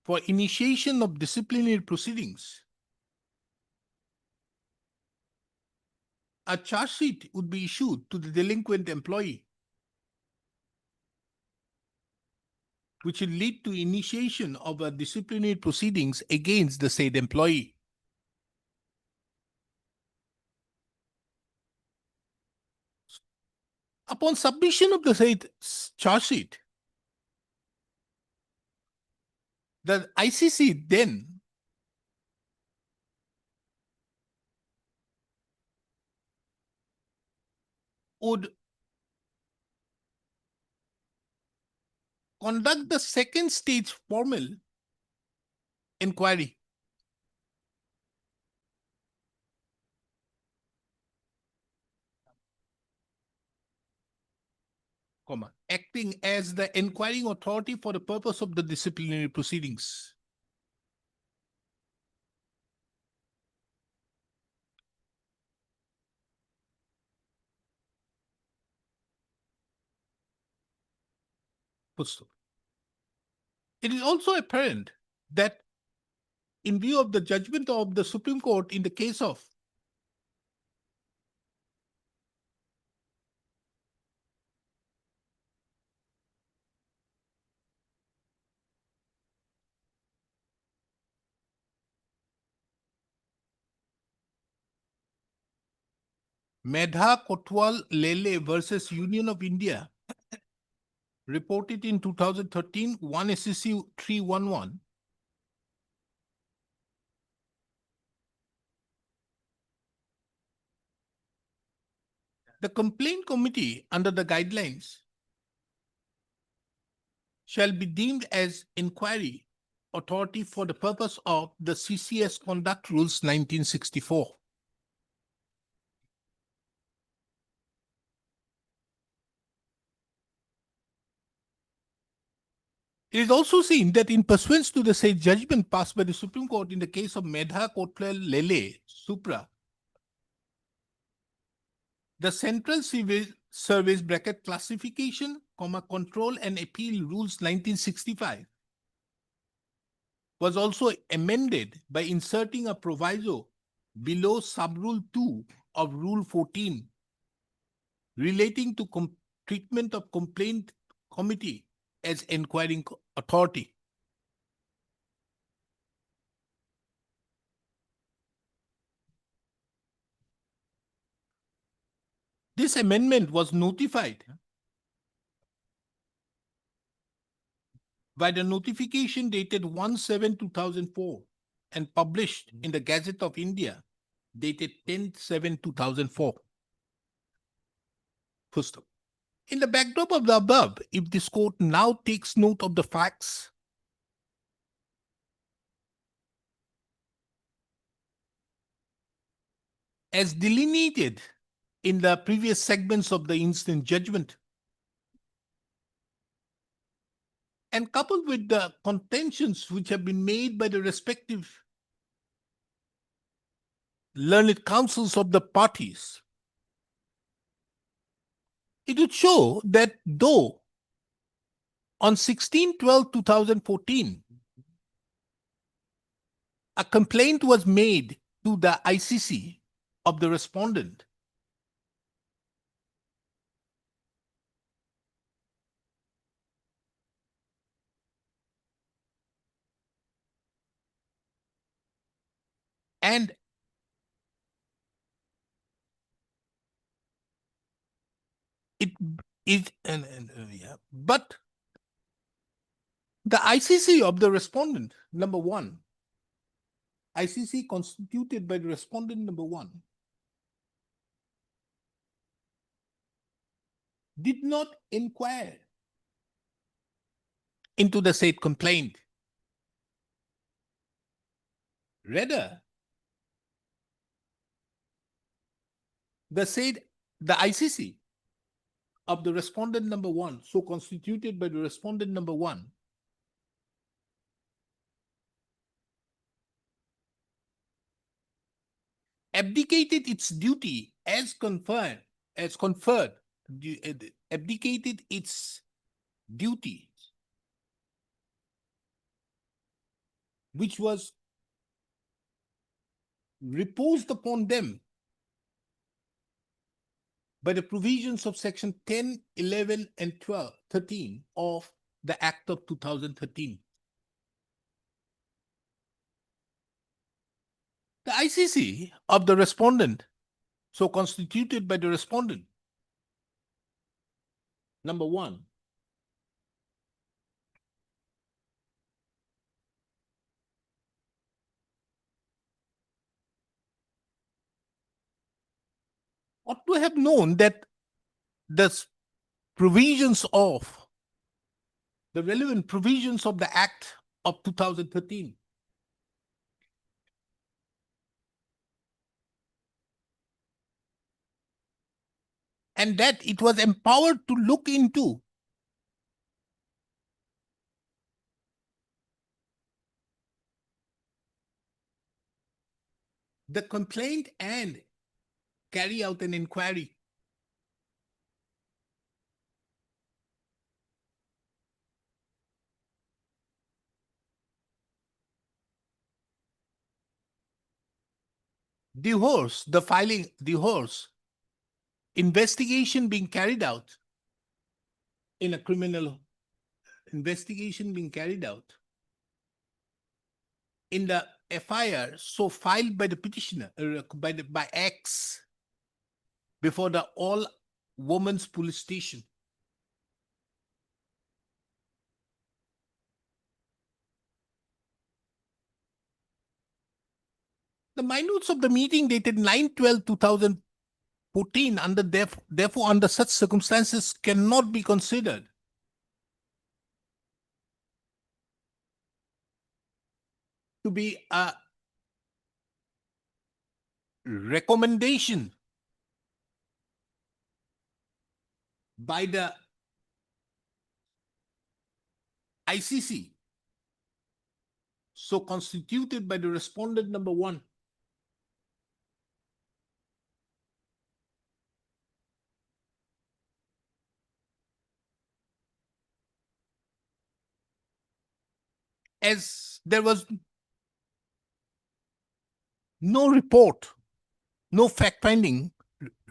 for initiation of disciplinary proceedings, a charge sheet would be issued to the delinquent employee, which will lead to initiation of a disciplinary proceedings against the said employee. Upon submission of the said charge sheet, the ICC then would conduct the second stage formal inquiry. Acting as the inquiring authority for the purpose of the disciplinary proceedings. It is also apparent that in view of the judgment of the Supreme Court in the case of Medha Kotwal Lele versus Union of India, reported in 2013, 1 SCC 311, the complaint committee under the guidelines shall be deemed as inquiry authority for the purpose of the CCS Conduct Rules 1964. It is also seen that in pursuance to the said judgment passed by the Supreme Court in the case of Medha Kotwal Lele, Supra, the Central Civil Service bracket classification, control and appeal rules 1965 was also amended by inserting a proviso below sub-rule 2 of Rule 14 relating to treatment of complaint committee as inquiring authority. This amendment was notified by the notification dated 1/7/2004 and published in the Gazette of India dated 10/7/2004. First, in the backdrop of the above, if this court now takes note of the facts as delineated in the previous segments of the instant judgment, and coupled with the contentions which have been made by the respective learned counsels of the parties, it would show that though on 16/12/2014, a complaint was made to the ICC of the respondent, and it is, but the ICC of the respondent, number one, ICC constituted by the respondent, number one, did not inquire into the said complaint. Rather, the ICC of the respondent number one, so constituted by the respondent number one, abdicated its duty as conferred, abdicated its duty, which was reposed upon them by the provisions of section 10, 11, and 13 of the Act of 2013. The ICC of the respondent, so constituted by the respondent, number one, ought to have known that the provisions of the relevant provisions of the Act of 2013 and that it was empowered to look into the complaint and carry out an inquiry. The investigation being carried out in a criminal investigation being carried out in the FIR so filed by the petitioner, by X before the All Women's Police Station. The minutes of the meeting dated 9/12/2014 therefore under such circumstances cannot be considered to be a recommendation by the ICC, so constituted by the respondent number one, as there was no report, no fact-finding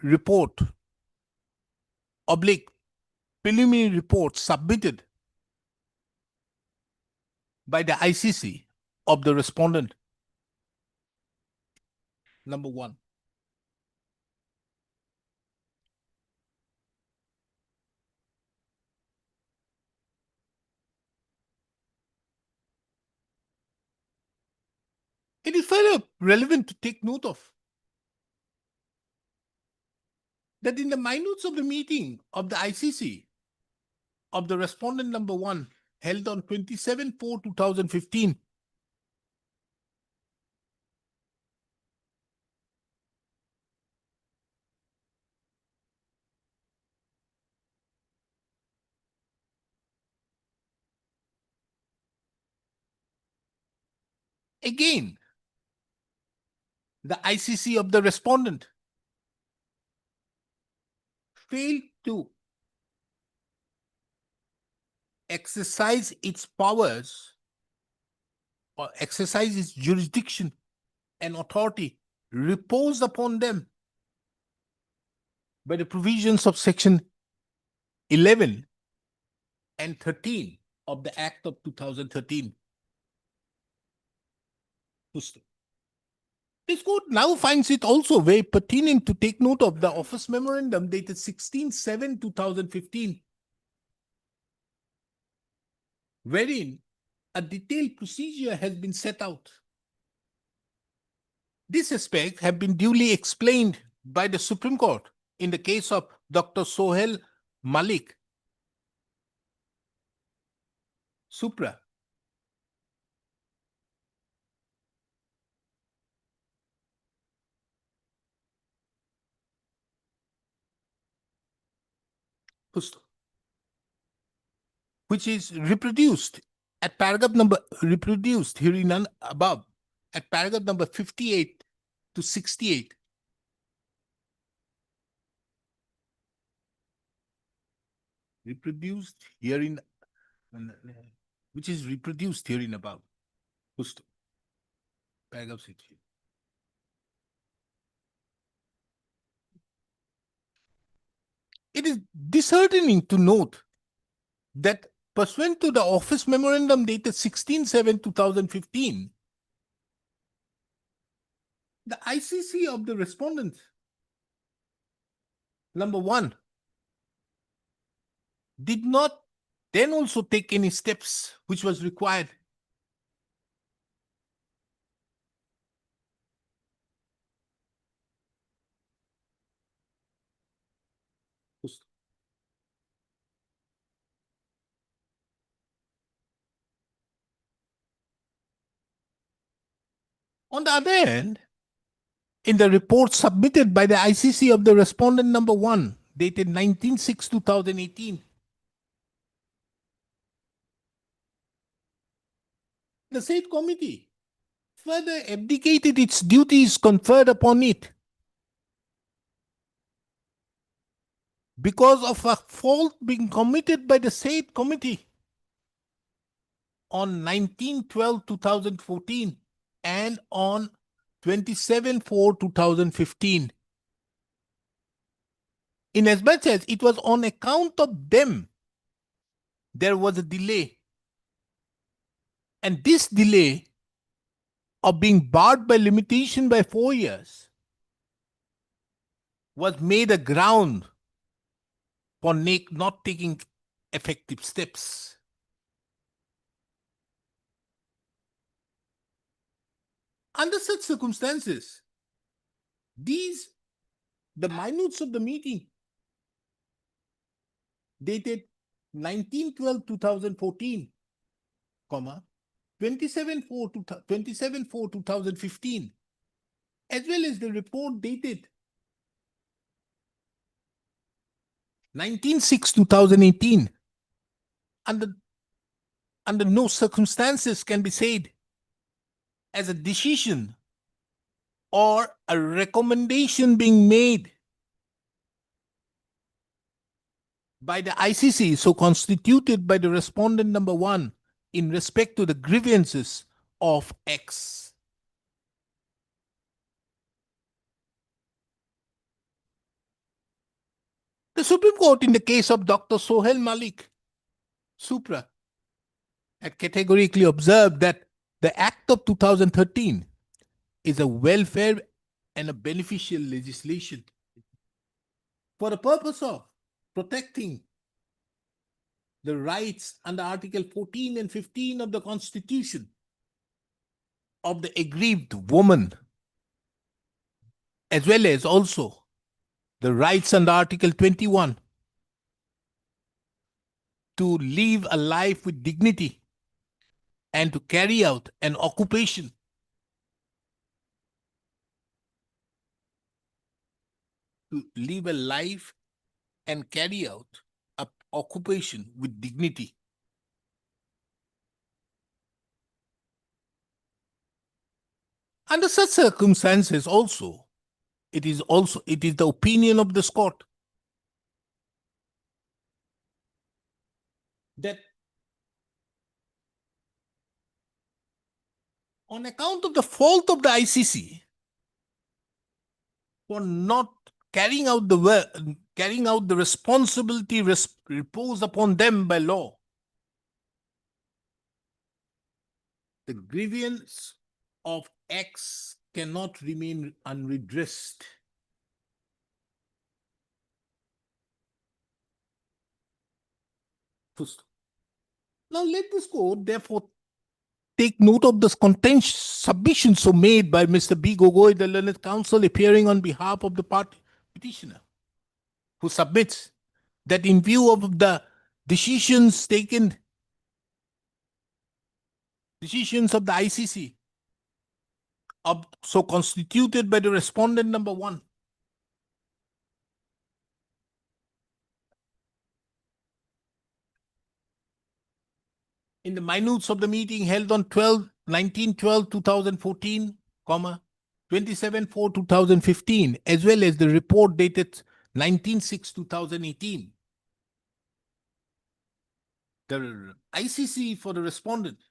report, preliminary report submitted by the ICC of the respondent number one. It is further relevant to take note of that in the minutes of the meeting of the ICC of the respondent number 1 held on 27/4/2015, again, the ICC of the respondent failed to exercise its powers or exercise its jurisdiction and authority reposed upon them by the provisions of section 11 and 13 of the Act of 2013. This court now finds it also very pertinent to take note of the office memorandum dated 16/7/2015, wherein a detailed procedure has been set out. This aspect have been duly explained by the Supreme Court in the case of Dr. Sohail Malik, Supra. Which is reproduced at paragraph number reproduced herein and above at paragraph number 58 to 68. Reproduced herein, which is reproduced herein above. Paragraph 68. It is disheartening to note that pursuant to the office memorandum dated 16/7/2015, the ICC of the respondent number 1 did not then also take any steps which was required. On the other hand, in the report submitted by the ICC of the respondent number 1, dated 19/6/2018, the said committee further abdicated its duties conferred upon it because of a fault being committed by the said committee on 19/12/2014 and on 27/4/2015. Inasmuch as it was on account of them there was a delay, and this delay of being barred by limitation by 4 years was made a ground for not taking effective steps. Under such circumstances, the minutes of the meeting dated 19/12/2014, 27/4/2015, as well as the report dated 19/6/2018, under no circumstances can be said as a decision or a recommendation being made by the ICC so constituted by the respondent number 1 in respect to the grievances of X. The Supreme Court in the case of Dr. Sohail Malik, Supra, had categorically observed that the Act of 2013 is a welfare and a beneficial legislation for the purpose of protecting the rights under Article 14 and 15 of the Constitution of the aggrieved woman, as well as also the rights under Article 21 to live a life with dignity and to carry out an occupation to live a life and carry out a occupation with dignity. Under such circumstances also, it is the opinion of this court that on account of the fault of the ICC for not carrying out the responsibility reposed upon them by law, the grievance of X cannot remain unredressed. First. Now let this court therefore take note of this contentious submission so made by Mr. B. Gogoi, the learned counsel, appearing on behalf of the party petitioner, who submits that in view of the decisions of the ICC, so constituted by the respondent number 1, in the minutes of the meeting held on 19/12/2014, 27/4/2015, as well as the report dated 19/6/2018. The ICC for the respondent,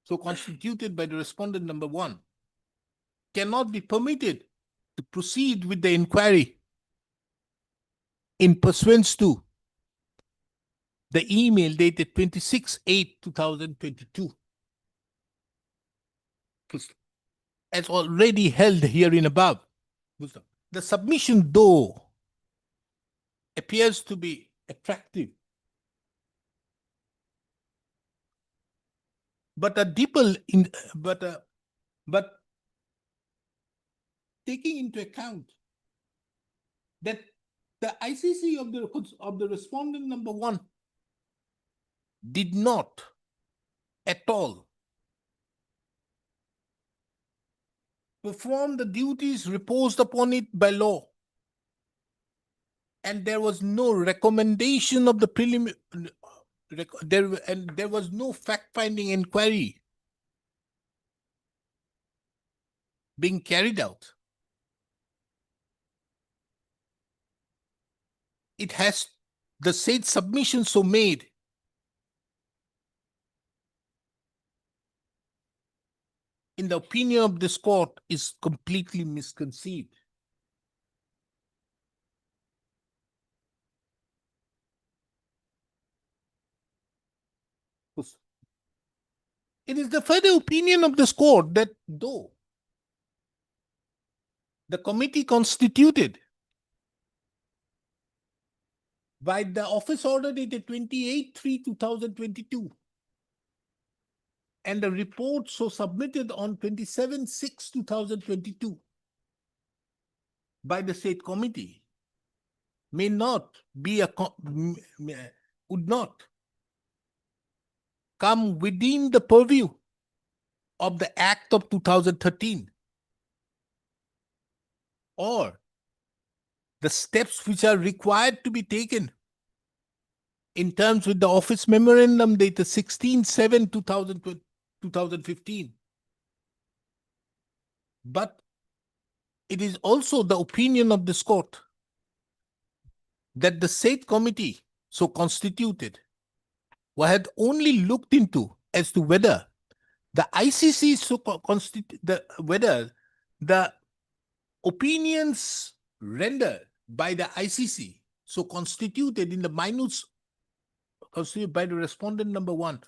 so constituted by the respondent number 1, cannot be permitted to proceed with the inquiry in pursuance to the email dated 26/8/2022, as already held herein above. The submission, though, appears to be attractive, but taking into account that the ICC of the respondent number 1 did not at all perform the duties reposed upon it by law, and there was no recommendation of the preliminary, and there was no fact-finding inquiry being carried out. It has the said submission so made in the opinion of this court is completely misconceived. It is the further opinion of this court that though the committee constituted by the office order dated 28/3/2022 and the report so submitted on 27/6/2022 by the state committee may not be would not come within the purview of the Act of 2013 or the steps which are required to be taken in terms with the office memorandum dated 16/7/2015. But it is also the opinion of this court that the said committee so constituted had only looked into as to whether the ICC whether the opinions rendered by the ICC so constituted in the minutes constituted by the respondent number 1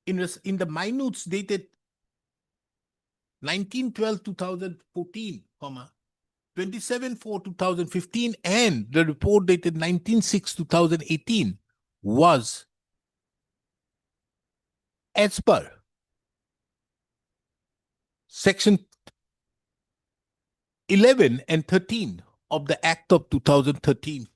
in the minutes dated 19/12/2014, 27/4/2015, and the report dated 19/6/2018 was as per Section 11 and 13 of the Act of 2013.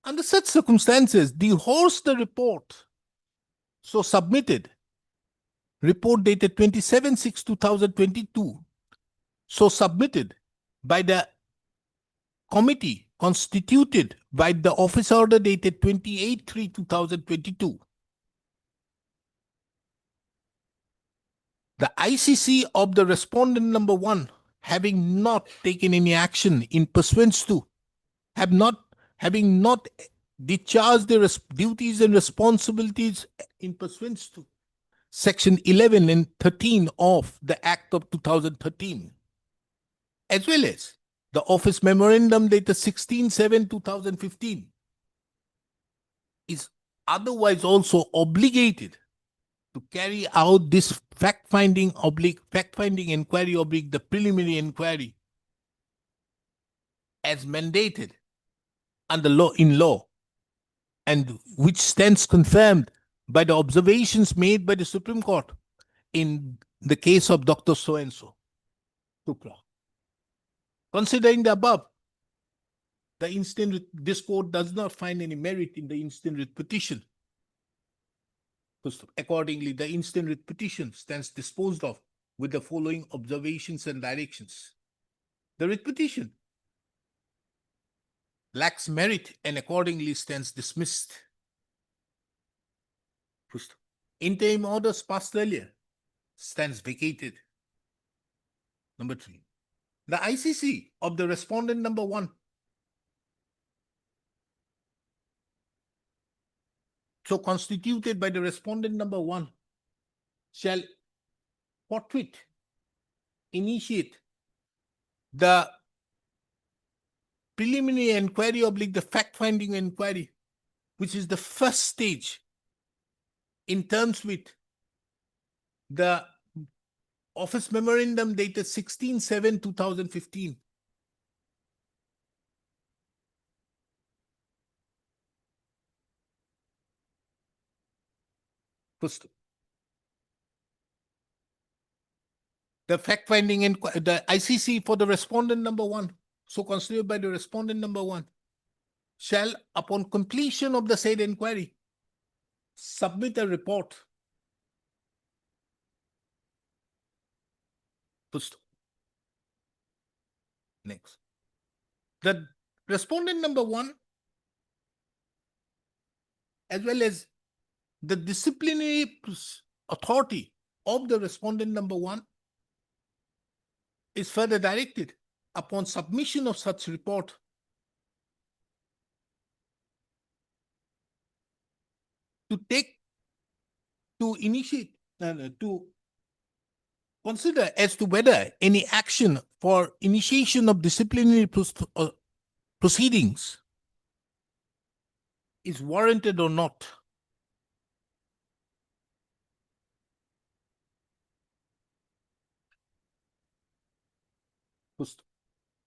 Under such circumstances, the horse the report so submitted, report dated 27/6/2022, so submitted by the committee constituted by the office order dated 28/3/2022. The ICC of the respondent number 1 having not taken any action in pursuance to, having not discharged their duties and responsibilities in pursuance to Section 11 and 13 of the Act of 2013, as well as the Office Memorandum dated 16/7/2015, is otherwise also obligated to carry out this fact-finding inquiry the preliminary inquiry as mandated under law, and which stands confirmed by the observations made by the Supreme Court in the case of Dr. So-and-so, Tupra. Considering the above, this court does not find any merit in the instant writ petition. Accordingly, the instant writ petition stands disposed of with the following observations and directions. The writ petition lacks merit and accordingly stands dismissed. Interim orders passed earlier stands vacated. Number 3, the ICC of the respondent number 1 so constituted by the respondent number 1 shall forthwith initiate the preliminary inquiry the fact-finding inquiry, which is the first stage in terms with the Office Memorandum dated 16/7/2015. First, the fact-finding inquiry, the ICC for the respondent number 1, so considered by the respondent number 1, shall, upon completion of the said inquiry, submit a report. First. Next. The respondent number 1, as well as the disciplinary authority of the respondent number 1, is further directed upon submission of such report to consider as to whether any action for initiation of disciplinary proceedings is warranted or not.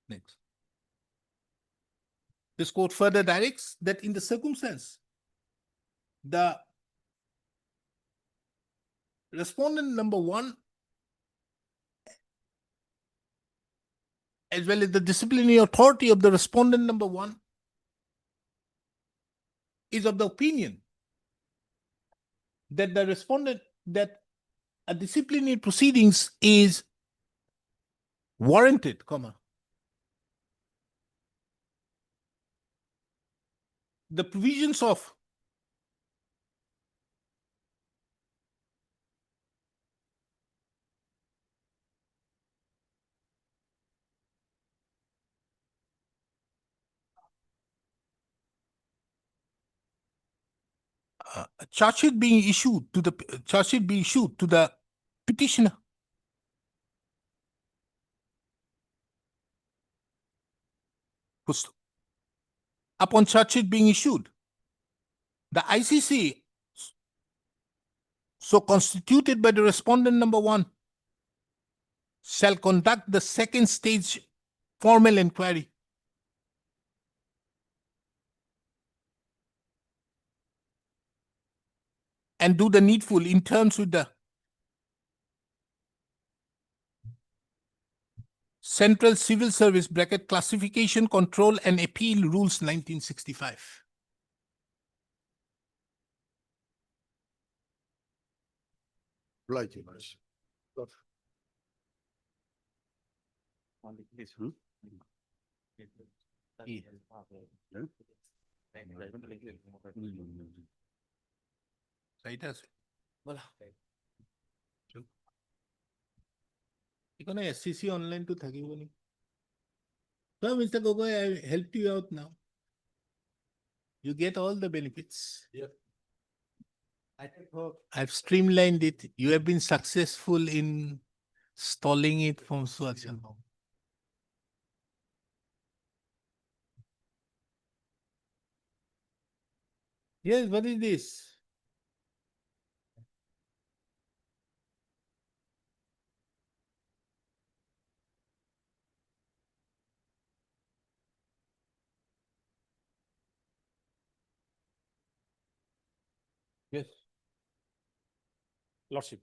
Next. This court further directs that in the circumstance, the respondent number 1 as well as the disciplinary authority of the respondent number 1 is of the opinion that that a disciplinary proceedings is warranted, the provisions of a charge sheet being issued to the petitioner. Upon charge sheet being issued, the ICC so constituted by the respondent number 1 shall conduct the second stage formal inquiry. and do the needful in terms with the Central Civil Service bracket Classification, Control and Appeal Rules 1965. Oblige, Your Lordship. Right as এখানে SCC online to থাকিব নি? So, Mr. Gogoi, I helped you out now. You get all the benefits. Yeah. I've streamlined it. You have been successful in stalling it from Swachan. Yes, what is this? Yes, Lordship.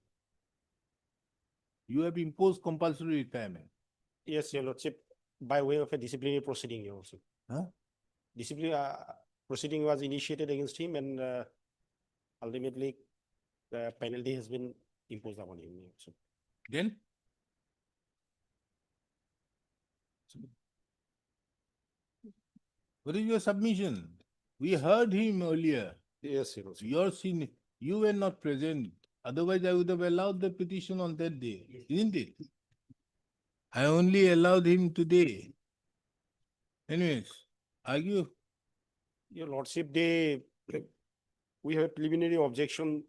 you have imposed compulsory retirement. Yes, Your Lordship, by way of a disciplinary proceeding, Your Lordship. Huh? Disciplinary proceeding was initiated against him and ultimately the penalty has been imposed upon him. Your Lordship. Then? What is your submission? We heard him earlier. Yes, Your Lordship. Your sin, you were not present. Otherwise, I would have allowed the petition on that day, isn't it? I only allowed him today. Anyways, argue. Your Lordship, we have a preliminary objection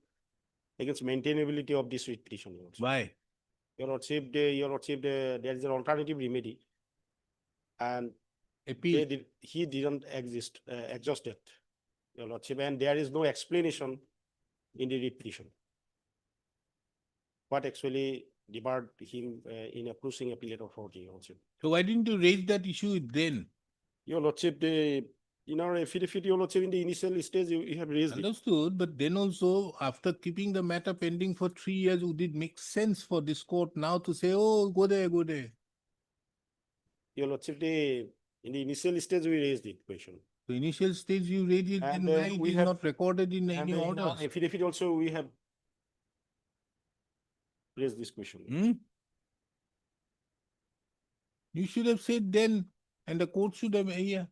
against maintainability of this writ petition. Your Lordship. Why? Your Lordship, there is an alternative remedy. And Appeal. he didn't exhaust it, Your Lordship, and there is no explanation in the writ petition. What actually debarred him in approaching appellate authority, Your Lordship. So why didn't you raise that issue then? Your Lordship, in our affidavit, Your Lordship, in the initial stage, you have raised it. Understood, but then also after keeping the matter pending for 3 years, would it make sense for this court now to say, oh, go there, go there? Your Lordship, in the initial stage, we raised the question. The initial stage you raised it, And, then why it we is have- not recorded in And any in our orders? affidavit also, we have raised this question. Hmm? You should have said then, and the court should have, yeah.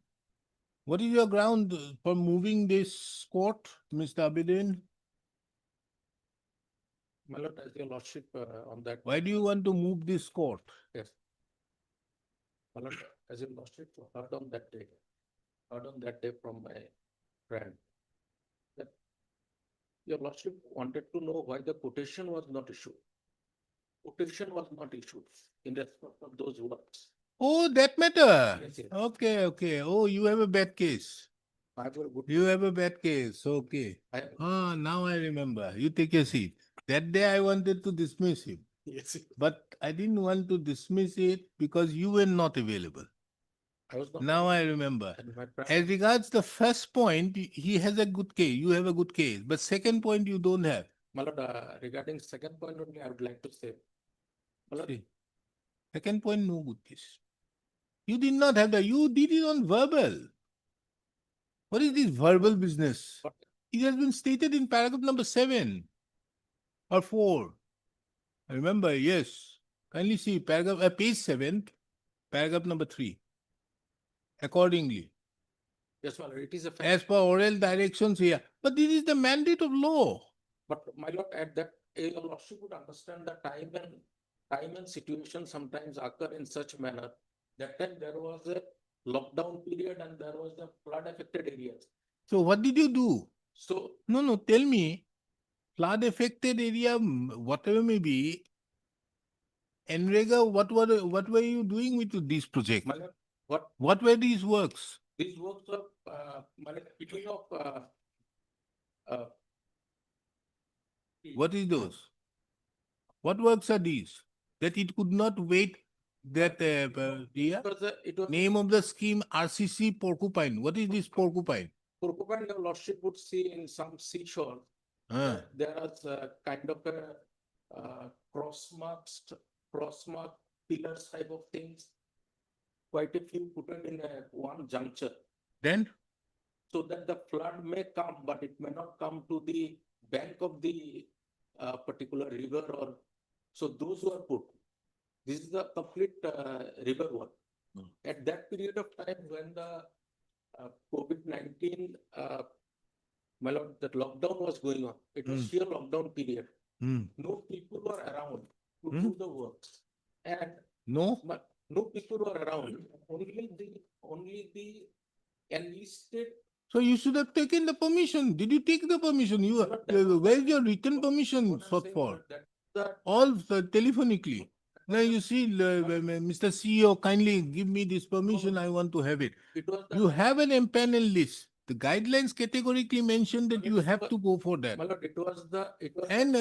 What is your ground for moving this court, Mr. Abedin? My lord, as your lordship, on that. Why do you want to move this court? Yes. My lord, as your lordship, heard on that day from my friend. That your lordship wanted to know why the quotation was not issued. Quotation was not issued in respect of those words. Oh, that matter. Yes, yes. Okay, okay. Oh, you have a bad case. I have a good. You have a bad case. Okay. I have- Ah, now I remember. You take a seat. That day I wanted to dismiss him, Yes. but I didn't want to dismiss it because you were not available. I was not. Now I remember. And my friend. As regards the first point, he has a good case. You have a good case. But second point, you don't have. My lord, regarding second point only, I would like to say. My lord, See, second point, no good case. You did not have that. You did it on verbal. What is this verbal business? But- It has been stated in paragraph number 7 or 4. I remember, yes. Kindly see paragraph, page 7, paragraph number 3. Accordingly, yes, my lord, it is a fact. as per oral directions here. But this is the mandate of law. But my lord, at that, your lordship would understand the time and situation sometimes occur in such manner. That time there was a lockdown period and there was the flood affected areas. So what did you do? So, No, tell me. Flood affected area, whatever may be, NREGA, what were you doing with this project? my lord, What were these works? these works of, my lord, beginning of, What is those? What works are these? That it could not wait that yeah? it was. Name of the scheme RCC Porcupine. What is this Porcupine? Porcupine, your lordship would see in some seashore, Ah. There is a kind of a crossmark pillars type of things. Quite a few put it in one juncture, Then, so that the flood may come, but it may not come to the bank of the particular river or, so those who are put. This is the complete river one. Hmm. At that period of time when the COVID-19, my lord, the lockdown was going on, it was Hmm. sheer lockdown period. hmm, No people were around to Hmm. do the works. And no, but no people were around, only the enlisted. so you should have taken the permission. Did you take the permission? Where's your written permission What I'm sought saying for? is that All telephonically. Now you see, Mr. CEO, kindly give me this permission. I want to have it. it was the. You have an impanel list. The guidelines categorically mention that you have to go for that. My lord, it was the, And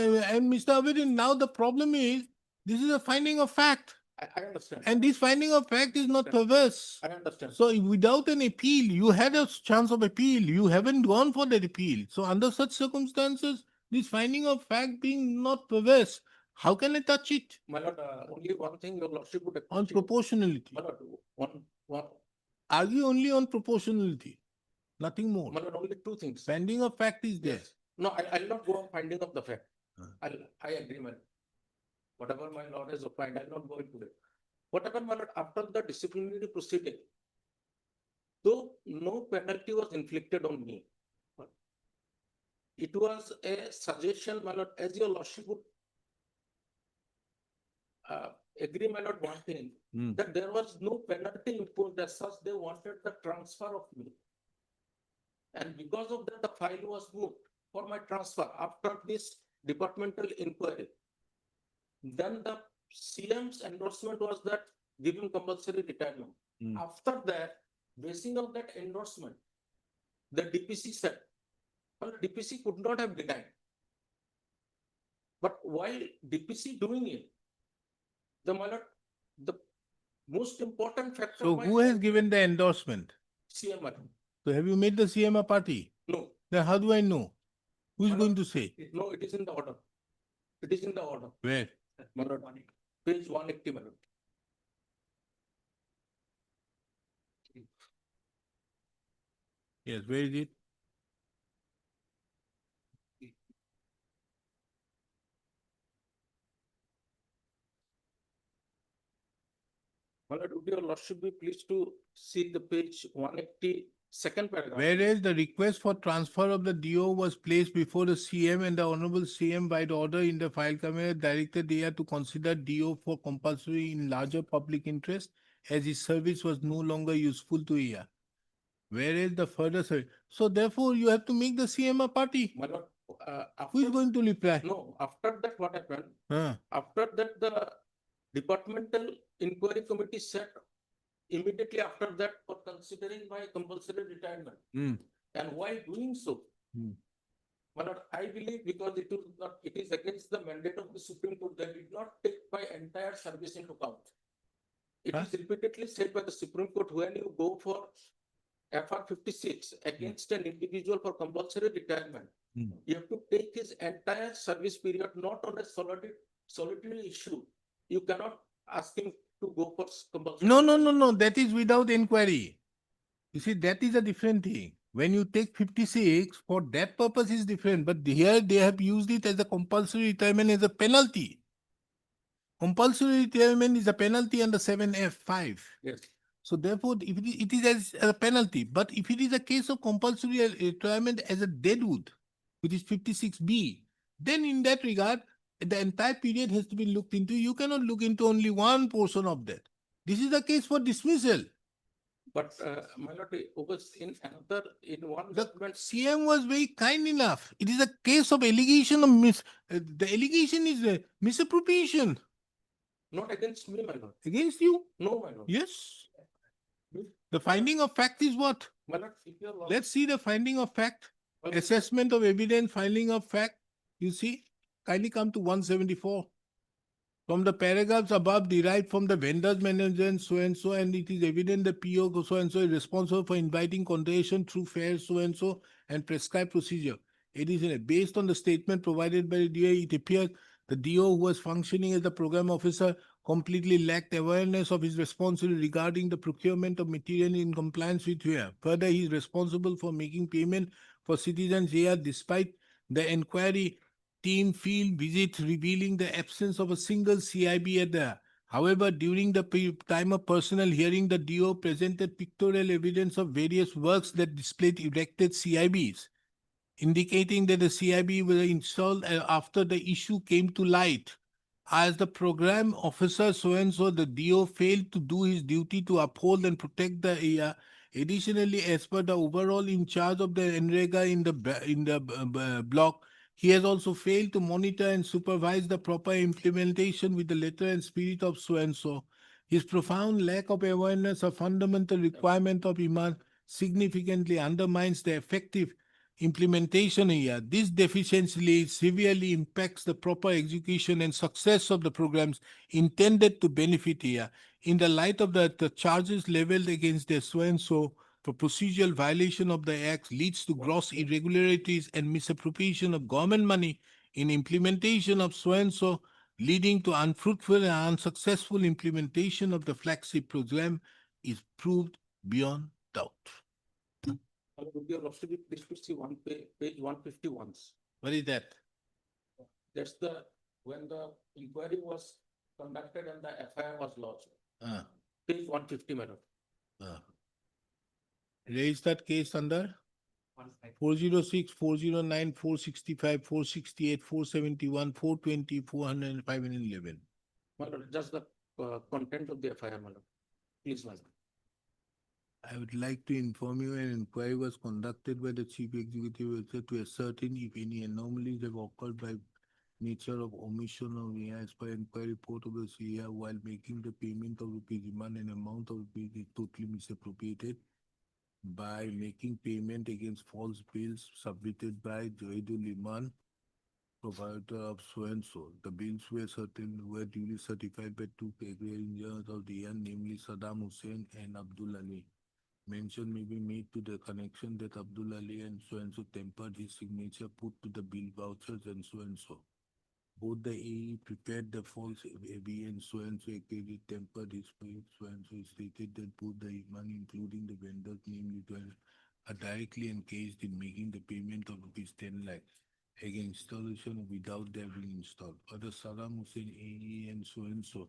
Mr. Abedin, now the problem is, this is a finding of fact. I understand. And this finding of fact is not perverse. I understand. So without an appeal, you had a chance of appeal. You haven't gone for that appeal. So under such circumstances, this finding of fact being not perverse, how can I touch it? My lord, only one thing your lordship would On appreciate. proportionality. My lord, one, Argue only on proportionality. Nothing more. my lord, only two things. Finding of fact is there. Yes. No, I'll not go on finding of the fact. Huh. I agree, my lord. Whatever my lord has opined, I'll not go into it. Whatever, my lord, after the disciplinary proceeding, though no penalty was inflicted on me, but it was a suggestion, my lord, as your lordship would agree, my lord, one thing, Hmm. that there was no penalty imposed as such, they wanted the transfer of me. And because of that, the file was moved for my transfer after this departmental inquiry. Then the CM's endorsement was that give him compulsory retirement. Hmm. After that, basing on that endorsement, the DPC said, well, DPC could not have denied. But while DPC doing it, the most important factor. So who has given the endorsement? CM? So have you made the CM a party? No. Then how do I know? Who is My going lord, to say? No, it is in the order. It is in the order. Where? My lord, page 180, my lord. Yes, where is it? My lord, would your lordship be pleased to see the page 180, second paragraph? Whereas the request for transfer of the DO was placed before the CM and the Honorable CM by the order in the file cabinet directed the to consider DO for compulsory in larger public interest as his service was no longer useful to EA. Whereas the further service. So therefore you have to make the CM a party. My lord, Who is after, going to reply? no, after that, what happened? Huh. After that, the departmental inquiry committee set immediately after that for considering my compulsory retirement. Hmm. And while doing so, Hmm. my lord, I believe because it is against the mandate of the Supreme Court, they did not take my entire service into account. It Huh? is repeatedly said by the Supreme Court, when you go for FR 56 against an individual for compulsory retirement, Hmm. you have to take his entire service period, not on a solitary issue. You cannot ask him to go for compulsory. No. That is without inquiry. You see, that is a different thing. When you take 56, for that purpose is different. But here they have used it as a compulsory retirement as a penalty. Compulsory retirement is a penalty under 7F5. Yes. So therefore, if it is as a penalty, but if it is a case of compulsory retirement as a deadwood, which is 56B, then in that regard, the entire period has to be looked into. You cannot look into only one portion of that. This is a case for dismissal. But my lord, in one The document, CM was very kind enough. It is a case of allegation of the allegation is misappropriation not against me, my lord. against you. No, my lord. Yes. The finding of fact is what? My lord, if your lord. Let's see the finding of fact. Well, Assessment of evidence, finding of fact. You see, kindly come to 174. From the paragraphs above derived from the vendor's manager and so, and it is evident the PO so and so is responsible for inviting consideration through fair so and prescribed procedure. Additionally, based on the statement provided by the DO, it appears the DO who was functioning as the program officer completely lacked awareness of his responsibility regarding the procurement of material in compliance with here. Further, he is responsible for making payment for citizens here despite the inquiry team field visit revealing the absence of a single CIB at the. However, during the time of personal hearing, the DO presented pictorial evidence of various works that displayed erected CIBs, indicating that the CIB was installed after the issue came to light. As the program officer so-and-so, the DO failed to do his duty to uphold and protect the area. Additionally, as per the overall in charge of the NREGA in the block, he has also failed to monitor and supervise the proper implementation with the letter and spirit of so-and-so. His profound lack of awareness of fundamental requirement of Iman significantly undermines the effective implementation here. This deficiency severely impacts the proper execution and success of the programs intended to benefit here. In the light of the charges leveled against the so-and-so for procedural violation of the Act leads to gross irregularities and misappropriation of government money in implementation of so-and-so, leading to unfruitful and unsuccessful implementation of the flagship program is proved beyond doubt. With your lordship, please to see page 151. What is that? That's when the inquiry was conducted and the FIR was lodged. Page 150, madam. Raise that case under 406, 409, 465, 468, 471, 420, 405, and 11. Madam, just the content of the FIR, madam. Please, madam. I would like to inform you an inquiry was conducted by the Chief Executive Officer to ascertain if any anomalies have occurred by nature of omission of as per inquiry report of the CIA while making the payment of rupees demand an amount of rupees is totally misappropriated by making payment against false bills submitted by Joidul Iman, provider of so and so. The bills were duly certified by two engineers of the year, namely Saddam Hussein and Abdul Ali. Mention may be made to the connection that Abdul Ali and so tempered his signature put to the bill vouchers and so. Both the AE prepared the false AB and so agreed tempered his bill, so stated that both the Iman, including the vendors, namely are directly engaged in making the payment of rupees 10 lakhs against installation without their being installed. Other Saddam Hussein AE and so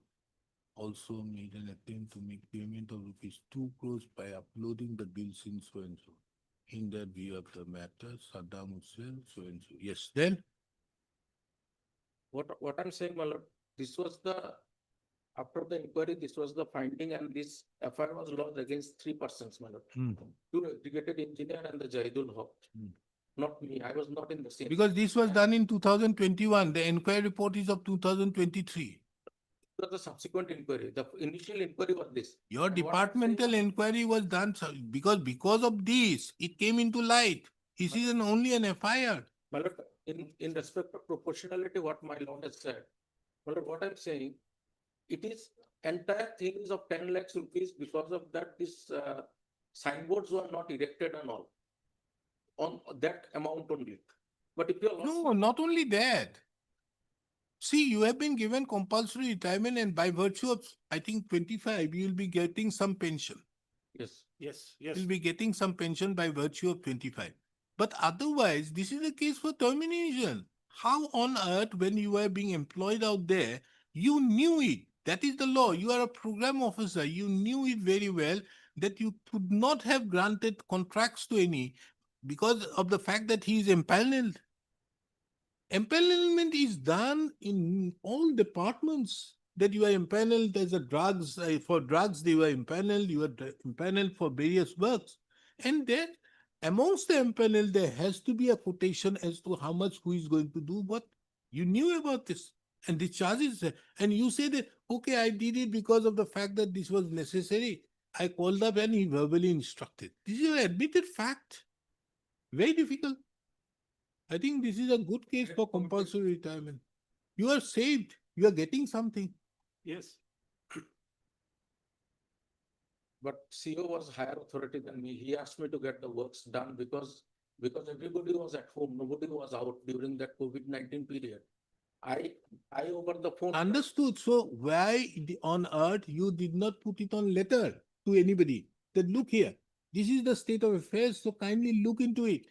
also made an attempt to make payment of rupees 2 crores by uploading the bills in so. In that view of the matter, Saddam Hussein, so. Yes, then? What I'm saying, my lord, this was after the inquiry, this was the finding, and this FIR was lodged against 3 persons, my lord. Two educated engineer and the Jaidul Haq. Not me, I was not in the same. Because this was done in 2021. The inquiry report is of 2023. Was the subsequent inquiry. The initial inquiry was this. Your And what I'm departmental saying- inquiry was done because of this, it came into light. This is only an FIR. My lord, in respect of proportionality, what my lord has said, my lord, what I'm saying, it is entire thing is of 10 lakhs rupees. Because of that, this signboards were not erected and all on that amount only. But if you're No, not only that. See, you have been given compulsory retirement, and by virtue of, I think, 25, you will be getting some pension. yes, You'll be getting some pension by virtue of 25. But otherwise, this is a case for termination. How on earth, when you were being employed out there, you knew it? That is the law. You are a program officer. You knew it very well that you could not have granted contracts to any because of the fact that he is empaneled. Empanelment is done in all departments. That you are empaneled as a drugs, for drugs, they were empaneled, you are empaneled for various works. And then amongst the empaneled, there has to be a quotation as to how much who is going to do what. You knew about this. And the charges, and you say that, okay, I did it because of the fact that this was necessary. I called up and he verbally instructed. This is an admitted fact. Very difficult. I think this is a good case for compulsory retirement. You are saved. You are getting something. Yes. But CEO was higher authority than me. He asked me to get the works done because because everybody was at home, nobody was out during that COVID-19 period. I over the phone. Understood. So why on earth you did not put it on letter to anybody? That look here, this is the state of affairs, so kindly look into it.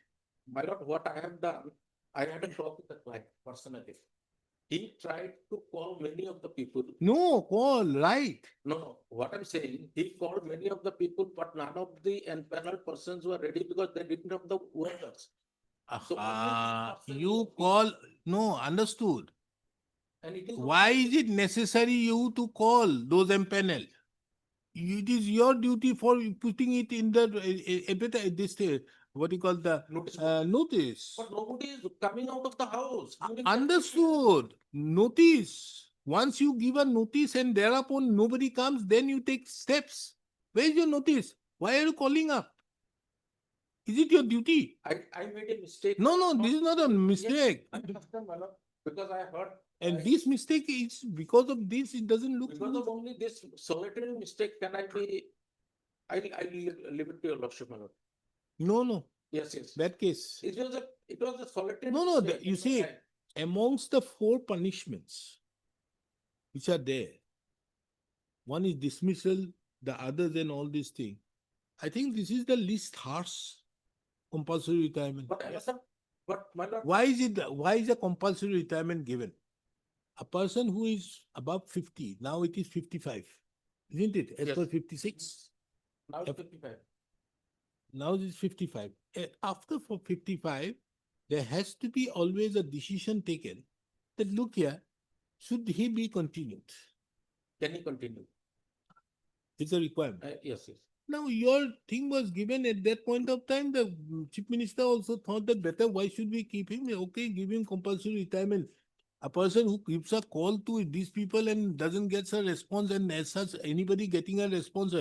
My lord, what I have done, I had a talk with the client personally. He tried to call many of the people. No, call, right. No, what I'm saying, he called many of the people, but none of the empaneled persons were ready because they didn't have the workers. So You call, no, understood. And it is Why is it necessary you to call those empaneled? It is your duty for putting it in the this what you call the notice? notice. But nobody is coming out of the house. during that period. Understood. Notice. Once you give a notice and thereupon nobody comes, then you take steps. Where is your notice? Why are you calling up? Is it your duty? I made a mistake. No, this is not a mistake. I understand, my lord, because I heard. And this mistake is because of this, it doesn't look Because good. of only this solitary mistake, can I be, I'll leave it to your lordship, my lord. No. Yes. Bad case. It was a solitary. No, mistake you in my see, life. amongst the 4 punishments which are there, one is dismissal, the others and all these things. I think this is the least harsh compulsory retirement. But I understand, but my lord. Why is a compulsory retirement given? A person who is above 50, now it is 55, isn't it? As Yes. per 56. Now it's 55. Now it is 55. After for 55, there has to be always a decision taken that look here, should he be continued? Can he continue? It's a requirement. Yes. Now, your thing was given at that point of time. The chief minister also thought that better, why should we keep him? Okay, give him compulsory retirement. A person who gives a call to these people and doesn't get a response, and as such, anybody getting a response,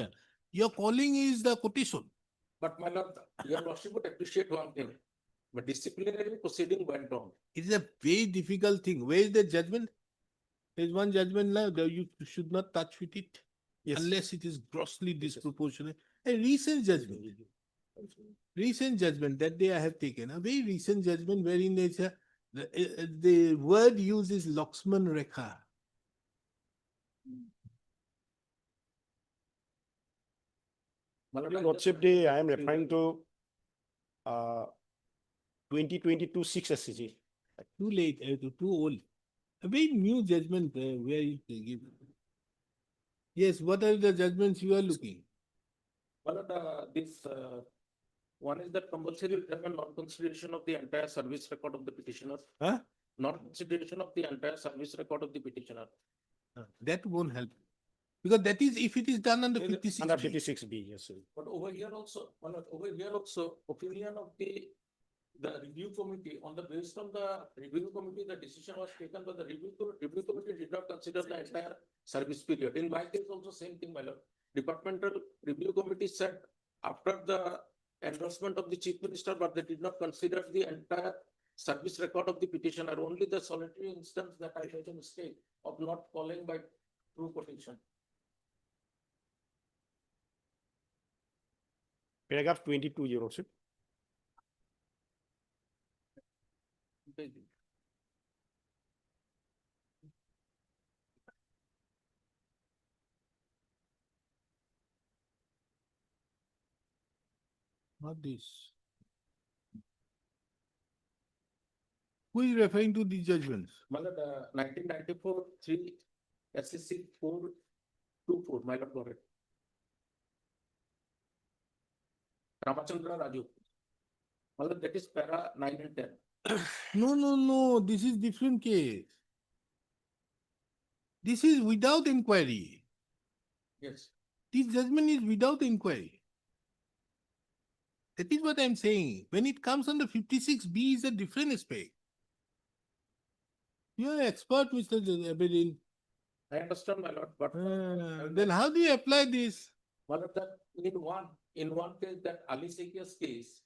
your calling is the quotation. But my lord, your lordship would appreciate one thing. But disciplinary proceeding went on. It's a very difficult thing. Where is the judgment? There's one judgment now, you should not touch with it unless it is grossly disproportionate. A recent judgment that day I have taken, a very recent judgment wherein it's the word used is Laxman Rekha. Your Lordship, I am referring to 2022 6 SCG. Too late, too old. A very new judgment where you give. Yes, what are the judgments you are looking? Well, this one is that compulsory retirement non-consideration of the entire service record of the petitioner. Huh? Non-consideration of the entire service record of the petitioner. That won't help. Because that is if it is done under Is it 56. Under 56B, yes, sir. But over here also, opinion of the review committee, on the basis of the review committee, the decision was taken, but the review committee did not consider the entire service period. In my case also same thing, my lord. Departmental review committee said after the endorsement of the chief minister, but they did not consider the entire service record of the petitioner, only the solitary instance that I made a mistake of not calling by true quotation. Paragraph 22, Your Lordship. Not this. Who is referring to these judgments? 1994 3 SCC 424, my lord got it. Ramachandra Raju. Malad, that is para 9 and 10. No. This is different case. This is without inquiry. Yes. This judgment is without inquiry. That is what I'm saying. When it comes under 56B is a different aspect. You are an expert, Mr. Abedin. I understand, my lord, but Then how do you apply this? Malad, that in one case, that Ali Sekia's case,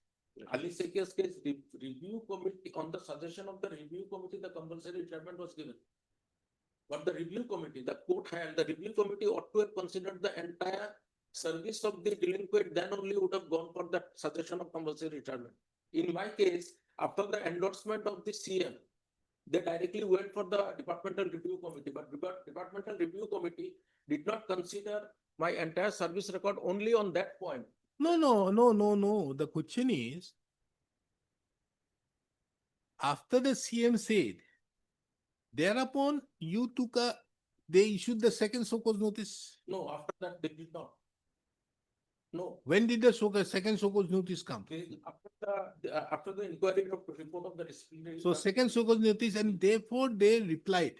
review committee, on the suggestion of the review committee, the compulsory retirement was given. But the review committee, the court held, the review committee ought to have considered the entire service of the delinquent, then only would have gone for that suggestion of compulsory retirement. In my case, after the endorsement of the CM, they directly went for the departmental review committee, but departmental review committee did not consider my entire service record only on that point. No. The question is, after the CM said, thereupon they issued the second so-called notice. No, after that, they did not. No, When did the second so-called notice come? after the inquiry of report of the disciplinary. So second so-called notice, and therefore they replied.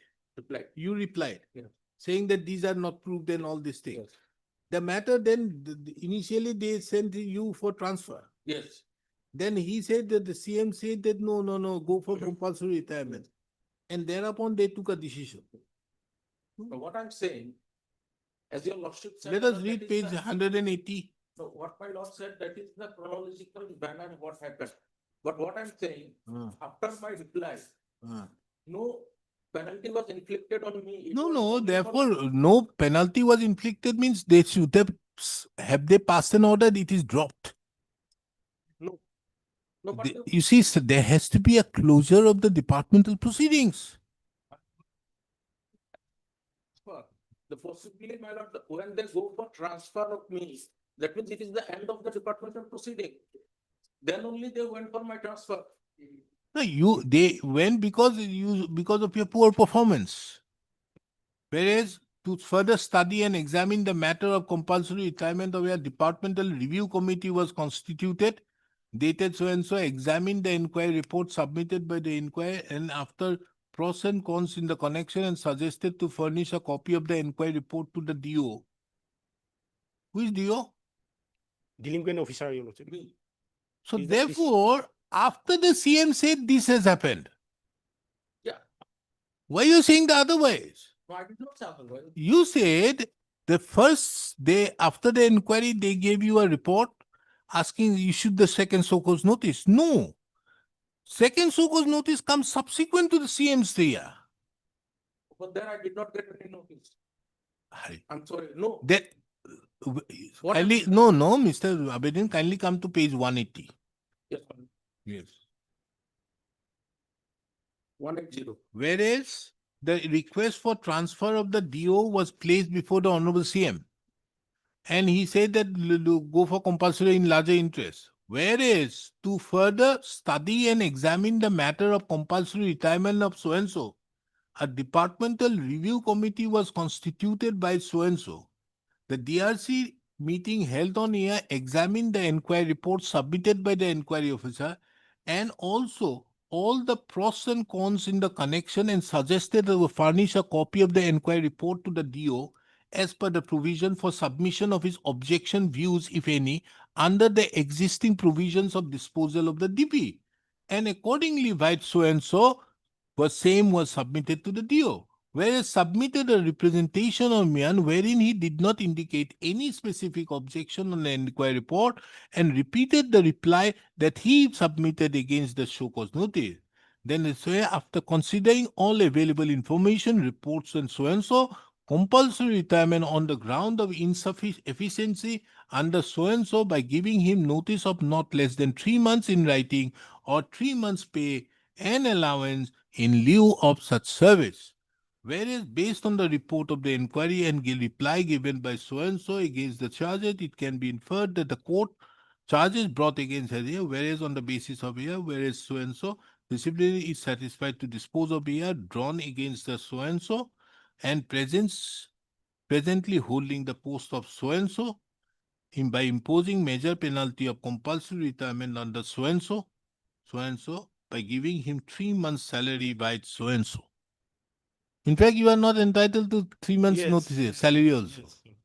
You replied, Yeah. saying that these are not proved and all these things. Yes. The matter then, initially they sent you for transfer. Yes. Then he said that the CM said that no, go for compulsory retirement. And thereupon they took a decision. So what I'm saying, as your lordship said. Let us that read is page the- 180. So what my lord said, that is the chronological manner what happened. But what I'm saying, after my reply, no penalty was inflicted on me. It was No, only for- therefore no penalty was inflicted means they should have they passed an order, it is dropped. No. No, but You see, so there has to be a closure of the departmental proceedings. the possibility, my lord, when they go for transfer of me, that means it is the end of the departmental proceeding. Then only they went for my transfer. No, they went because of your poor performance. Whereas to further study and examine the matter of compulsory retirement of your departmental review committee was constituted, dated so and so, examined the inquiry report submitted by the inquiry, and after pros and cons in the connection, and suggested to furnish a copy of the inquiry report to the DO. Who is DO? Delinquent officer, your lordship. So Is that this- therefore, after the CM said this has happened, Yeah. why are you saying the otherwise? No, I did not say otherwise. You said the first day after the inquiry, they gave you a report asking you issued the second so-called notice. No. Second so-called notice comes subsequent to the CM's there. But then I did not get any notice. Hari. I'm sorry, no. That What kindly, no, Mr. Abedin, kindly come to page 180. Yes, Yes. 180. Whereas the request for transfer of the DO was placed before the Honorable CM. And he said that go for compulsory in larger interest. Whereas to further study and examine the matter of compulsory retirement of so-and-so, a departmental review committee was constituted by so-and-so. The DRC meeting held on here examined the inquiry report submitted by the inquiry officer and also all the pros and cons in the connection, and suggested that we furnish a copy of the inquiry report to the DO as per the provision for submission of his objection views, if any, under the existing provisions of disposal of the DP. And accordingly, by so and so, same was submitted to the DO. Whereas submitted a representation of Mian wherein he did not indicate any specific objection on the inquiry report, and repeated the reply that he submitted against the show cause notice. Then so after considering all available information, reports and so, compulsory retirement on the ground of insufficient efficiency under so by giving him notice of not less than 3 months in writing or 3 months pay and allowance in lieu of such service. Whereas based on the report of the inquiry and reply given by so against the charges, it can be inferred that the court charges brought against her here, whereas on the basis of here, whereas so disciplinary is satisfied to dispose of here drawn against the and presently holding the post of so by imposing major penalty of compulsory retirement under so by giving him 3 months salary by so. In fact, you are not entitled to 3 months Yes. notice salary also. Yes.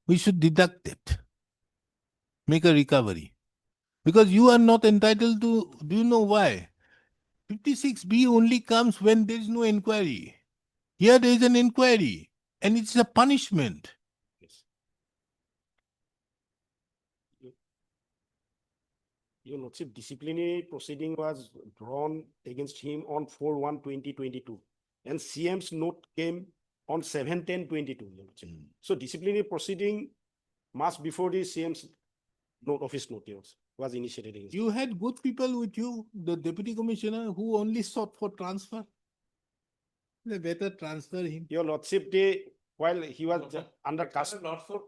We should deduct it. Make a recovery. Because you are not entitled to, do you know why? 56B only comes when there is no inquiry. Here there is an inquiry and it's a punishment. Yes. Your lordship, disciplinary proceeding was drawn against him on 4/1/2022, and CM's note came on 7/10/22. Your lordship. So disciplinary proceeding must before the CM's note office note. Your lordship. was initiated against. You had good people with you, the deputy commissioner who only sought for transfer. They better transfer him. Your lordship, while he was under custody. Lots of,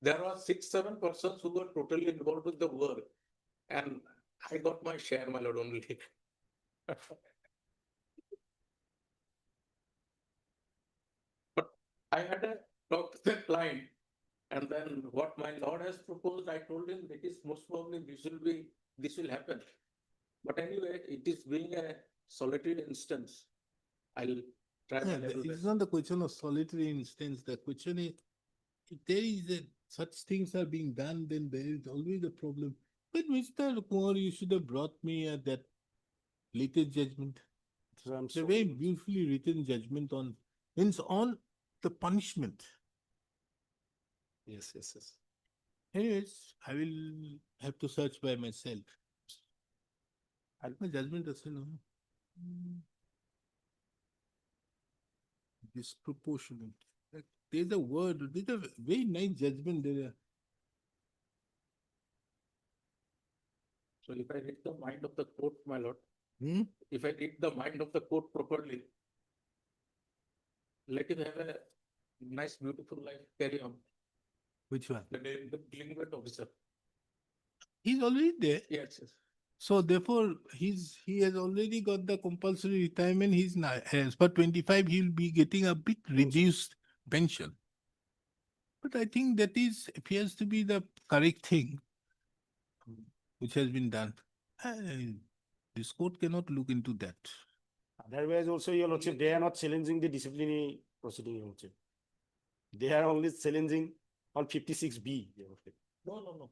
there were 6-7 persons who were totally involved with the work. And I got my share, my lord, only. But I had a talk to the client, and then what my lord has proposed, I told him it is most probably this will happen. But anyway, it is being a solitary instance. I'll try my level It's best. not the question of solitary instance. The question is, if there is such things are being done, then there is always a problem. But Mr. Kumar, you should have brought me at that latest judgment. So I'm It's a sorry. very beautifully written judgment on the punishment. Yes, yes, yes. Anyways, I will have to search by myself. My judgment doesn't know. Disproportionate. Like, there's a word, there's a very nice judgment there. So if I read the mind of the court, my lord, Hmm? if I read the mind of the court properly, let him have a nice, beautiful life, carry on. Which one? The delinquent officer. He's already there. Yes, yes. So therefore, he has already got the compulsory retirement. He's not, as per 25, he'll be getting a bit reduced pension. But I think that appears to be the correct thing which has been done. This court cannot look into that. Otherwise, also, your lordship, they are not challenging the disciplinary proceeding, your lordship. They are only challenging on 56B, your lordship. No.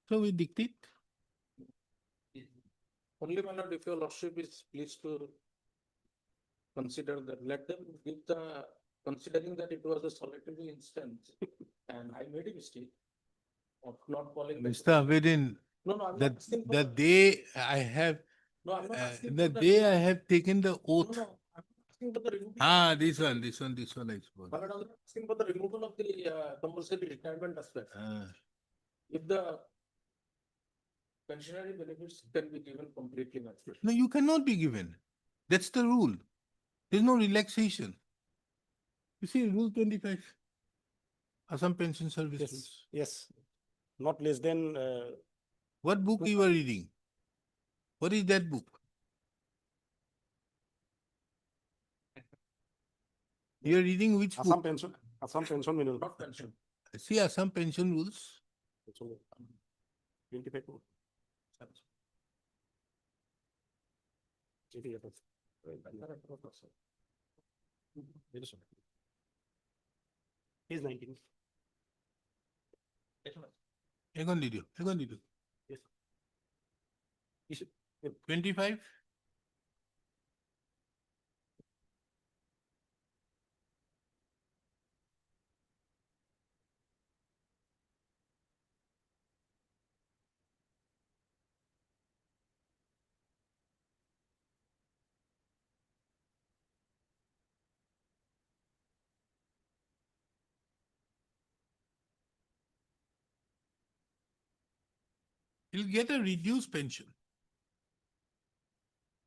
So we dictate. Only, my lord, if your lordship is pleased to consider that, let them give considering that it was a solitary instance and I made a mistake of not calling. Mr. Avedin, No, I'm the, not asking for the day I have, No, I'm not asking the for day I have taken the No, oath. no, I'm not asking for the removal. This one I suppose. My lord, I'm not asking for the removal of the compulsory retirement aspect. Ah. If the pensionary benefits can be given completely naturally. No, you cannot be given. That's the rule. There's no relaxation. You see, Rule 25, Assam Pension Service Yes, Rules. yes. Not less than, What book you are reading? What is that book? You are reading which Assam book? pension minimum. Not pension. See, Assam Pension Rules. It's only 25 more. He's 19. এখন দি দিওঁ, এখন দি দিওঁ। Yes. You should- 25? He'll get a reduced pension.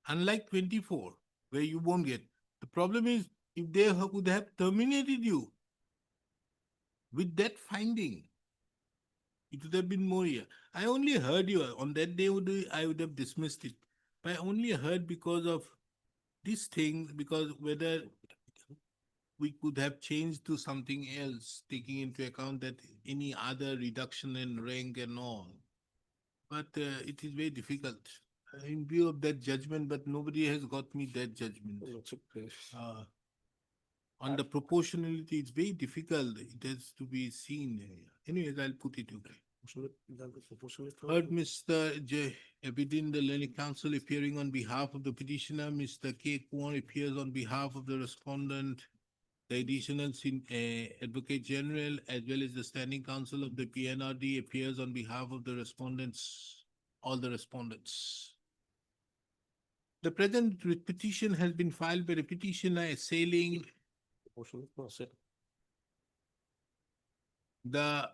Unlike 24, where you won't get. The problem is, if they would have terminated you with that finding, it would have been more year. I only heard you on that day. I would have dismissed it. But I only heard because of this thing, because whether we could have changed to something else, taking into account that any other reduction in rank and all. But it is very difficult in view of that judgment, but nobody has got me that judgment. On the proportionality, it's very difficult. It has to be seen. Anyways, I'll put it okay. Heard Mr. J. Abidin, the learned counsel, appearing on behalf of the petitioner. Mr. K. Kumar appears on behalf of the respondent. The additional Advocate General, as well as the Standing Counsel of the PNRD, appears on behalf of the respondents, all the respondents. The present petition has been filed by the petitioner assailing the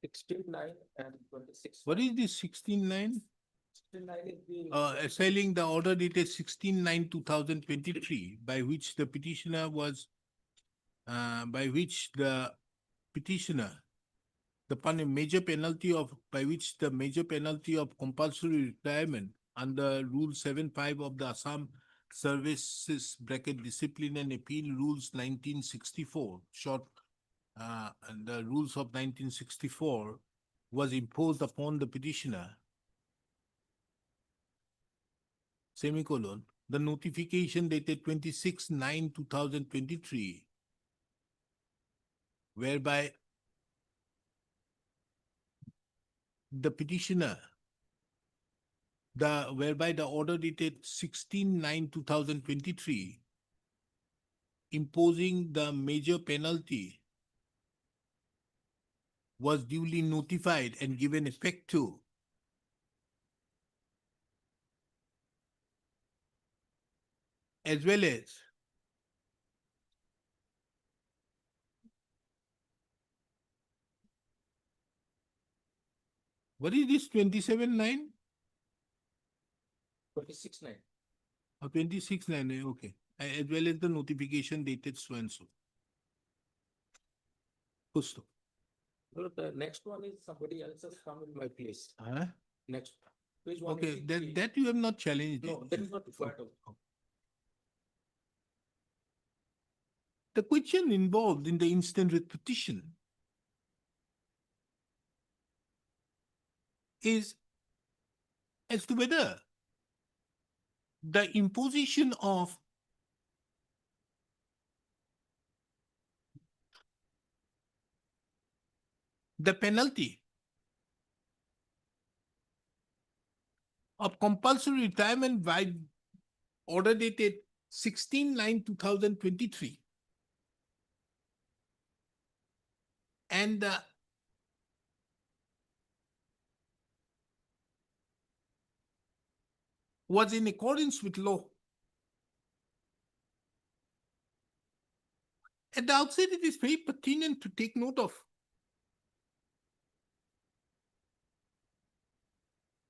16-9 and 26. What is this 16.9? 16-9 is the. Assailing the order dated 16/9/2023 by which the petitioner major penalty of compulsory retirement under Rule 7.5 of the Assam Services Discipline and Appeal Rules 1964, and the rules of 1964 was imposed upon the petitioner, semicolon, the notification dated 26/9/2023, whereby the order dated 16/9/2023 imposing the major penalty was duly notified and given effect to. As well as what is this 27/9 26-9. or 26/9? Okay. As well as the notification dated so and so. Pusto. No, the next one is somebody else has come in my place. Huh? Next. Page Okay, 183. that you have not challenged. No, that is not required. The question involved in the instant writ petition is as to whether the imposition of the penalty of compulsory retirement by order dated 16/9/2023 and was in accordance with law. At the outset, it is very pertinent to take note of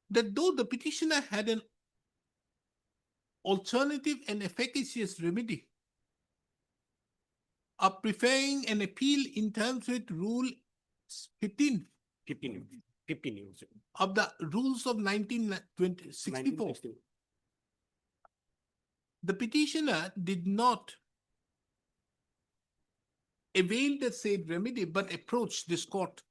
that though the petitioner had an alternative and efficacious remedy of preferring an appeal in terms with Rule 15 15 years. of the rules of 1964, 1960. the petitioner did not avail the said remedy but approached this court.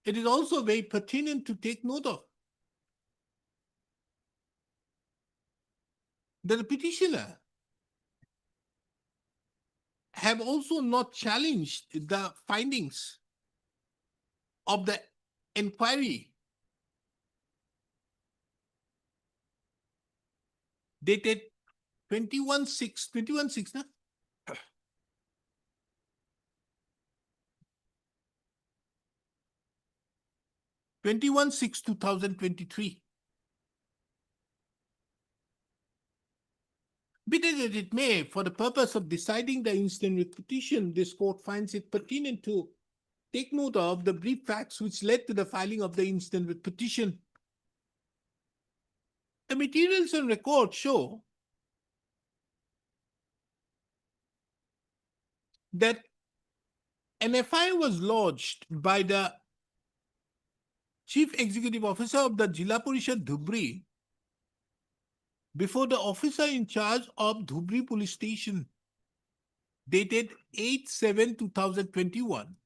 It is also very pertinent to take note of that the petitioner have also not challenged the findings of the inquiry dated 21/6, na? 21/6/2023. Be that as it may, for the purpose of deciding the instant writ petition, this court finds it pertinent to take note of the brief facts which led to the filing of the instant writ petition. The materials on record show that an FIR was lodged by the Chief Executive Officer of the Jilla Parishad Dhubri before the officer in charge of Dhubri Police Station dated 8/7/2021,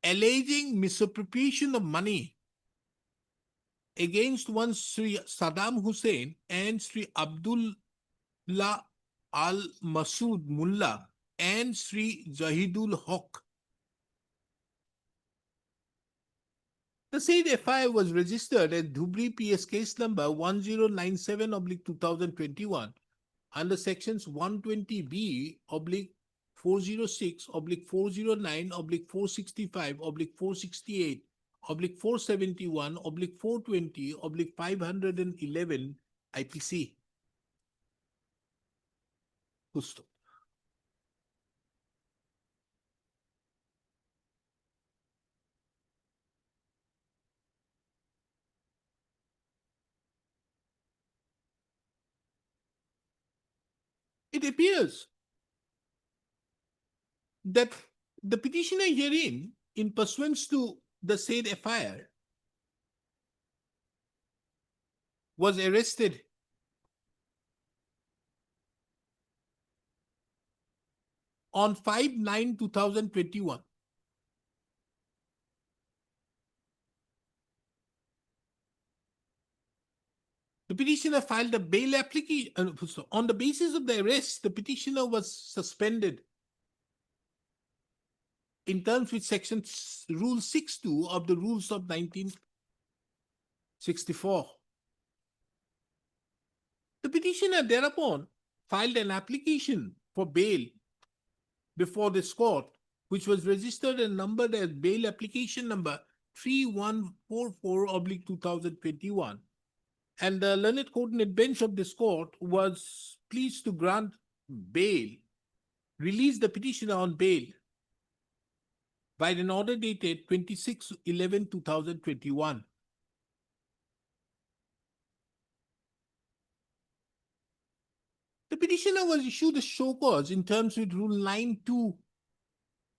alleging misappropriation of money against one Sri Saddam Hussein and Sri Abdullah Al Masood Mullah and Sri Zahidul Haq. The said FIR was registered as Dhubri PS case number 1097/2021 under sections 120B/406/468/471/420/511 IPC. Justo. it appears that the petitioner herein, in pursuance to the said FIR, was arrested on 5/9/2021. The petitioner filed a bail application. On the basis of the arrest, the petitioner was suspended in terms with Rule 6(2) of the Rules of 1964. The petitioner thereupon filed an application for bail before this court, which was registered and numbered as bail application number 3144/2021. And the learned coordinate bench of this court was pleased to grant bail, release the petitioner on bail by an order dated 26/11/2021. The petitioner was issued a show cause in terms with Rule 9(2)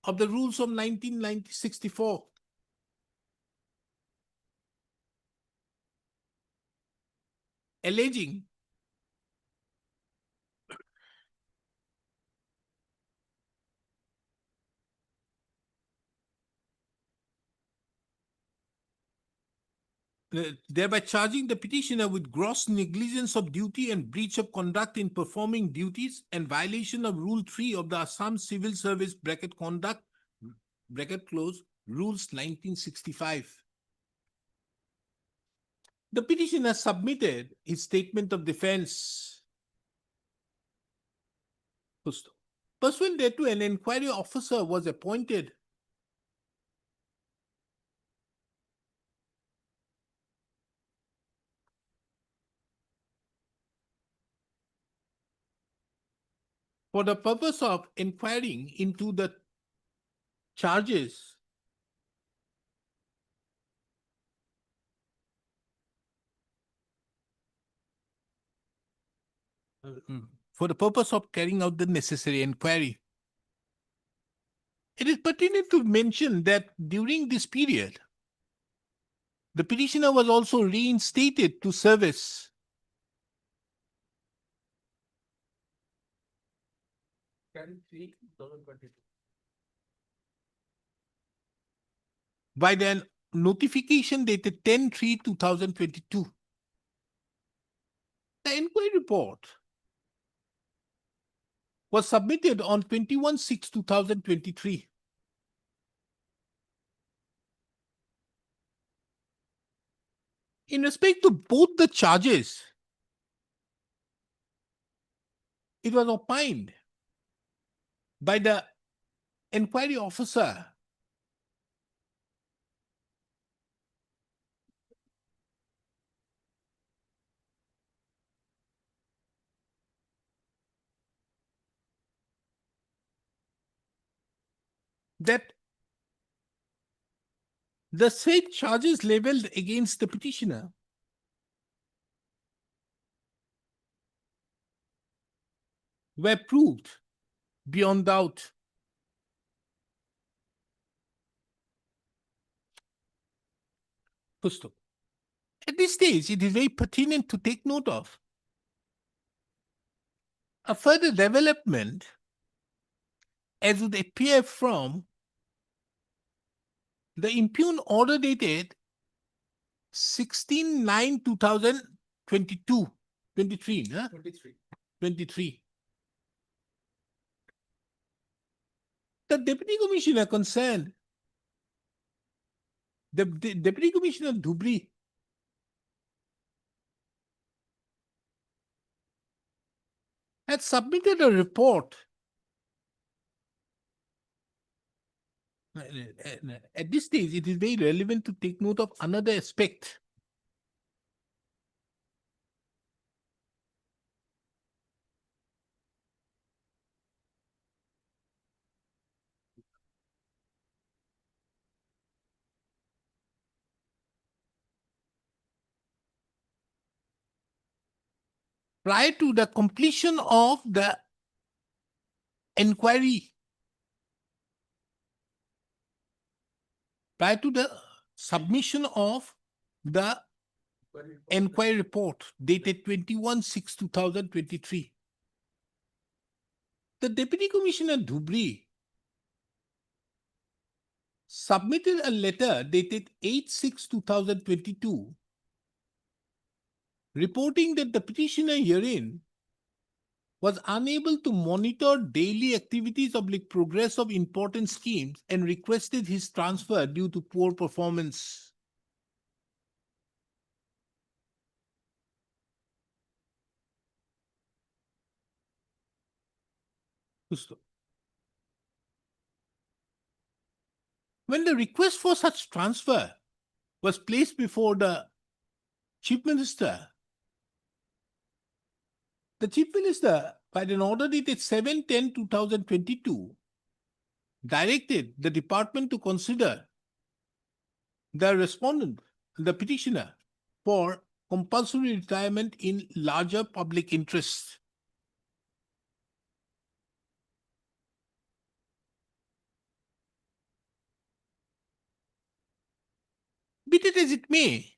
of the Rules of 1964. Alleging thereby charging the petitioner with gross negligence of duty and breach of conduct in performing duties and violation of Rule 3 of the Assam Civil Service (conduct) Rules 1965. The petitioner submitted his statement of defense. Pursuant thereto, an inquiry officer was appointed for the purpose of inquiring into the charges for the purpose of carrying out the necessary inquiry. It is pertinent to mention that during this period, the petitioner was also reinstated to service by the notification dated 10/3/2022. The inquiry report was submitted on 21/6/2023. In respect to both the charges, it was opined by the inquiry officer that the said charges leveled against the petitioner were proved beyond doubt. At this stage, it is very pertinent to take note of a further development as would appear from the impugned order dated 16/9/2022, 23. The Deputy Commissioner concerned, the Deputy Commissioner Dhubri, had submitted a report. At this stage, it is very relevant to take note of another aspect. Prior to the completion of the inquiry, prior to the submission of the inquiry report dated 21/6/2023, the Deputy Commissioner Dhubri submitted a letter dated 8/6/2022 reporting that the petitioner herein was unable to monitor daily activities of progress of important schemes and requested his transfer due to poor performance. When the request for such transfer was placed before the Chief Minister, the Chief Minister, by an order dated 7/10/2022, directed the department to consider the respondent, the petitioner, for compulsory retirement in larger public interest. Be it as it may,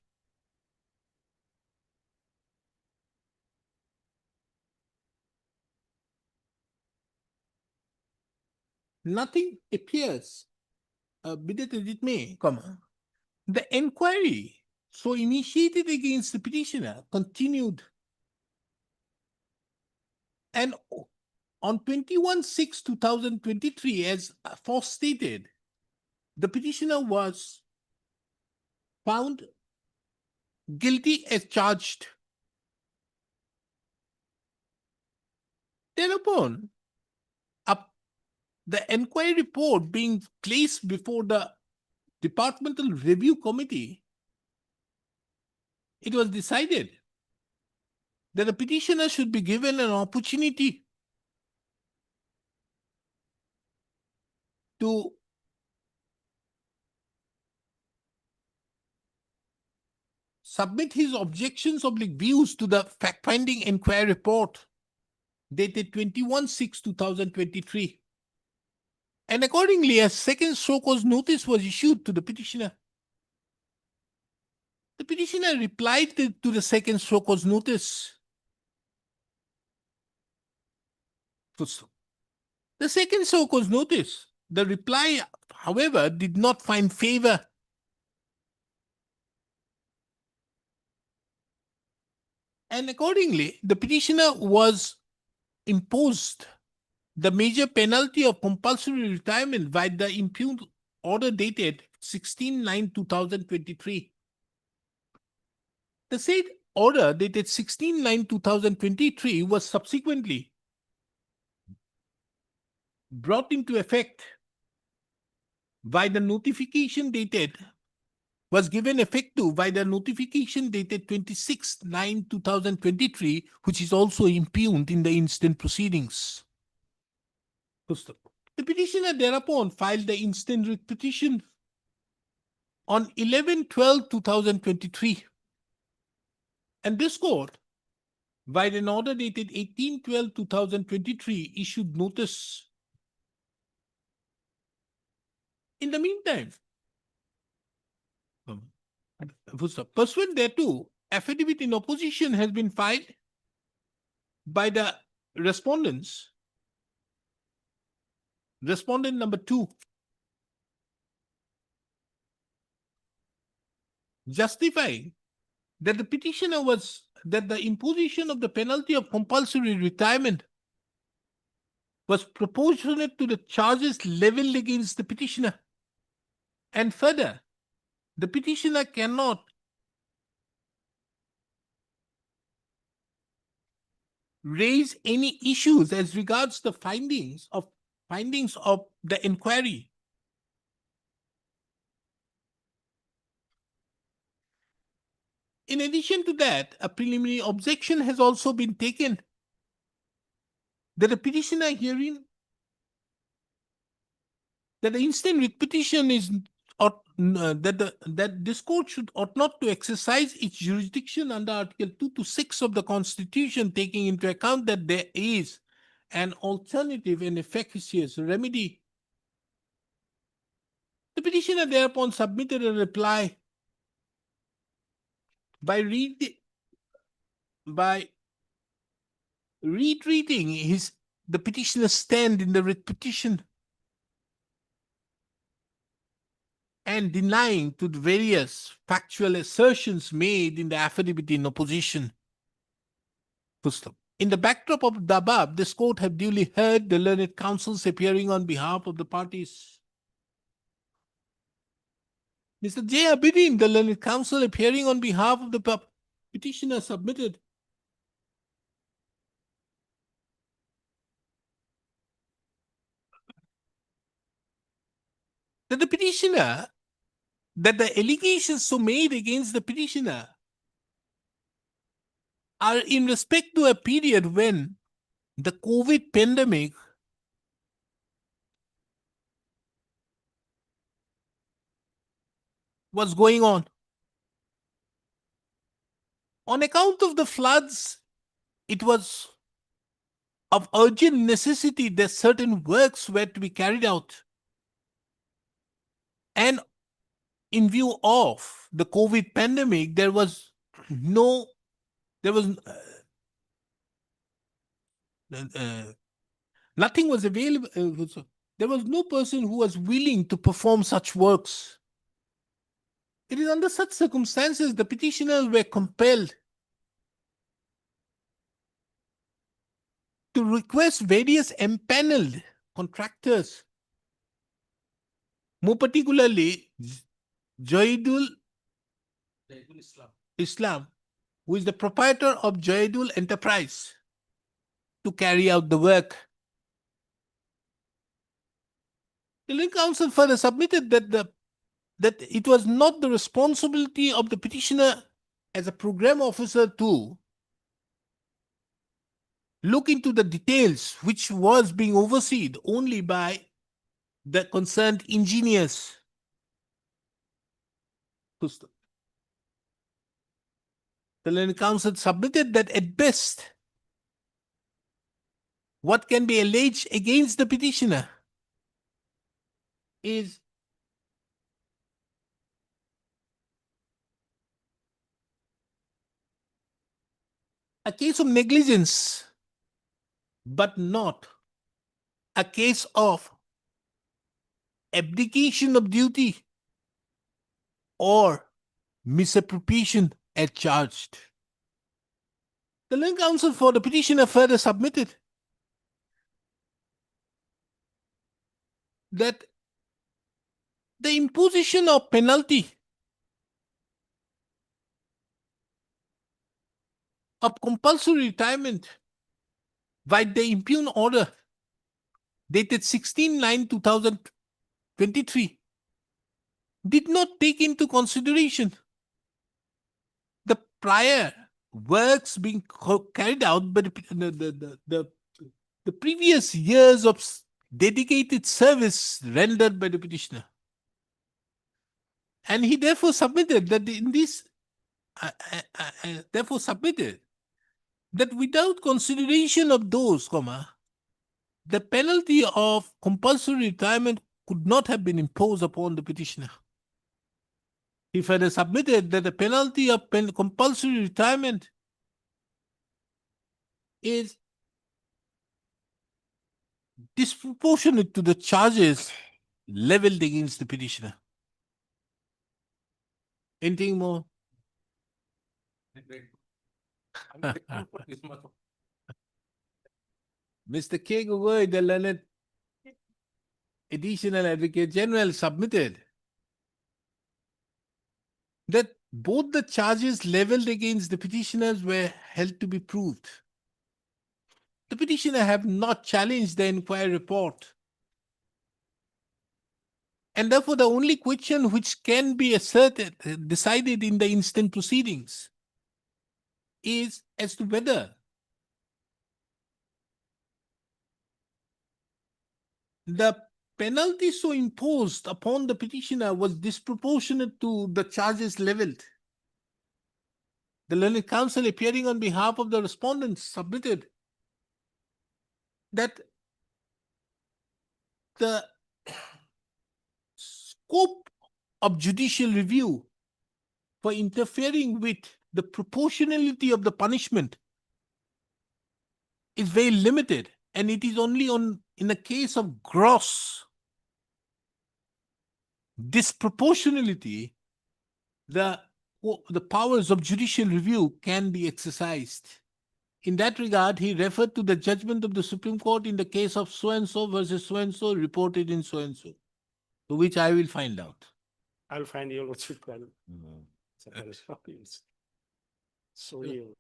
nothing appears, be that as it may, the inquiry so initiated against the petitioner continued, and on 21/6/2023, as aforestated, the petitioner was found guilty as charged. Thereupon, the inquiry report being placed before the Departmental Review Committee, it was decided that the petitioner should be given an opportunity to submit his objections or views to the fact-finding inquiry report dated 21/6/2023. And accordingly, a second so-called notice was issued to the petitioner. The petitioner replied to the second so-called notice. The second so-called notice, the reply, however, did not find favor. And accordingly, the petitioner was imposed the major penalty of compulsory retirement by the impugned order dated 16/9/2023. The said order dated 16/9/2023 was subsequently brought into effect by the notification dated, was given effect to by the notification dated 26/9/2023, which is also impugned in the instant proceedings. The petitioner thereupon filed the instant writ petition on 11/12/2023, and this court, by an order dated 18/12/2023, issued notice. In the meantime, pursuant thereto, affidavit in opposition has been filed by the respondents. Respondent number 2, justifying that the petitioner was that the imposition of the penalty of compulsory retirement was proportionate to the charges leveled against the petitioner. And further, the petitioner cannot raise any issues as regards the findings of the inquiry. In addition to that, a preliminary objection has also been taken that the petitioner herein, that the instant writ petition is that this court ought not to exercise its jurisdiction under Article 2 to 6 of the Constitution, taking into account that there is an alternative and efficacious remedy. The petitioner thereupon submitted a reply by retreating the petitioner's stand in the writ petition and denying to the various factual assertions made in the affidavit in opposition. In the backdrop of the above, this court have duly heard the learned counsels appearing on behalf of the parties. Mr. J. Abidin, the learned counsel appearing on behalf of the petitioner, submitted that the allegations so made against the petitioner are in respect to a period when the COVID pandemic was going on. On account of the floods, it was of urgent necessity that certain works were to be carried out. And in view of the COVID pandemic, nothing was available. There was no person who was willing to perform such works. It is under such circumstances the petitioners were compelled to request various empaneled contractors, more particularly Joydul Islam, who is the proprietor of Joydul Enterprise, to carry out the work. The legal counsel further submitted that it was not the responsibility of the petitioner as a program officer to look into the details, which was being overseen only by the concerned engineers. The learned counsel submitted that at best, what can be alleged against the petitioner is a case of negligence, but not a case of abdication of duty or misappropriation as charged. The legal counsel for the petitioner further submitted that the imposition of penalty of compulsory retirement by the impugn order dated 16/9/2023 did not take into consideration the prior works being carried out by the previous years of dedicated service rendered by the petitioner. And he therefore submitted that that without consideration of those, the penalty of compulsory retirement could not have been imposed upon the petitioner. He further submitted that the penalty of compulsory retirement is disproportionate to the charges leveled against the petitioner. Anything more? Mr. K. Gogoi, the learned additional advocate general, submitted that both the charges leveled against the petitioners were held to be proved. The petitioner have not challenged the inquiry report. And therefore, the only question which can be decided in the instant proceedings is as to whether the penalty so imposed upon the petitioner was disproportionate to the charges leveled. The learned counsel appearing on behalf of the respondents submitted that the scope of judicial review for interfering with the proportionality of the punishment is very limited, and it is only in the case of gross disproportionality the powers of judicial review can be exercised. In that regard, he referred to the judgment of the Supreme Court in the case of so-and-so versus so-and-so reported in so-and-so, which I will find out. I'll find your lordship. Sorry.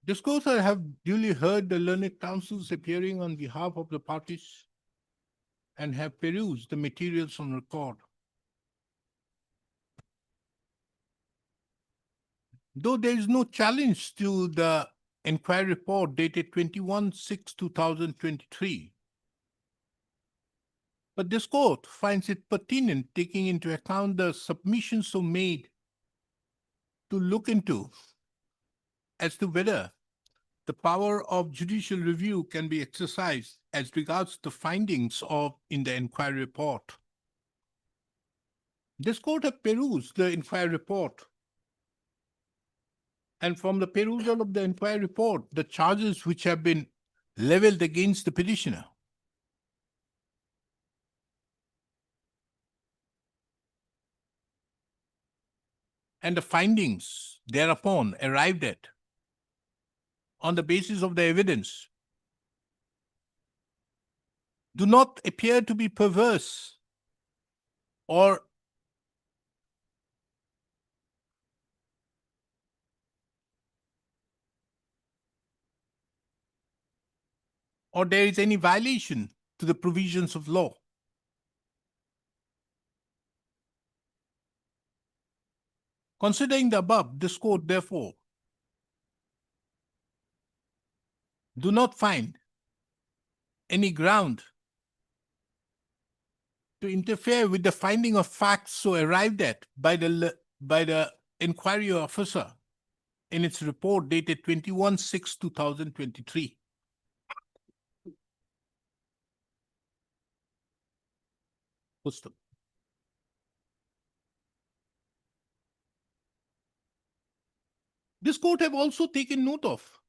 This course I have duly heard the learned counsels appearing on behalf of the parties and have perused the materials on record. Though there is no challenge to the inquiry report dated 21/6/2023, but this court finds it pertinent, taking into account the submissions so made, to look into as to whether the power of judicial review can be exercised as regards the findings in the inquiry report. This court has perused the inquiry report, and from the perusal of the inquiry report, the charges which have been leveled against the petitioner and the findings thereupon arrived at on the basis of the evidence do not appear to be perverse or there is any violation to the provisions of law. Considering the above, this court therefore do not find any ground to interfere with the finding of facts so arrived at by the inquiry officer in its report dated 21/6/2023. Full-stop. This court have also taken note of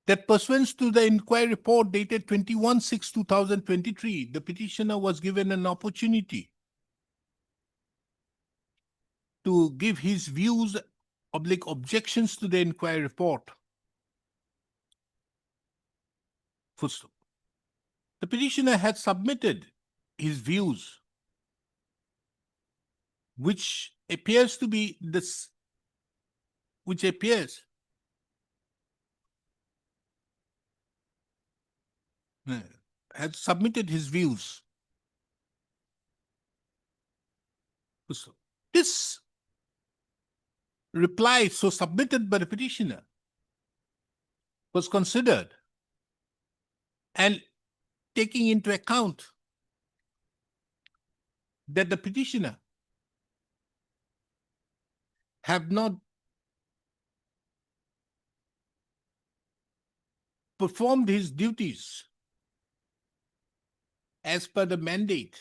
that pursuant to the inquiry report dated 21/6/2023, the petitioner was given an opportunity to give his views / objections to the inquiry report. Full-stop. The petitioner had submitted his views, which appears to be this, which appears had submitted his views. This reply, so submitted by the petitioner, was considered, and taking into account that the petitioner have not performed his duties as per the mandate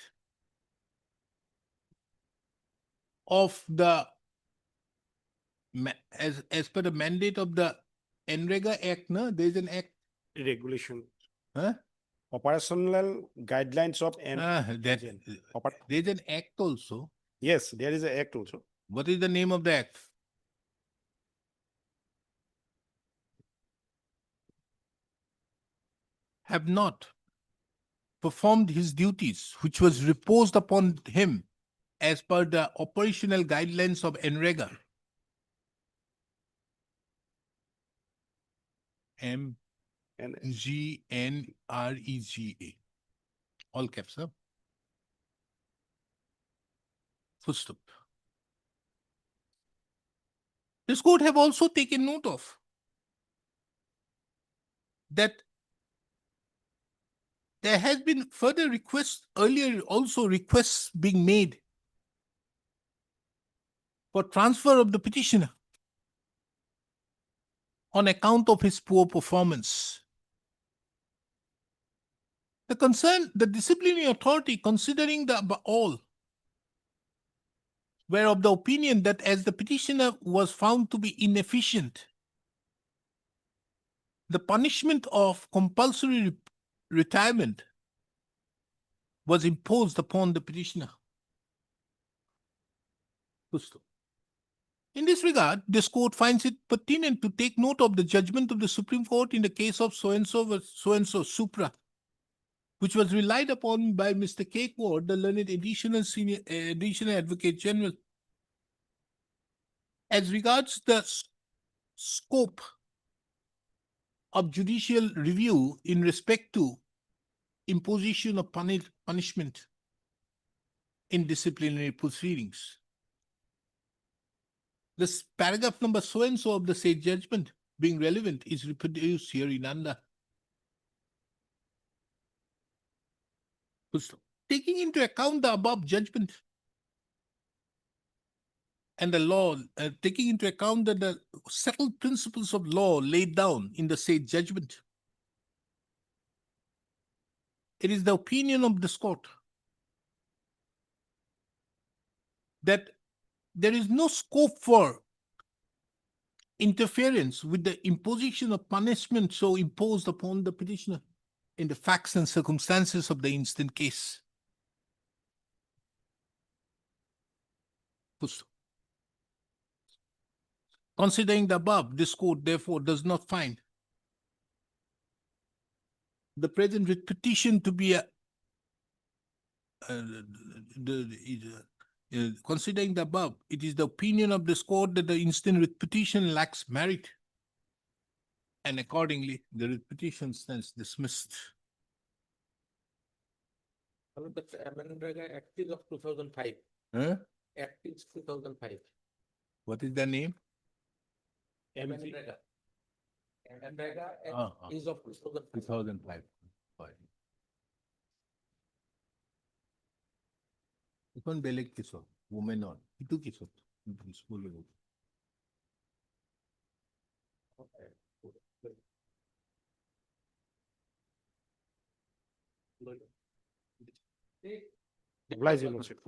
of the as per the mandate of the NREGA Act. No, there is an act. Regulation. Huh? Operational guidelines of There is an act also. Yes, there is an act also. What is the name of the act? Have not performed his duties, which was reposed upon him as per the operational guidelines of NREGA. MGNREGA. All caps, huh? Full stop. This court have also taken note of that there has been further requests, earlier also requests being made for transfer of the petitioner on account of his poor performance. The disciplinary authority, considering the above all, were of the opinion that as the petitioner was found to be inefficient, the punishment of compulsory retirement was imposed upon the petitioner. In this regard, this court finds it pertinent to take note of the judgment of the Supreme Court in the case of so-and-so Supra, which was relied upon by Mr. K. Ward, the learned additional advocate general. As regards the scope of judicial review in respect to imposition of punishment in disciplinary proceedings, this paragraph number so-and-so of the said judgment being relevant is reproduced here in under. Taking into account the above judgment and the law, taking into account that the settled principles of law laid down in the said judgment, it is the opinion of this court that there is no scope for interference with the imposition of punishment so imposed upon the petitioner in the facts and circumstances of the instant case. Considering the above, this court therefore does not find the present writ petition to be considering the above, it is the opinion of this court that the instant writ petition lacks merit, and accordingly, the writ petition stands dismissed. The Amendment Act is of 2005. Huh? Act is 2005. What is the name? Amendment Act is of 2005. 2005. এখন বেলেগ কিছু women on itu কিছু school Oblige, Your Lordship.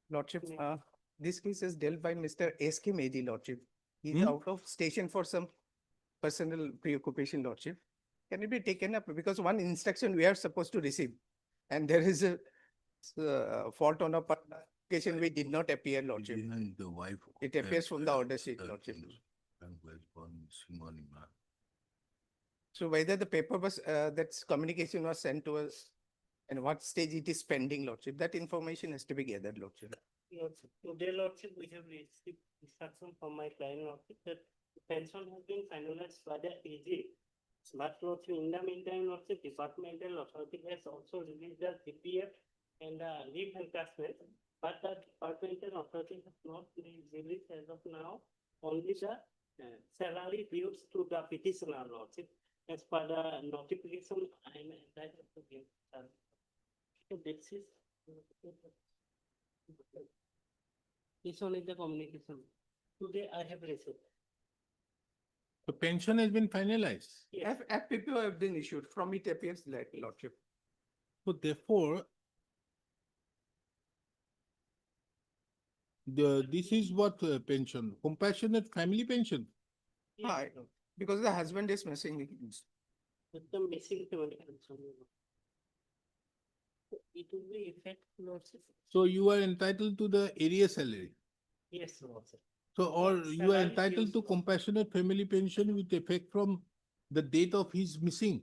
Lordship, this case is dealt by Mr. S.K. Mehdi, Lordship. He's Hmm? out of station for some personal preoccupation, Lordship. Can it be taken up? Because one instruction we are supposed to receive, and there is a fault on our application, we did not appear, Lordship. The wife. It appears from the order sheet, Lordship. So whether the paper was, that's communication was sent to us, and what stage it is pending, Lordship, that information has to be gathered, Lordship. Lordship, today, Lordship, we have received instruction from my client, Lordship, that pension has been finalized by the AG. But Lordship, in the meantime, Lordship, departmental authority has also released the CPF and leave encashment. But the departmental authority has not released as of now only the salary dues to the petitioner, Lordship. As per the notification, I am entitled to give. So this is. This one is the communication. Today I have received. The pension has been finalized. Yes. FPPO have been issued, from it appears like, Lordship. So therefore, this is what pension, compassionate family pension. Yes, Hi. Lord. Because the husband is missing. With the missing family pension. It will be effect, Lordship. So you are entitled to the area salary. Yes, Lordship. So, or But you are salary entitled dues to for- compassionate family pension with effect from the date of his missing.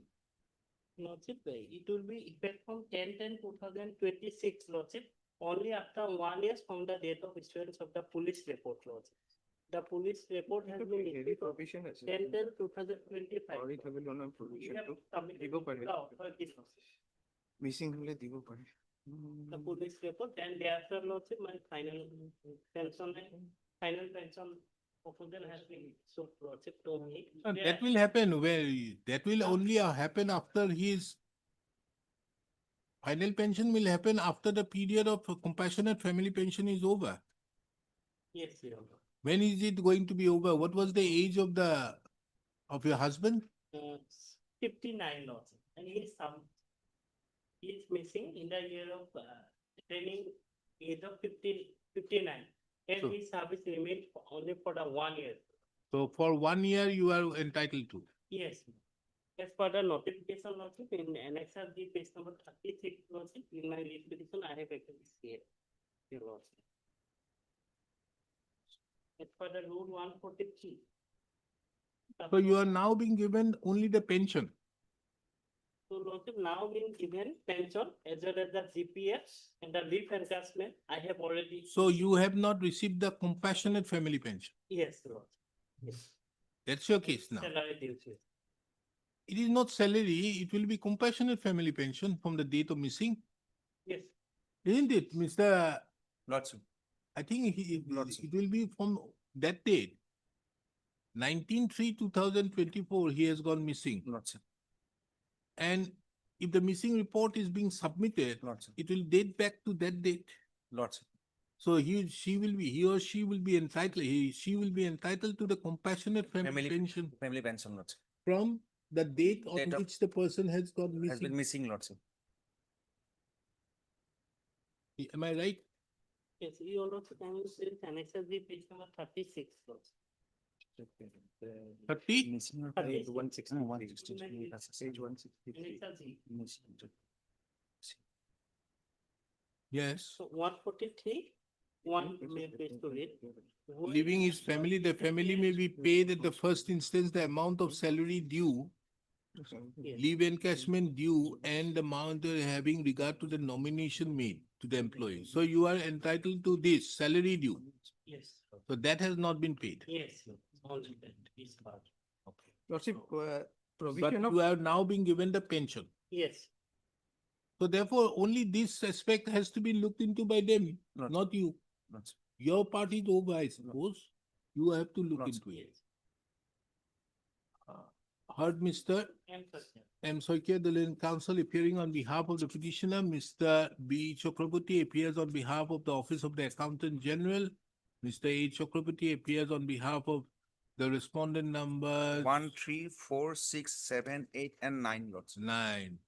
Lordship, it will be effect from 10/10/2026, Lordship, only after 1 year from the date of issuance of the police report, Lordship. The police report has been issued on Provision আছে 10/10/2025. Audit হবে লোনের We provision have তো submitted দিব to পারে। the authorities, Lordship. Missing হলে দিব পারে। the police report, and thereafter Lordship, my final pension, final pension proposal has been so Lordship to me. That will happen that will only happen after his final pension will happen after the period of compassionate family pension is over. Yes, Your Honor. When is it going to be over? What was the age of your husband? 59 Lordship, and he is missing in the year of training age of 59. And So- his service remained only for the 1 year. So for 1 year, you are entitled to. Yes. As per the notification Lordship in annexure G page number 36 Lordship, in my leave petition, I have actually shared, Your Lordship. As per the rule 143. So you are now being given only the pension. So Lordship, now being given pension as well as the GPF and the leave encashment, I have already. So you have not received the compassionate family pension. Yes, Lord. Yes. That's your case now. Salary dues, yes. It is not salary, it will be compassionate family pension from the date of missing. Yes. Isn't it, Mr. Lordship. I think it will be from that date. 19/3/2024, he has gone missing. Lordship. And if the missing report is being submitted, Lordship. it will date back to that date. Lordship. So he or she will be entitled, she will be entitled to the compassionate family pension Family pension, Lordship. from the date on Date of- which the person has gone Has been missing. missing, Lordship. Am I right? Yes, you also can use this annexure G page number 36. Lord. 30? Missing. 30. 163. Page 163. Annexure G. Yes. So 143, one may page to read. Leaving his family, the family may be paid at the first instance the amount of salary due, Yes. leave encashment due, and the amount having regard to the nomination made to the employee. So you are entitled to this salary due. Yes. So that has not been paid. Yes. Only that is part. Okay. Lordship, But provision of you are now being given the pension. Yes. So therefore, only this aspect has to be looked into by them, Not- not you. Lordship. Your part is over, I suppose. You have to look Lordship. into it. Heard Mr. And such. M. Soikia, the legal counsel appearing on behalf of the petitioner, Mr. B. Chakraborty appears on behalf of the Office of the Accountant General. Mr. A. Chakraborty appears on behalf of the respondent number 1, 3, 4, 6, 7, 8, and 9, Lordship. 9.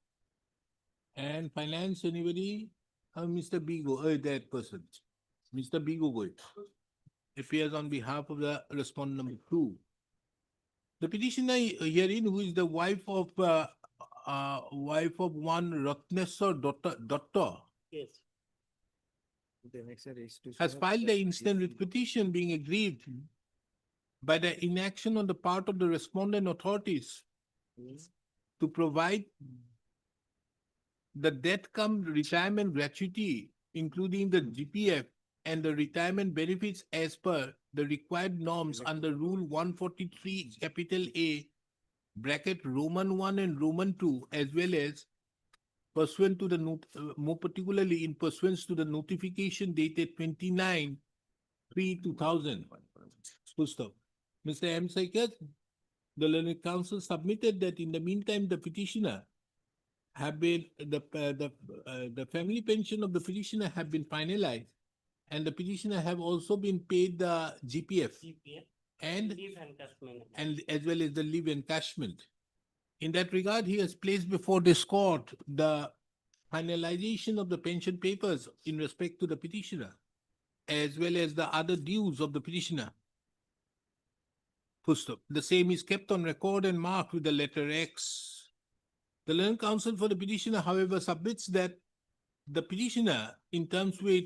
And finance, anybody? Mr. Bigo, that person. Mr. Bigo Goy appears on behalf of the respondent number 2. The petitioner herein, who is the wife of one Ratneswar Datta, Yes. has filed the instant writ petition being aggrieved by the inaction on the part of the respondent authorities to provide the death cum retirement gratuity, including the GPF and the retirement benefits as per the required norms under Rule 143 capital A bracket Roman 1 and Roman 2, as well as pursuant to the more particularly in pursuance to the notification dated 29/3/2000. Full stop. Mr. M. Saikat, the learned counsel submitted that in the meantime the petitioner have been the family pension of the petitioner have been finalized, and the petitioner have also been paid the GPF GPF. and Leave encashment. as well as the leave encashment. In that regard, he has placed before this court the finalization of the pension papers in respect to the petitioner, as well as the other dues of the petitioner. Full stop. The same is kept on record and marked with the letter X. The learned counsel for the petitioner, however, submits that the petitioner, in terms with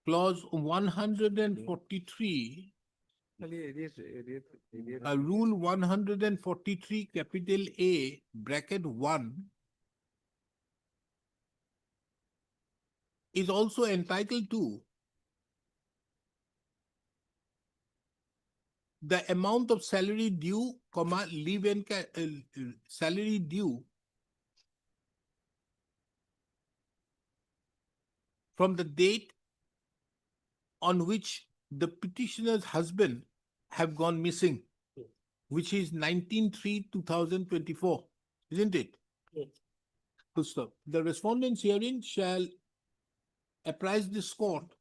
clause 143, Rule 143 capital A bracket 1, is also entitled to the amount of salary due, comma, leave and salary due from the date on which the petitioner's husband have gone missing, which is 19/3/2024, isn't it? Yes. Full stop. The respondents herein shall apprise this court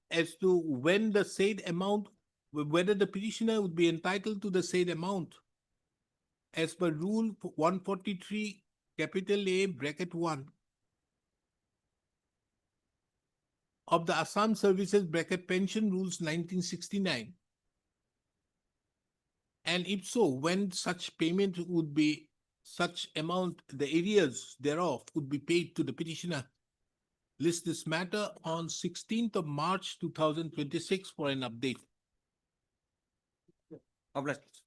as to when the said amount, whether the petitioner would be entitled to the said amount as per Rule 143, capital A, bracket 1 of the Assam Services bracket Pension Rules 1969. And if so, when such payment would be, such amount, the arrears thereof would be paid to the petitioner. List this matter on 16th of March 2026 for an update. Obliged.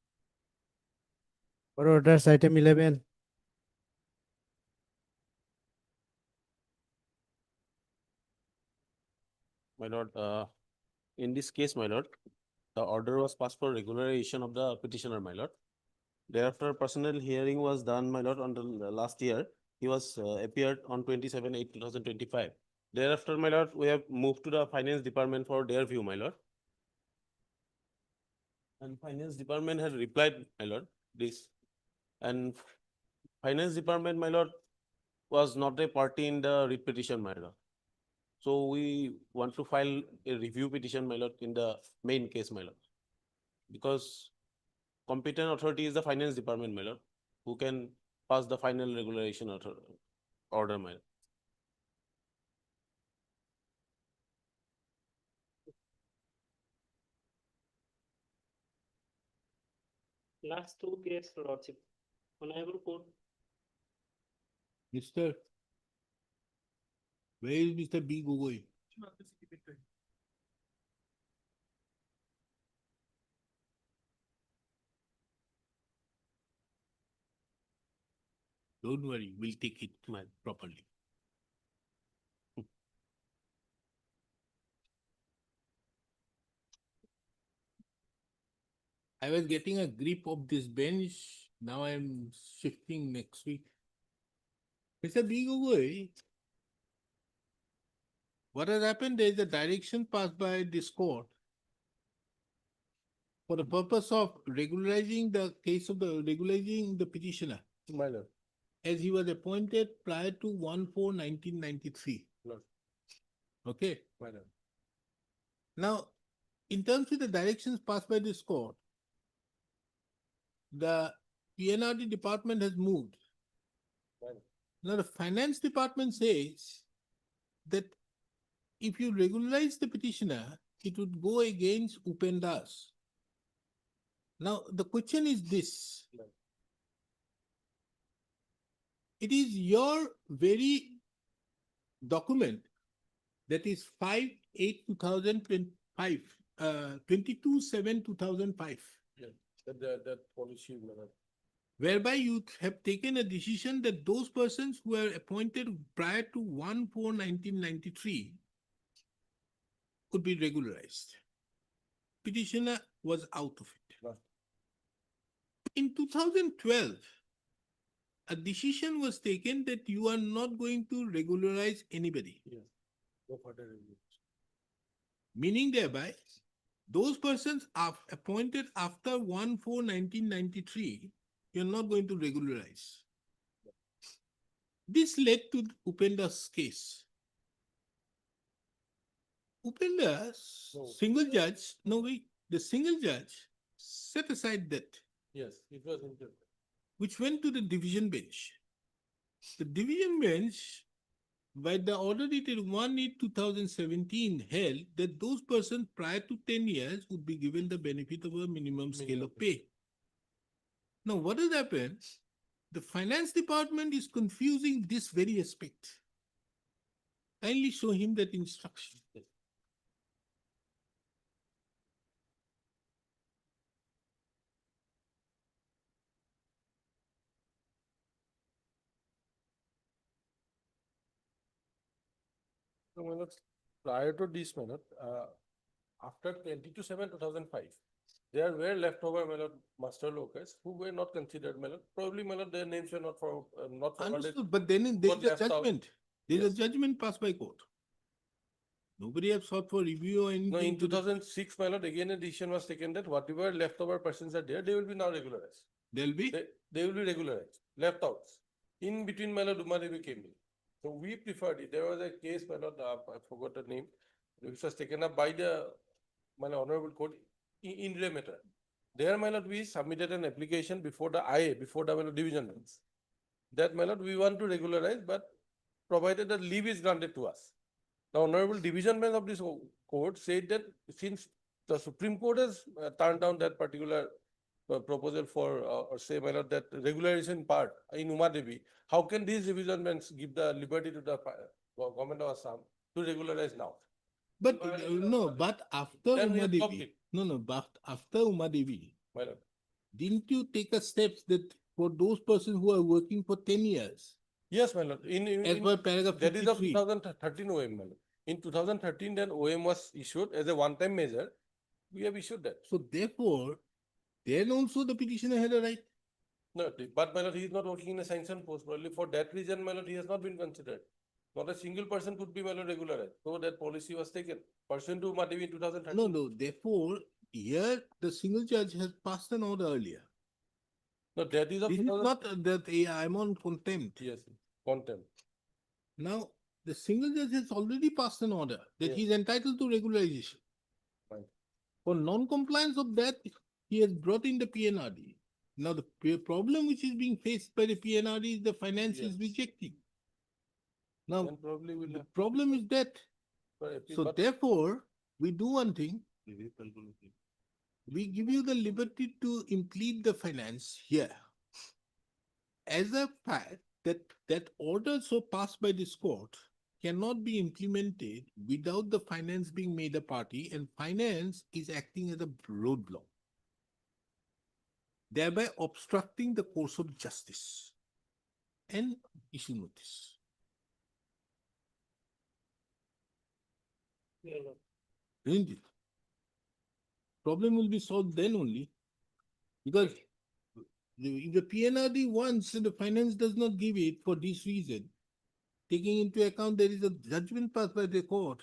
For orders, item 11. My lord, in this case, my lord, the order was passed for regularization of the petitioner, my lord. Thereafter, personal hearing was done, my lord, on the last year. He was appeared on 27/8/2025. Thereafter, my lord, we have moved to the finance department for their view, my lord. And finance department has replied, my lord, this. And finance department, my lord, was not a party in the writ petition, my lord. So we want to file a review petition, my lord, in the main case, my lord. Because competent authority is the finance department, my lord, who can pass the final regularization order, my lord. Last two case, Lordship. Honorable Court, Mr. Where is Mr. B. Gogoi? Don't worry, we'll take it properly. I was getting a grip of this bench. Now I'm shifting next week. Mr. B. Gogoi, what has happened is the direction passed by this court for the purpose of regularizing the case of regularizing the petitioner, My lord. as he was appointed prior to 1/4/1993. Lord. Okay. My lord. Now, in terms of the directions passed by this court, the PNRD department has moved. Right. Now, the finance department says that if you regularize the petitioner, it would go against Upendas. Now, the question is this. Right. It is your very document that is 5/8/2005, 22/7/2005. Yeah, that policy, my lord. Whereby you have taken a decision that those persons who were appointed prior to 1/4/1993 could be regularized. Petitioner was out of it. Right. In 2012, a decision was taken that you are not going to regularize anybody. Yes. Go further review. Meaning thereby, those persons are appointed after 1/4/1993, you're not going to regularize. This led to Upenda's case. Upenda's No. single judge, no wait, the single judge set aside that, Yes, it was interesting. which went to the division bench. The division bench, by the order dated 1/8/2017, held that those persons prior to 10 years would be given the benefit of a minimum scale of pay. Now, what has happened? The finance department is confusing this very aspect. Kindly show him that instruction. So, my lord, prior to this, my lord, after 22/7/2005, there were leftover, my lord, master locals who were not considered, my lord. Probably, my lord, their names were not forwarded. Understood, but then there is a left out. judgment. There is a Yes. judgment passed by court. Nobody has sought for review or anything. No, in to the- 2006, my lord, again a decision was taken that whatever leftover persons are there, they will be now regularized. There'll be. They will be regularized, left out. In between, my lord, Umadevi came in. So we preferred it. There was a case, my lord, I forgot the name, which was taken up by the, my lord, honorable court in Ray matter. There, my lord, we submitted an application before the IA, before the my lord, division bench. That, my lord, we want to regularize, but provided that leave is granted to us. The honorable division bench of this court said that since the Supreme Court has turned down that particular proposal for, or say, my lord, that regularization part in Umadevi, how can these division bench give the liberty to the government of Assam to regularize now? But no, but after Then we have stopped Umadevi, it. no, but after Umadevi, My lord. didn't you take a steps that for those persons who are working for 10 years, Yes, my lord. as per paragraph That is of 53? 2013 OM, my lord. In 2013, then OM was issued as a one-time measure. We have issued that. So therefore, then also the petitioner had a right. No, but my lord, he is not working in a sanctioned post. Probably for that reason, my lord, he has not been considered. Not a single person could be, my lord, regularized. So that policy was taken pursuant to Umadevi in 2013. No. Therefore, here the single judge has passed an order earlier. No, that is of This is 2000. not that I'm on contempt. Yes, contempt. Now, the single judge has already passed an order that Yes. he is entitled to regularization. Right. For non-compliance of that, he has brought in the PNRD. Now, the problem which is being faced by the PNRD is the finance is Yes. rejecting. Now, Then probably we'll the have. problem is that. So But therefore, we do one thing. We give you the liberty to implead the finance here. As a fact that order so passed by this court cannot be implemented without the finance being made a party, and finance is acting as a roadblock, thereby obstructing the course of justice and issue notice. Yeah, no. Isn't it? Problem will be solved then only, because if the PNRD wants and the finance does not give it for this reason, taking into account there is a judgment passed by the court,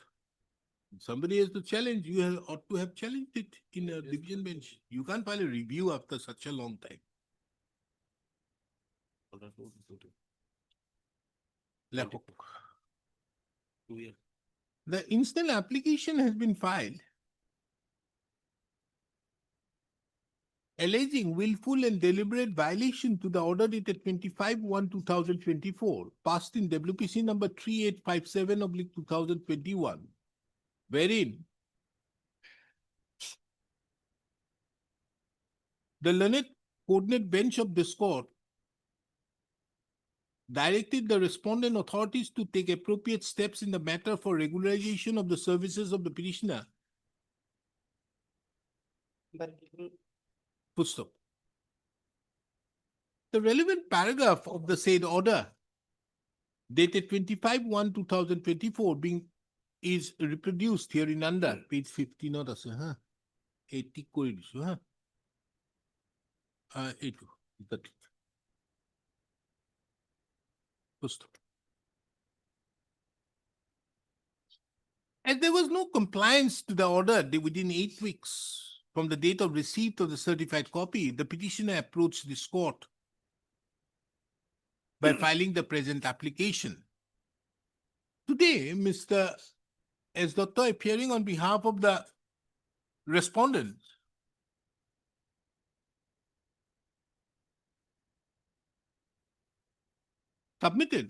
somebody has to challenge. You ought to have challenged it in a division bench. You can't file a review after such a long time. The instant application has been filed alleging willful and deliberate violation to the order dated 25/1/2024, passed in WPC number 3857/2021, wherein the learned coordinate bench of this court directed the respondent authorities to take appropriate steps in the matter for regularization of the services of the petitioner. But Full stop. The relevant paragraph of the said order, dated 25/1/2024, is reproduced here under page 15 or so, 80 করে দিছো, এইটো, full stop. As there was no compliance to the order within 8 weeks from the date of receipt of the certified copy, the petitioner approached this court by filing the present application. Today, Mr. S. Dutta, appearing on behalf of the respondent, submitted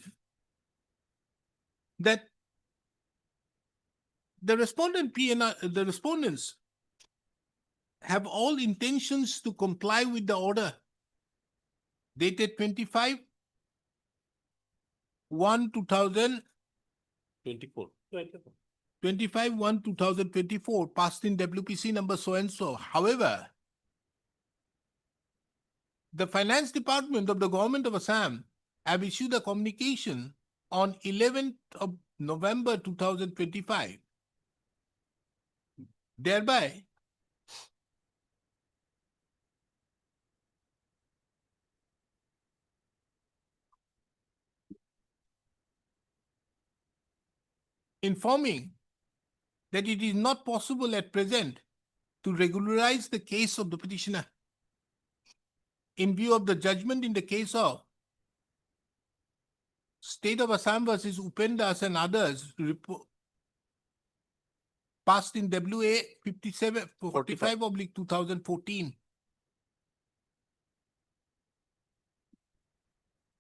that the respondents have all intentions to comply with the order dated 25/1/2024. 25/1/2024, passed in WPC number so and so. However, the Finance Department of the Government of Assam have issued a communication on 11th of November 2025, thereby informing that it is not possible at present to regularize the case of the petitioner in view of the judgment in the case of State of Assam versus Upendas and others passed in WA 45/2014,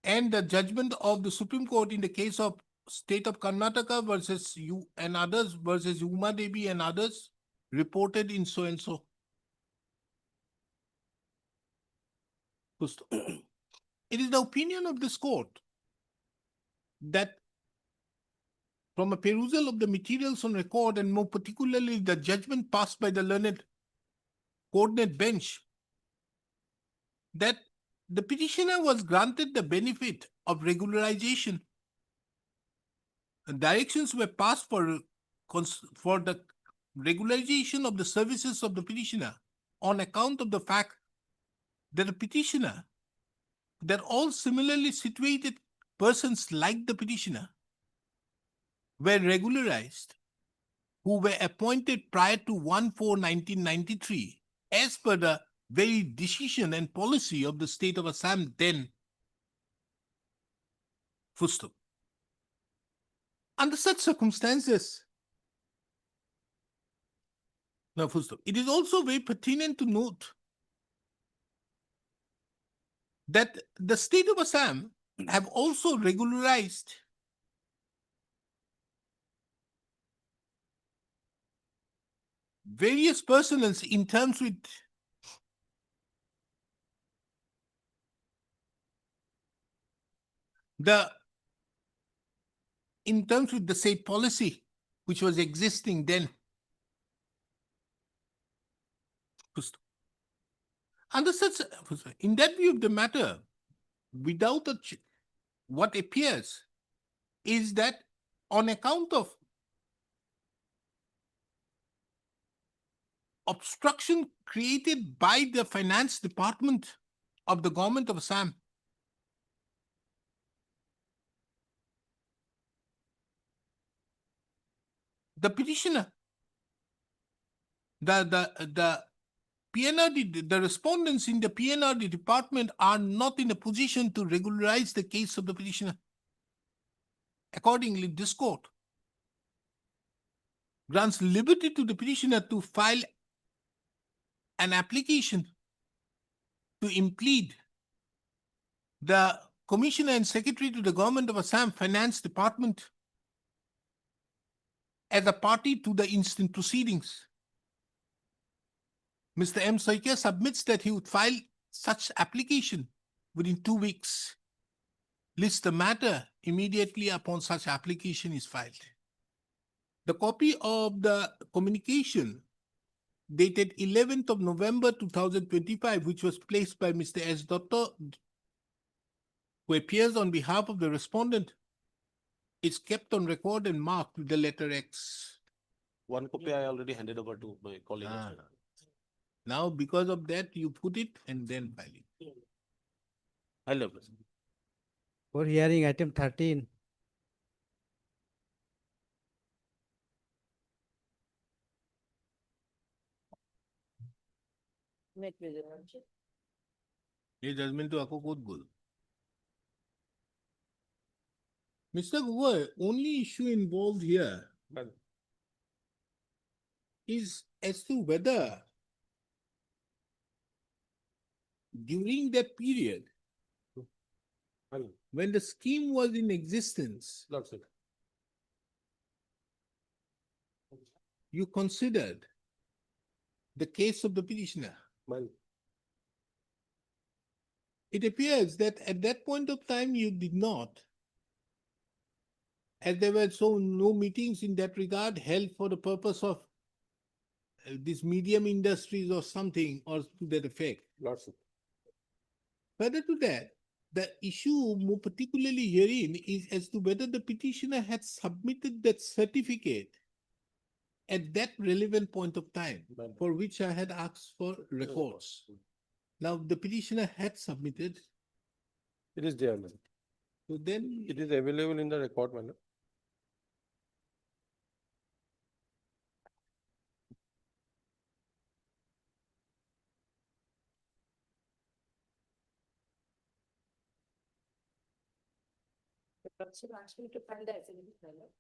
and the judgment of the Supreme Court in the case of State of Karnataka versus you and others versus Uma Devi and others reported in so and so. It is the opinion of this court that from a perusal of the materials on record, and more particularly the judgment passed by the learned coordinate bench, that the petitioner was granted the benefit of regularization. Directions were passed for the regularization of the services of the petitioner on account of the fact that the petitioner, that all similarly situated persons like the petitioner were regularized, who were appointed prior to 1/4/1993 as per the very decision and policy of the state of Assam then. Full stop. Under such circumstances, now full stop. It is also very pertinent to note that the state of Assam have also regularized various persons in terms with the said policy which was existing then. Under such, in that view of the matter, without what appears is that on account of obstruction created by the finance department of the government of Assam, the petitioner, the PNRD, the respondents in the PNRD department are not in a position to regularize the case of the petitioner. Accordingly, this court grants liberty to the petitioner to file an application to implead the Commissioner and Secretary to the Government of Assam Finance Department as a party to the instant proceedings. Mr. M. Soikia submits that he would file such application within 2 weeks. List the matter immediately upon such application is filed. The copy of the communication dated 11th of November 2025, which was placed by Mr. S. Dotto, who appears on behalf of the respondent, is kept on record and marked with the letter X. One copy I already handed over to my colleague. Now, because of that, you put it and then file it. Hello, President. For hearing item 13. ये judgment to ako kod gol. Mr. Gugoi, only issue involved here is as to whether during that period when the scheme was in existence, you considered the case of the petitioner. It appears that at that point of time you did not, as there were no meetings in that regard held for the purpose of this medium industries or something or to that effect. Further to that, the issue more particularly herein is as to whether the petitioner had submitted that certificate at that relevant point of time, for which I had asked for records. Now, the petitioner had submitted. It is there, man. So then It is available in the record, man. Lordship asked me to file the affidavit, my lord.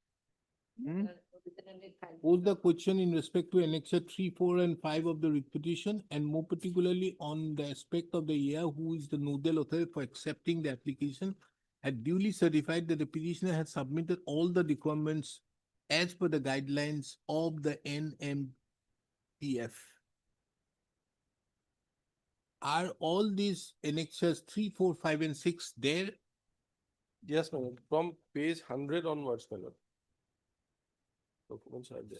Hmm? Within a file. Pose the question in respect to Annexure 3, 4, and 5 of the writ petition, and more particularly on the aspect of the year who is the nodal authority for accepting the application, had duly certified that the petitioner has submitted all the requirements as per the guidelines of the NMPF. Are all these annexures 3, 4, 5, and 6 there? Yes, my lord, from page 100 onwards, my lord. Documents are there.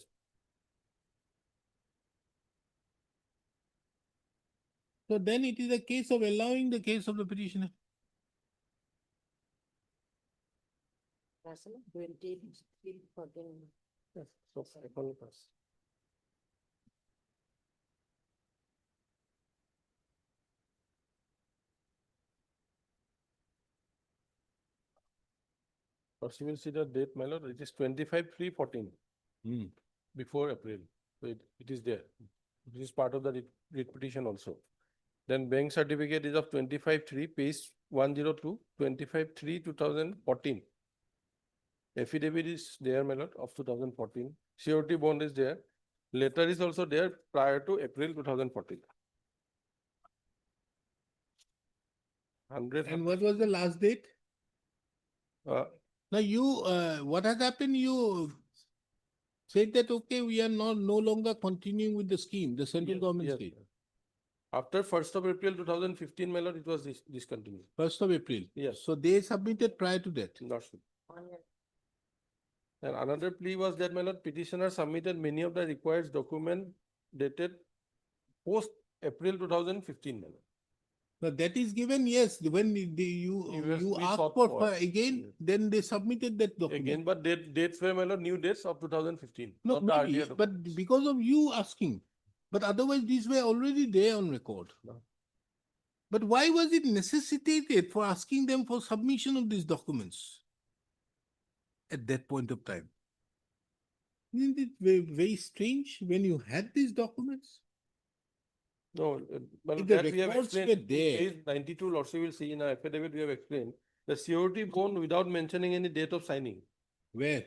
So then it is a case of allowing the case of the petitioner. That's 23, 14. Yes, so I can pass. Possible consider date, my lord, it is 25/3/14, Hmm. before April. So it is there. It is part of the writ petition also. Then bank certificate is of 25/3, page 102, 25/3, 2014. Affidavit is there, my lord, of 2014. Surety bond is there. Letter is also there prior to April 2014. 100. And what was the last date? Now what has happened? You said that, okay, we are no longer continuing with the scheme, the central government Yes, scheme. after 1st of April 2015, my lord, it was discontinued. 1st of April. Yes. So they submitted prior to that. Not sure. And another plea was that, my lord, petitioner submitted many of the required documents dated post April 2015, my lord. Now that is given, yes, when you we ask sought for for. again, Yes. then they submitted that document. Again, but dates were, my lord, new dates of 2015. No, not the maybe, earlier but documents. because of you asking, but otherwise these were already there on record. No. But why was it necessitated for asking them for submission of these documents at that point of time? Isn't it very strange when you had these documents? No, well, If the that we have records explained. were In there. Page 92, Lordship will see in our affidavit, we have explained the surety bond without mentioning any date of signing. Where?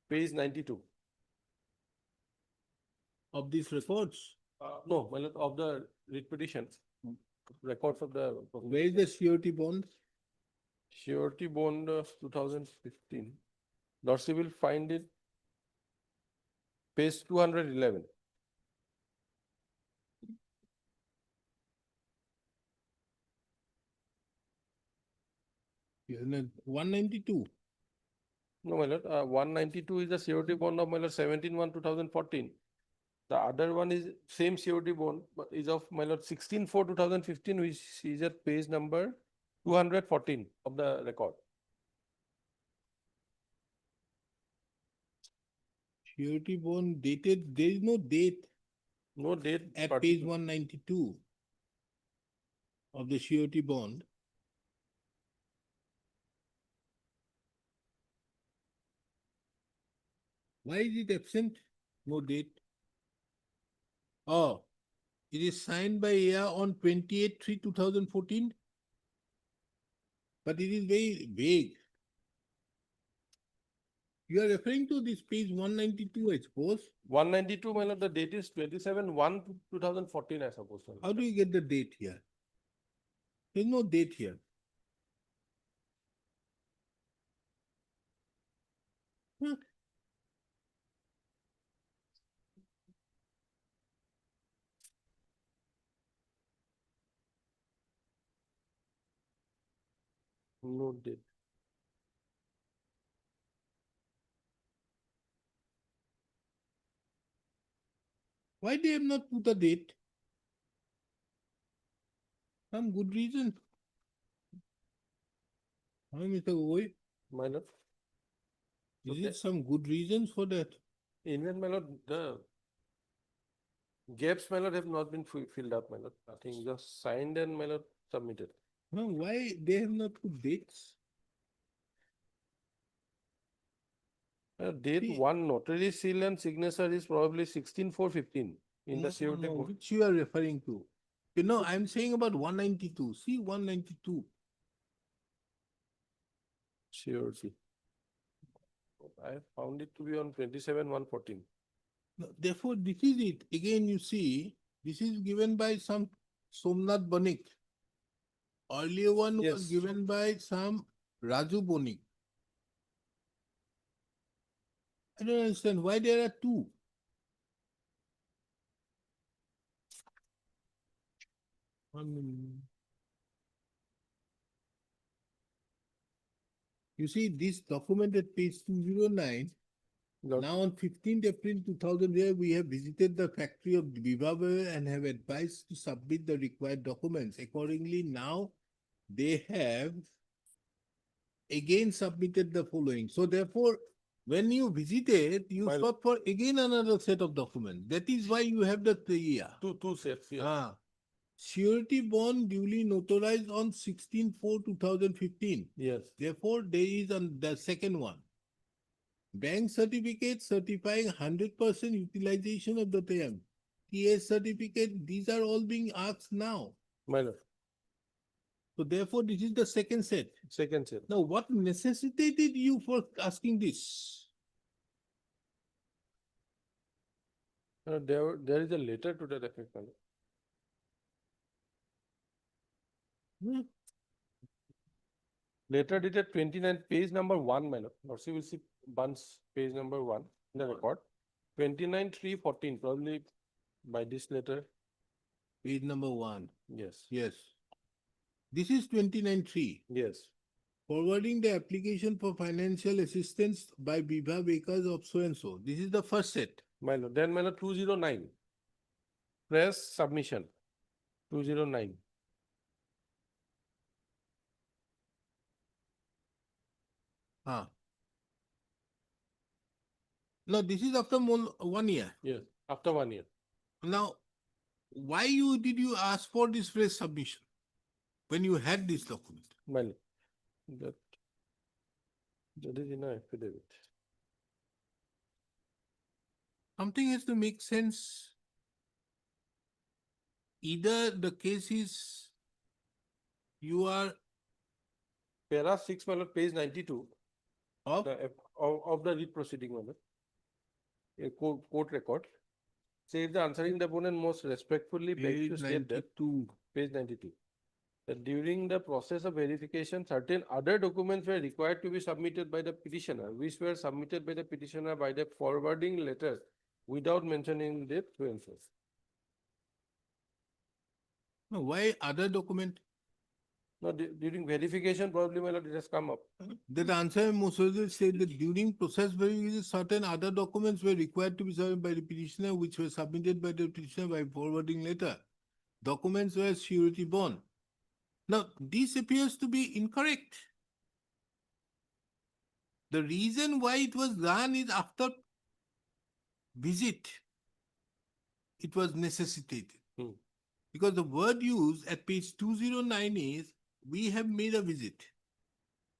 Page 92. Of these records? No, my lord, of the writ petition. Records of the. Where is the surety bond? Surety bond 2015. Lordship will find it. Page 211. Yeah, no, 192. No, my lord, 192 is the surety bond of, my lord, 17/1/2014. The other one is same surety bond, but is of, my lord, 16/4/2015, which is at page number 214 of the record. Surety bond dated, there is no date No date. at page particular. 192 of the surety bond. Why is it absent? No date. Oh, it is signed by AIA on 28/3/2014. But it is very vague. You are referring to this page 192, I suppose. 192, my lord, the date is 27/1/2014, I suppose. my lord. How do you get the date here? There is no date here. Huh? No date. Why they have not put a date? Some good reason. Huh, Mr. Gogoi? My lord. Is it some good reasons for that? Even, my lord, the gaps, my lord, have not been filled up, my lord. Nothing, just signed and, my lord, submitted. Huh, why they have not put dates? Date See- one notary seal and signature is probably 16/4/15 in the surety No, bond. which you are referring to. You know, I'm saying about 192. See 192. Sure, see. I found it to be on 27/114. No, therefore, this is it. Again, you see, this is given by some Somnath Banik. Earlier one was Yes. given by some Raju Bonik. I don't understand why there are two. You see, this document at page 209, now on 15th April 2000, where we have visited the factory of Vivave and have advised to submit the required documents. Accordingly, now they have again submitted the following. So therefore, when you visited, you Well- sought for again another set of documents. That is why you have the TIA. Two sets, yeah. Ah. Surety bond duly notarized on 16/4/2015. Yes. Therefore, there is on the second one. Bank certificate certifying 100% utilization of the TM. TS certificate, these are all being asked now. My lord, So therefore, this is the second set. second set. Now, what necessitated you for asking this? There is a letter to that effect, my lord. Hmm. Letter dated 29, page number 1, my lord. Lordship will see Bunce, page number 1 in the record. 29/3/14, probably by this letter. Page number 1. Yes. Yes. This is 29/3. Yes. Forwarding the application for financial assistance by Biva Bakers of so and so. This is the first set. My lord, then my lord 209. Press submission. 209. Ah. No, this is after 1 year. Yes, after 1 year. Now, why did you ask for this fresh submission when you had this document? My lord, that is in a affidavit. Something has to make sense. Either the case is you are Para 6, my lord, page 92 of of the writ proceeding, my lord. A court record. Says the answering the opponent most respectfully begs to page state that, 92. page 92, that during the process of verification, certain other documents were required to be submitted by the petitioner, which were submitted by the petitioner by the forwarding letter without mentioning the so and so. No, why other document? No, during verification, probably, my lord, it has come up. That answer Moses said that during process verification, certain other documents were required to be submitted by the petitioner, which were submitted by the petitioner by forwarding letter. Documents were surety bond. Now, this appears to be incorrect. The reason why it was done is after visit, it was necessitated. Because the word used at page 209 is, we have made a visit.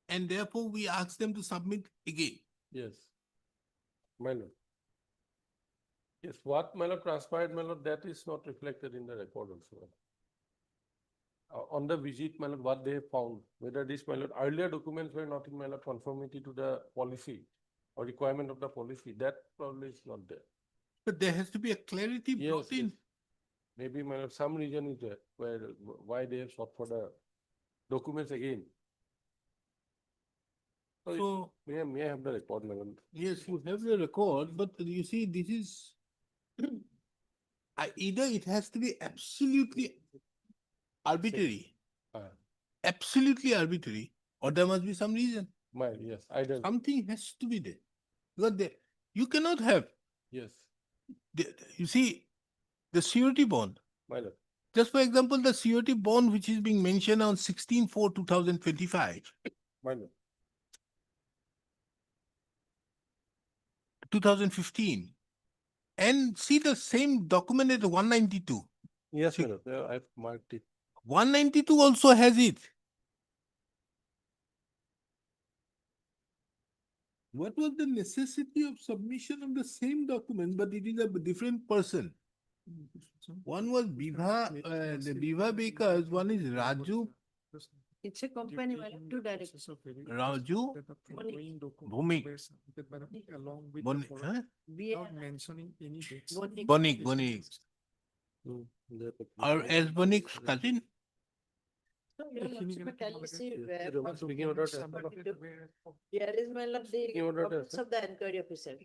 And therefore, we ask them to submit again. Yes. My lord. Yes, what my lord transpired, my lord, that is not reflected in the record also. On the visit, my lord, what they have found, whether this, my lord, earlier documents were not in, my lord, conformity to the policy or requirement of the policy, that probably is not there. But there has to be a clarity brought in. Maybe, my lord, some reason is there where, why they have sought for the documents again. So, May I have the record, my lord? yes, you have the record, but you see, this is either it has to be absolutely arbitrary, absolutely arbitrary, or there must be some reason. Yes, I don't. Something has to be there. Because you cannot have, Yes, you see, the surety bond. my lord. Just for example, the surety bond which is being mentioned on 16/4/2025. My lord. 2015. And see the same document at 192. Yes, my lord. I've marked it. 192 also has it. What was the necessity of submission of the same document, but it is a different person? One was Biva, the Biva Bakers, one is Raju It's a company, my lord, two direct. Raju, Bhumik, huh? Bonik. Or as Bonik's cousin? Here is my lord, the comments of the inquiry officer.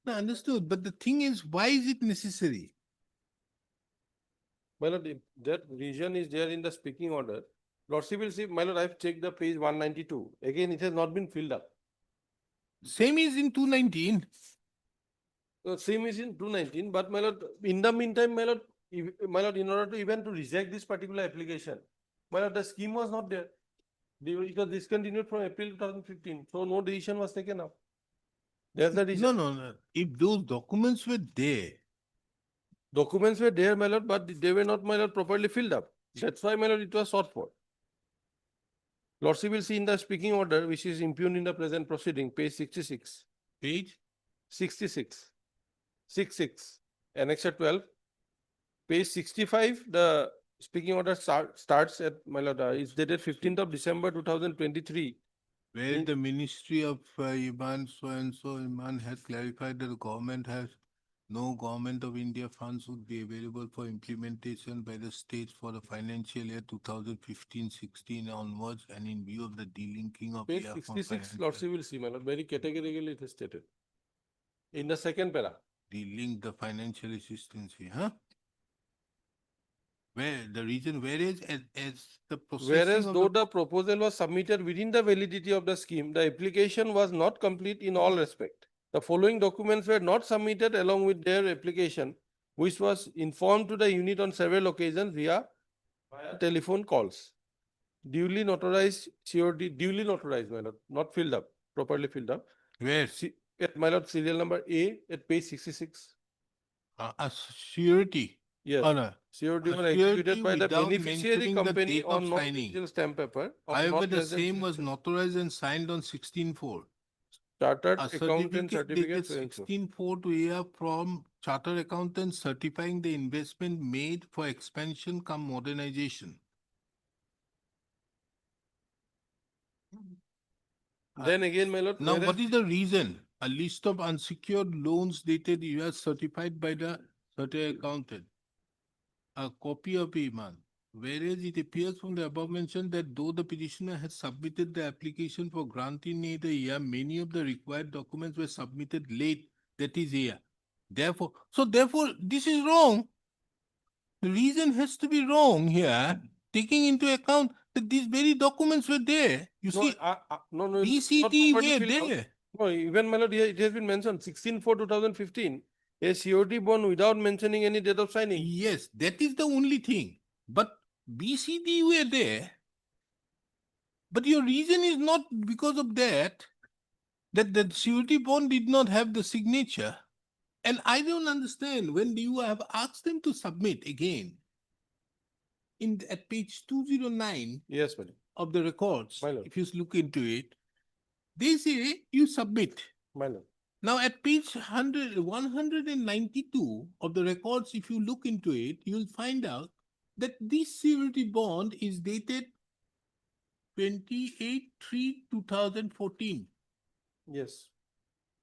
No, understood. But the thing is, why is it necessary? My lord, if that reason is there in the speaking order. Lordship will see, my lord, I've checked the page 192. Again, it has not been filled up. Same is in 219. Same is in 219, but my lord, in the meantime, my lord, my lord, in order to even to reject this particular application, my lord, the scheme was not there. It was discontinued from April 2015, so no decision was taken up. There's the reason. No. If those documents were there, Documents were there, my lord, but they were not, my lord, properly filled up. That's why, my lord, it was sought for. Lordship will see in the speaking order, which is impugned in the present proceeding, page 66. page 66. 66. Annexure 12. Page 65, the speaking order starts at, my lord, it's dated 15th of December 2023. where In- the Ministry of Iman so and so Iman has clarified that the government has no government of India funds would be available for implementation by the states for the financial year 2015-16 onwards, and in view of the delinking of Page alia from 66, financial- Lordship will see, my lord, very categorically it is stated. In the second para. delink the financial assistance here, huh? Where the reason whereas as the processing Whereas of though the proposal was submitted within the validity of the scheme, the application was not complete in all respect. The following documents were not submitted along with their application, which was informed to the unit on several occasions via telephone calls. Duly notarized, COD, duly notarized, my lord, not filled up, properly filled up. where At my lord, serial number A at page 66. a surety. Yes. Oh, no. COD A was executed surety by the without beneficiary mentioning the company date of on signing. non-digital stamp paper. of However, not the less than same was 6 notarized and signed on 16/4. Chartered A accountant certificate dated certificate. so and so. 16/4 to year from chartered accountant certifying the investment made for expansion cum modernization. Then again, my lord, Now, whereas what is the reason? A list of unsecured loans dated year certified by the certified accountant. A copy of Iman. Whereas it appears from the above mentioned that though the petitioner has submitted the application for granting aid a year, many of the required documents were submitted late, that is year. Therefore, this is wrong. The reason has to be wrong here, taking into account that these very documents were there. You no, see, no, not BCT properly were filled out. there. No, even my lord, here it has been mentioned 16/4/2015, a COD bond without mentioning any date of signing. Yes, that is the only thing. But BCD were there. But your reason is not because of that the surety bond did not have the signature. And I don't understand when you have asked them to submit again at page 209 Yes, madam. of the records, My lord. if you look into it, they say you submit. My lord. Now at page 192 of the records, if you look into it, you'll find out that this surety bond is dated 28/3/2014. Yes.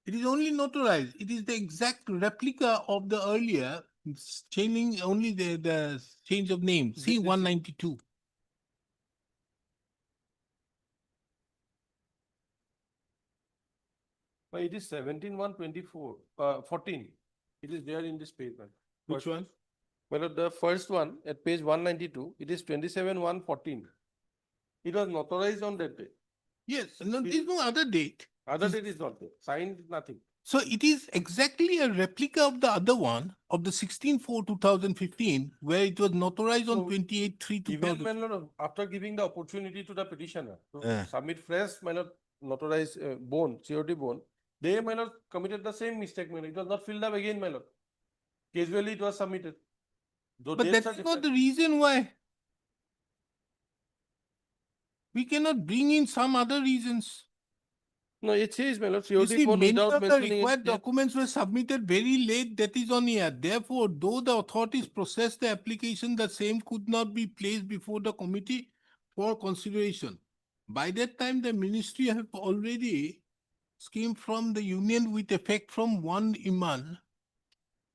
It is only notarized. It is the exact replica of the earlier, changing only the change of name. See 192. But it is 17/1/24, 14. It is there in this page, man. Which one? Well, the first one at page 192, it is 27/1/14. It was notarized on that day. Yes, no, there is no other date. Other date is not there. Signed, nothing. So it is exactly a replica of the other one of the 16/4/2015, where it was notarized on So, 28/3/2000. Even, my lord, after giving the opportunity to the petitioner to Yeah. submit fresh, my lord, notarized bond, COD bond, they, my lord, committed the same mistake, my lord. It was not filled up again, my lord. Casually it was submitted. Though But dates that are is not different. the reason why. We cannot bring in some other reasons. No, it says, my lord, You COD see, form many without of the mentioning it. required here. documents were submitted very late, that is on here. Therefore, though the authorities processed the application, the same could not be placed before the committee for consideration. By that time, the ministry have already schemed from the union with effect from 1 Iman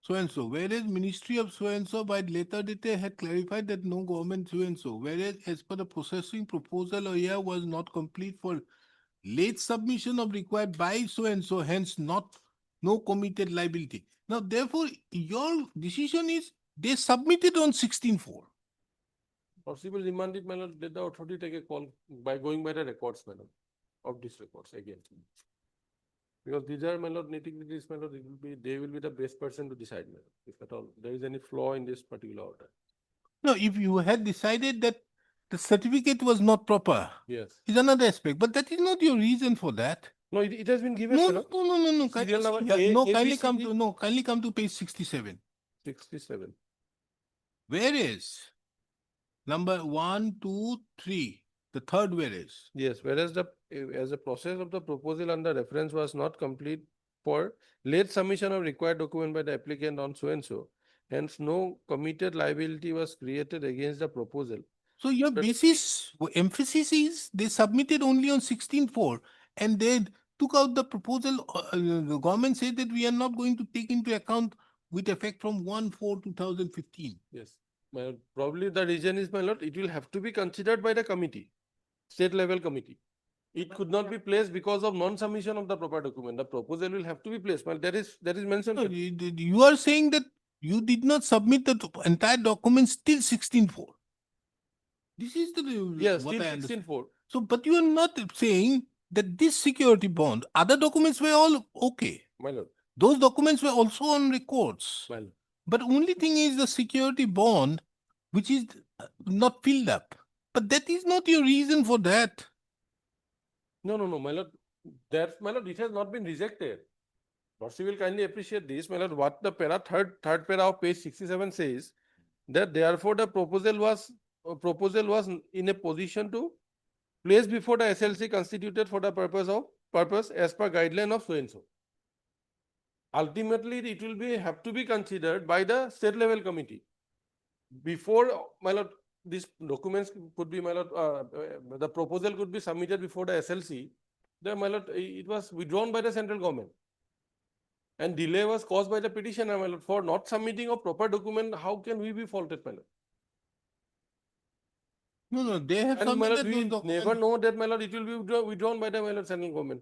so and so, whereas Ministry of so and so by later date had clarified that no government so and so, whereas as per the processing proposal alia was not complete for late submission of required by so and so, hence not no committed liability. Now, therefore, your decision is they submitted on 16/4. Possible remanded, my lord, let the authority take a call by going by the records, my lord, of these records again. Because these are, my lord, nitty-gritties, my lord, it will be, they will be the best person to decide, my lord, if at all there is any flaw in this particular order. No, if you had decided that the certificate was not proper, Yes. is another aspect, but that is not your reason for that. No, it has been given, No, my no, lord. no, no, no, no. Serial number No, A, kindly come ABCD. to no, kindly come to page 67. 67. Where is number 1, 2, 3? The third where is? Yes, whereas the, as the process of the proposal under reference was not complete for late submission of required document by the applicant on so and so, hence no committed liability was created against the proposal. So your basis emphasis is they submitted only on 16/4 and they took out the proposal. The government said that we are not going to take into account with effect from 1/4/2015. Yes, my lord, probably the reason is, my lord, it will have to be considered by the committee, state level committee. It could not be placed because of non-submission of the proper document. The proposal will have to be placed. Well, that is mentioned. No, you are saying that you did not submit the entire documents till 16/4. This is the Yes, what still I understand. 16/4. So, but you are not saying that this security bond, other documents were all okay. My lord. Those documents were also on records. My lord. But only thing is the security bond, which is not filled up. But that is not your reason for that. No, my lord. That, my lord, it has not been rejected. Lordship will kindly appreciate this, my lord. What the third para of page 67 says, that therefore the proposal was in a position to place before the SLC constituted for the purpose as per guideline of so and so. Ultimately, it will have to be considered by the state level committee. Before, my lord, these documents could be, my lord, the proposal could be submitted before the SLC. Then, my lord, it was withdrawn by the central government. And delay was caused by the petitioner, my lord, for not submitting a proper document. How can we be faulted, my lord? No, they have And, my lord, submitted we those documents. never know that, my lord, it will be withdrawn by the, my lord, central government.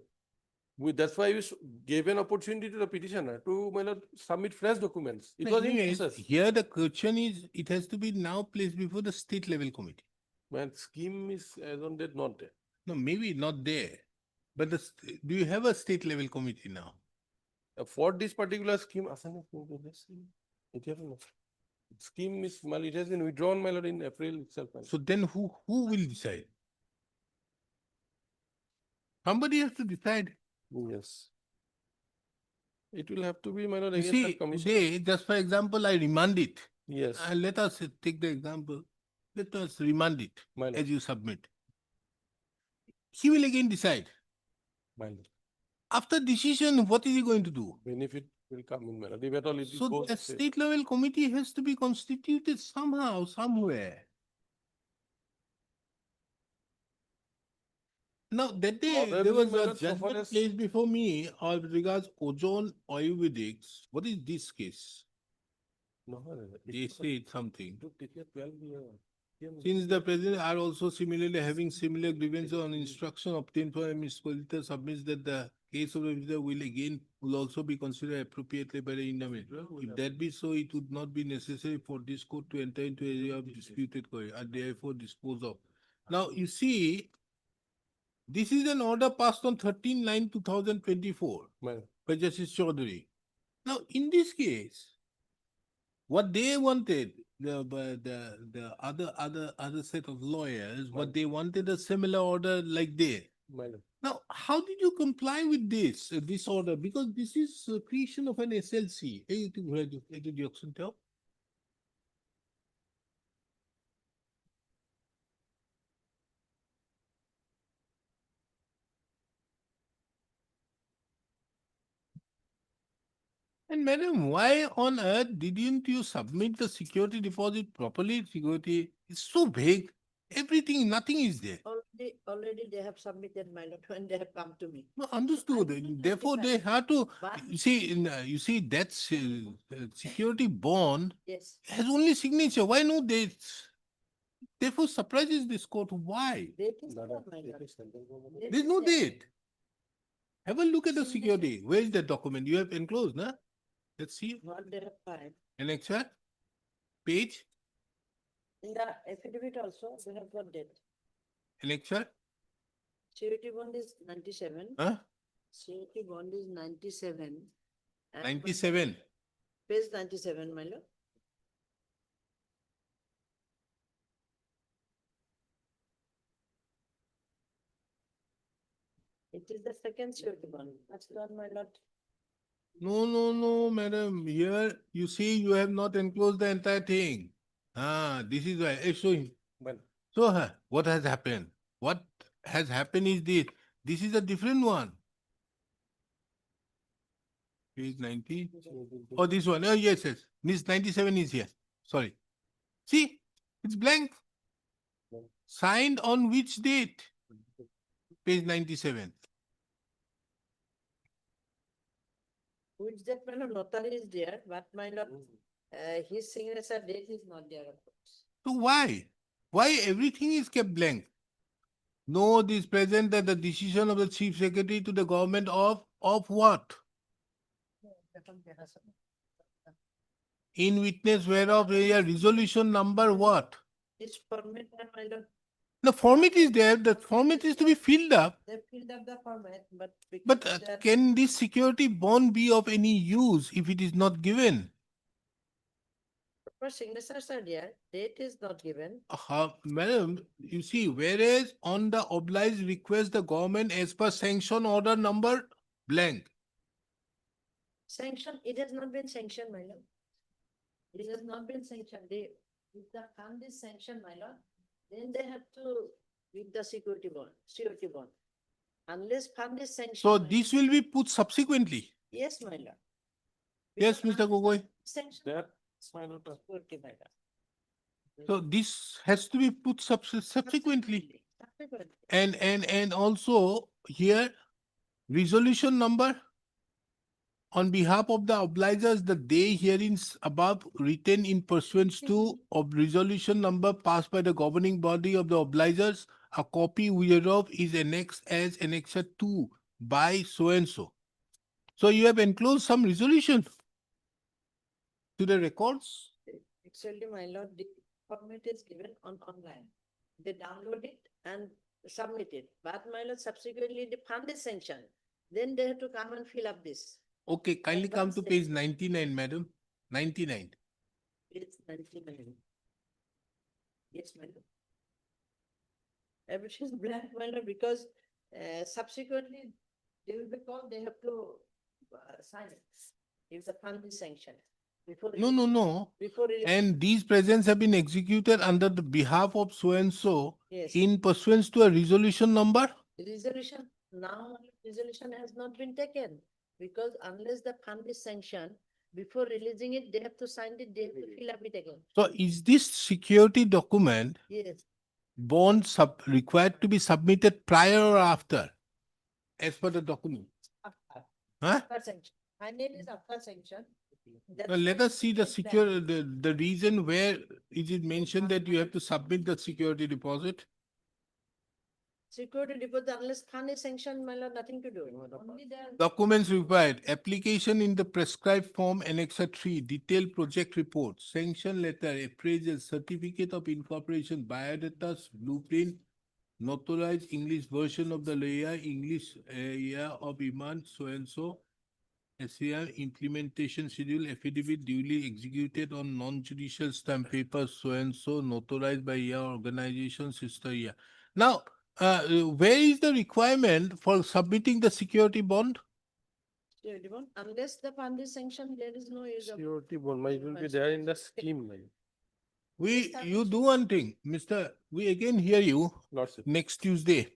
That's why we gave an opportunity to the petitioner to, my lord, submit fresh documents. It was in Anyways, process. here the question is, it has to be now placed before the state level committee. Man, scheme is as on date not there. No, maybe not there. But do you have a state level committee now? For this particular scheme, scheme is, well, it has been withdrawn, my lord, in April itself. So then who will decide? Somebody has to decide. Yes. It will have to be, my lord, You against the see, commission. today, just for example, I remand it. Yes. Let us take the example. Let us remand it My lord. as you submit. He will again decide. My lord. After decision, what is he going to do? Benefit will come in, my lord. If at all it So goes the straight. state level committee has to be constituted somehow, somewhere. Now that day there Probably, was my a lord, so far judgment as- placed before me as regards ozone Ayurvedics. What is this case? No, They said something. to take a 12-year. Since the president are also similarly having similar grievances on instruction obtained from a solicitor submits that the case of the visitor will also be considered appropriately by the Indian. If that be so, it would not be necessary for this court to enter into area of disputed query and therefore dispose of. Now you see, this is an order passed on 13/9/2024 My lord. by Justice Chaudhary. Now in this case, what they wanted, the other set of lawyers, what they wanted a similar order like there. My lord. Now, how did you comply with this order? Because this is creation of an SLC. And madam, why on earth didn't you submit the security deposit properly? Security is so vague. Everything, nothing is there. Already they have submitted, my lord, when they have come to me. No, understood. I couldn't Therefore, they rectify. have to. But You see that security bond yes, has only signature. Why no dates? Therefore, surprises this court. Why? date is there, my lord. Date There's is no there. date. Have a look at the Signature. security. Where is the document? You have enclosed, na? Let's see. What they have filed. Annexure. Page. In the affidavit also, they have got date. Annexure. Surety bond is 97. Huh? Surety bond is 97. and 97. Page 97, my lord. It is the second surety bond. That's not, my lord. No, madam. Here, you see, you have not enclosed the entire thing. This is why. Show him. Well, So, what has happened? What has happened is this. This is a different one. Page 90. Oh, this one. Oh, yes. This 97 is here. Sorry. See, it's blank. Signed on which date? Page 97. Which that my lord notary is there, but my lord, his signature date is not there. Of course. So why? Why everything is kept blank? No, this present that the decision of the chief secretary to the government of what? In witness whereof a resolution number what? It's format, my lord. The format is there. The format is to be filled up. They filled up the format, but. But because they are- can this security bond be of any use if it is not given? For signatures are there, date is not given. Madam, you see, whereas on the obliged request, the government as per sanction order number blank. Sanction, it has not been sanctioned, my lord. It has not been sanctioned. If the fund is sanctioned, my lord, then they have to give the security bond. Unless fund is sanctioned. So my this will be put subsequently. Yes, my lord. Yes, Because Mr. Gogoi. Sanction. That's my note. Security, my lord. So this has to be put subsequently. Subsequently. And also here, resolution number on behalf of the obligers, the day herein above written in pursuance to of resolution number passed by the governing body of the obligers, a copy whereof is annexed as annexure 2 by so and so. So you have enclosed some resolution to the records. Actually, my lord, the format is given online. They download it and submit it. But my lord, subsequently the fund is sanctioned. Then they have to come and fill up this. Okay, kindly come to Advance page 99, madam. 99. It's 99. Yes, my lord. Everything is blank, my lord, because subsequently they will be called, they have to sign it. If the fund is sanctioned. Before No. Before release- And these presents have been executed under the behalf of so and so Yes. in pursuance to a resolution number. Resolution, now resolution has not been taken, because unless the fund is sanctioned, before releasing it, they have to sign it, they have to fill up it again. So is this security document Yes, bond required to be submitted prior or after? As per the document. after, Huh? after sanction. My name is after sanction. That's Well, let why us see the it is blank. secure, the reason where is it mentioned that you have to submit the security deposit? Security deposit, unless fund is sanctioned, my lord, nothing to do. Only the Documents required, application in the prescribed form, annexure 3, detailed project report, sanction letter, appraisal, certificate of incorporation, biodatas, blueprint, notarized English version of the layer, English area of Iman, so and so, SCR implementation schedule, affidavit duly executed on non-judicial stamp paper, so and so, notarized by your organization, sister year. Now, where is the requirement for submitting the security bond? security bond, unless the fund is sanctioned, there is no use of. Security bond, might will be there in the scheme, my You do one thing, we again hear you lordship. next Tuesday.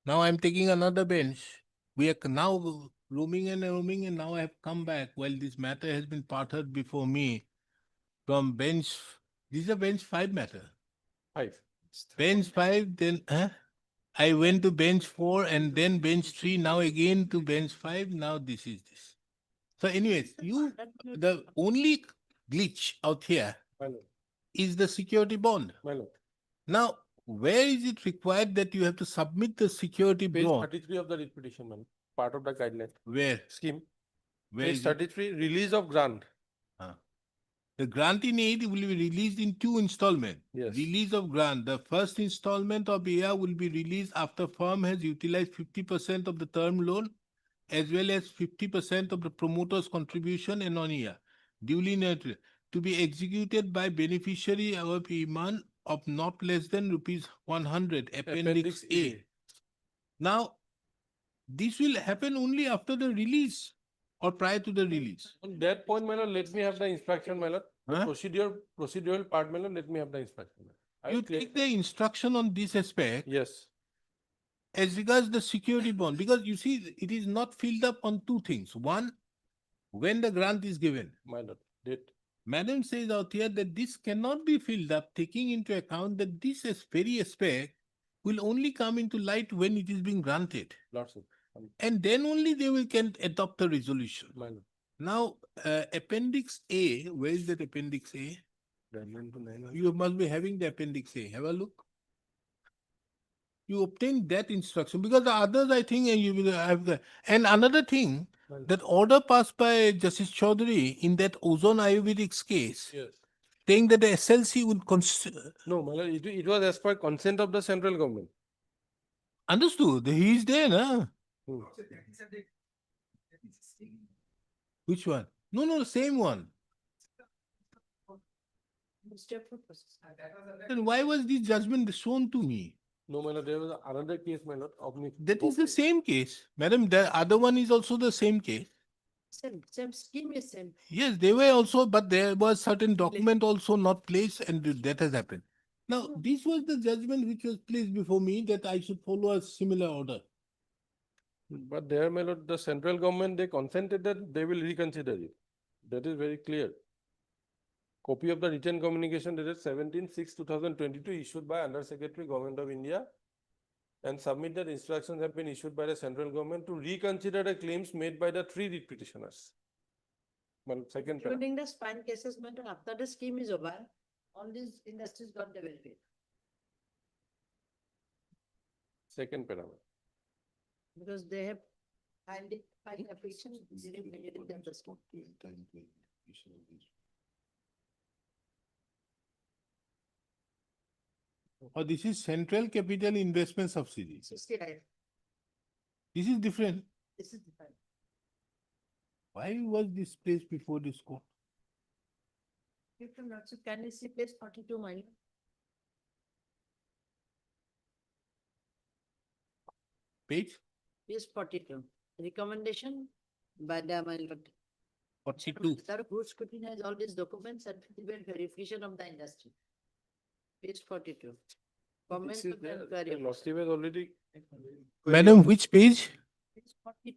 Now I'm taking another bench. We are now roaming and now I have come back while this matter has been parted before me from bench. This is a bench 5 matter. 5. Bench 5, then I went to bench 4 and then bench 3, now again to bench 5. Now this is this. So, anyways, the only glitch out here My lord, is the security bond. my lord. Now, where is it required that you have to submit the security Page bond? 33 of the writ petition, man. Part of the guideline Where? scheme. Where Page is it? 33, release of grant. The grant in aid will be released in 2 installments. Yes. Release of grant. The first installment of alia will be released after firm has utilized 50% of the term loan as well as 50% of the promoter's contribution and on year. Duly noted to be executed by beneficiary of Iman of not less than rupees 100, Appendix A. Now, this will happen only after the release or prior to the release. On that point, my lord, let me have the inspection, my lord. The Huh? procedural part, my lord, let me have the inspection. I You will clear- take the instruction on this aspect Yes, as regards the security bond, because you see, it is not filled up on 2 things. One, when the grant is given. my lord, date. Madam says out here that this cannot be filled up, taking into account that this very aspect will only come into light when it is being granted. Lordship, And then only they will can adopt a resolution. my lord. Now, Appendix A, where is that Appendix A? Guideline to 9. You must be having the Appendix A. Have a look. You obtain that instruction because the others, I think, you will have the. And another thing, that order passed by Justice Chaudhary in that ozone Ayurvedics case, Yes. saying that the SLC would No, my lord, it was as per consent of the central government. understood. He is there, na? Hmm. Which one? No, same one. Then why was this judgment shown to me? No, my lord, there was another case, my lord, of me. That is the same case. Madam, the other one is also the same case. Same scheme is same. Yes, they were also, but there was certain document also not placed and that has happened. Now, this was the judgment which was placed before me that I should follow a similar order. But there, my lord, the central government, they consented that they will reconsider it. That is very clear. Copy of the written communication dated 17/6/2022 issued by Under Secretary Government of India and submitted instructions have been issued by the central government to reconsider the claims made by the 3 writ petitioners. Well, second paragraph. Including the spine cases, madam, after the scheme is over, all these industries got the benefit. Second paragraph. Because they have filed application during majority of the scheme. Or this is Central Capital Investment Subsidy. 69. This is different. This is different. Why was this placed before this court? You can also, can you see page 42, my lord? Page Page 42. Recommendation by the, my lord. 42. Sir, good scrutiny has all these documents and verification of the industry. Page 42. Comment This to is the there. inquiry. The Lordship has already. Madam, which page? Page 40.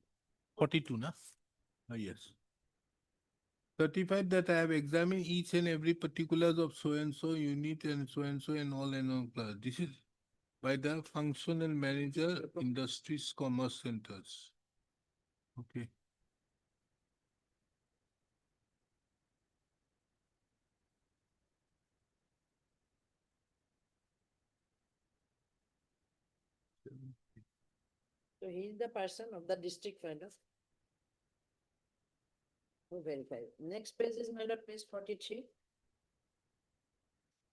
42, na? Oh, yes. Certified that I have examined each and every particulars of so-and-so unit and so-and-so and all class. This is by the functional manager, industries, commerce centers. Okay. So he is the person of the district fellow. Who verify. Next page is my lord, page 43.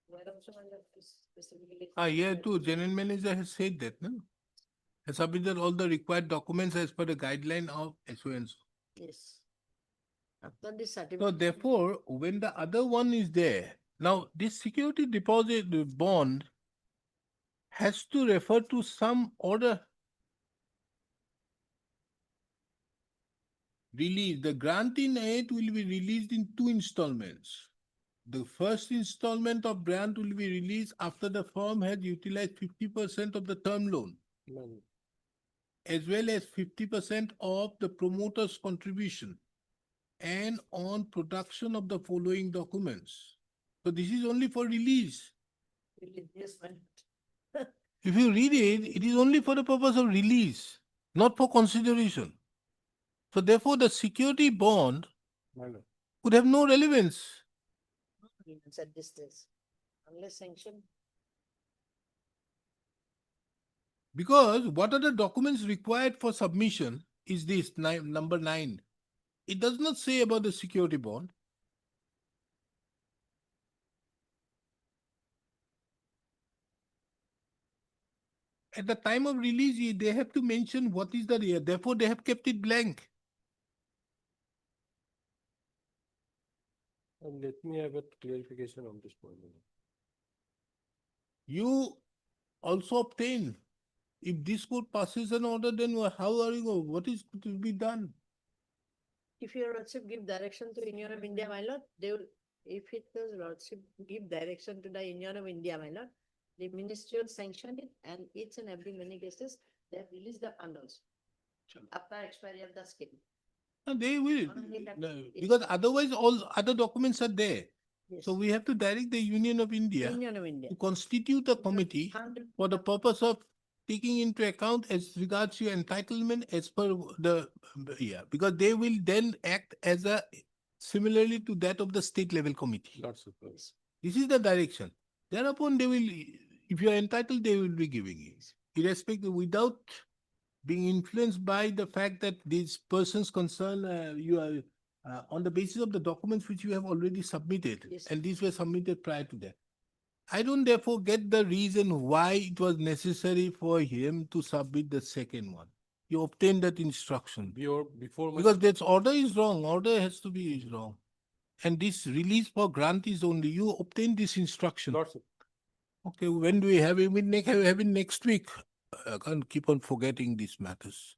Where also my lord is specifically. Here too, general manager has said that, no? Has submitted all the required documents as per the guideline of so-and-so. Yes. After this So certificate. therefore, when the other one is there, now this security deposit bond has to refer to some order. Release. The grant in aid will be released in 2 installments. The first installment of grant will be released after the firm has utilized 50% of the term loan. as well as 50% of the promoter's contribution and on production of the following documents. So this is only for release. Yes, my lord. If you read it, it is only for the purpose of release, not for consideration. So therefore, the security bond would have no relevance. Agreements at this stage, unless sanctioned. Because what are the documents required for submission is this, number 9. It does not say about the security bond. At the time of release, they have to mention what is the year. Therefore, they have kept it blank. And let me have a clarification on this point. You also obtain. If this court passes an order, then how are you going? What is to be done? If your lordship give direction to Union of India, my lord, they will, if it does lordship give direction to the Union of India, my lord, the ministry will sanction it, and each and every many cases, they have released the fund also. After expiry of the scheme. No, they will. Only that No, it- because otherwise all other documents are there. Yes. So we have to direct the Union of India Union of India. to constitute a committee 100 for the purpose of taking into account as regards your entitlement as per the, because they will then act as a similarly to that of the state level committee. Lots of those. This is the direction. Thereupon they will, if you are entitled, they will be giving it. Irrespective, without being influenced by the fact that these persons concerned, you are on the basis of the documents which you have already submitted, Yes. and these were submitted prior to that. I don't therefore get the reason why it was necessary for him to submit the second one. You obtained that instruction. Before my. Because that order is wrong. Order has to be wrong. And this release for grant is only, you obtained this instruction. Lots of. Okay, when do we have it? We have it next week. I can't keep on forgetting these matters.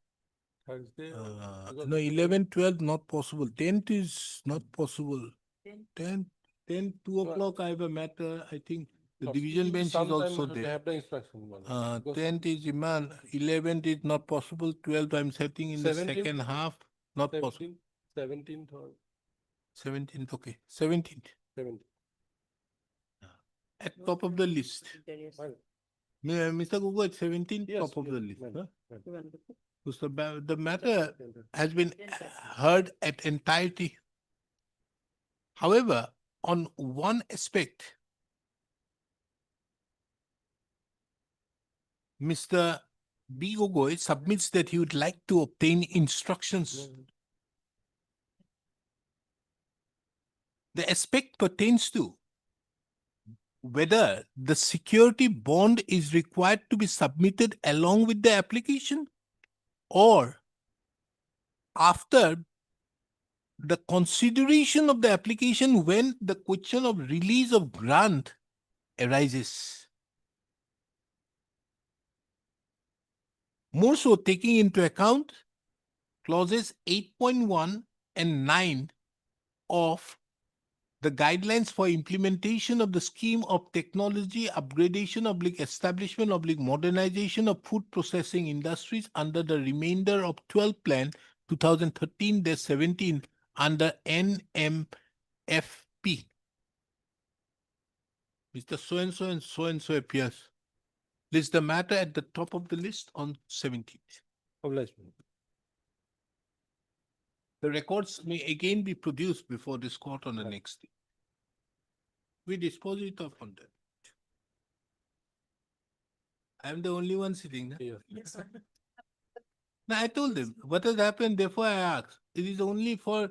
Thursday. because No, we- 11, 12, not possible. 10th is not possible. 10, 2 Well, o'clock, I have a matter. I think the lots- division bench is sometime also they there. have the instruction. because 10th is Iman, 11th is not possible, 12th I'm setting in the 17th? second half, not possible. 17th or 17th, okay, 17th, 17th. at top of the list. Yes. Fine. Mr. Gogo, at 17th, Yes, top of yes, the list. well, Huh? well. Because the matter Yes. has been heard at entirety. However, on one aspect, Mr. B. Gogoi submits that he would like to obtain instructions. The aspect pertains to whether the security bond is required to be submitted along with the application or after the consideration of the application when the question of release of grant arises. More so, taking into account clauses 8.1 and 9 of the guidelines for implementation of the scheme of technology upgradation / establishment / modernization of food processing industries under the remainder of 12 plan 2013-17 under NMFP. Mr. So and so appears. List the matter at the top of the list on 17th. Obligement. The records may again be produced before this court on the next day. We dispose it off on that. I am the only one sitting there. Yes. Now I told them what has happened, therefore I asked. It is only for,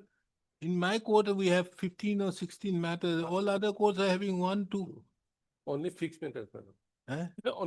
in my court we have 15 or 16 matters. All other courts are having 1, 2. Only fixed matters. Huh? Only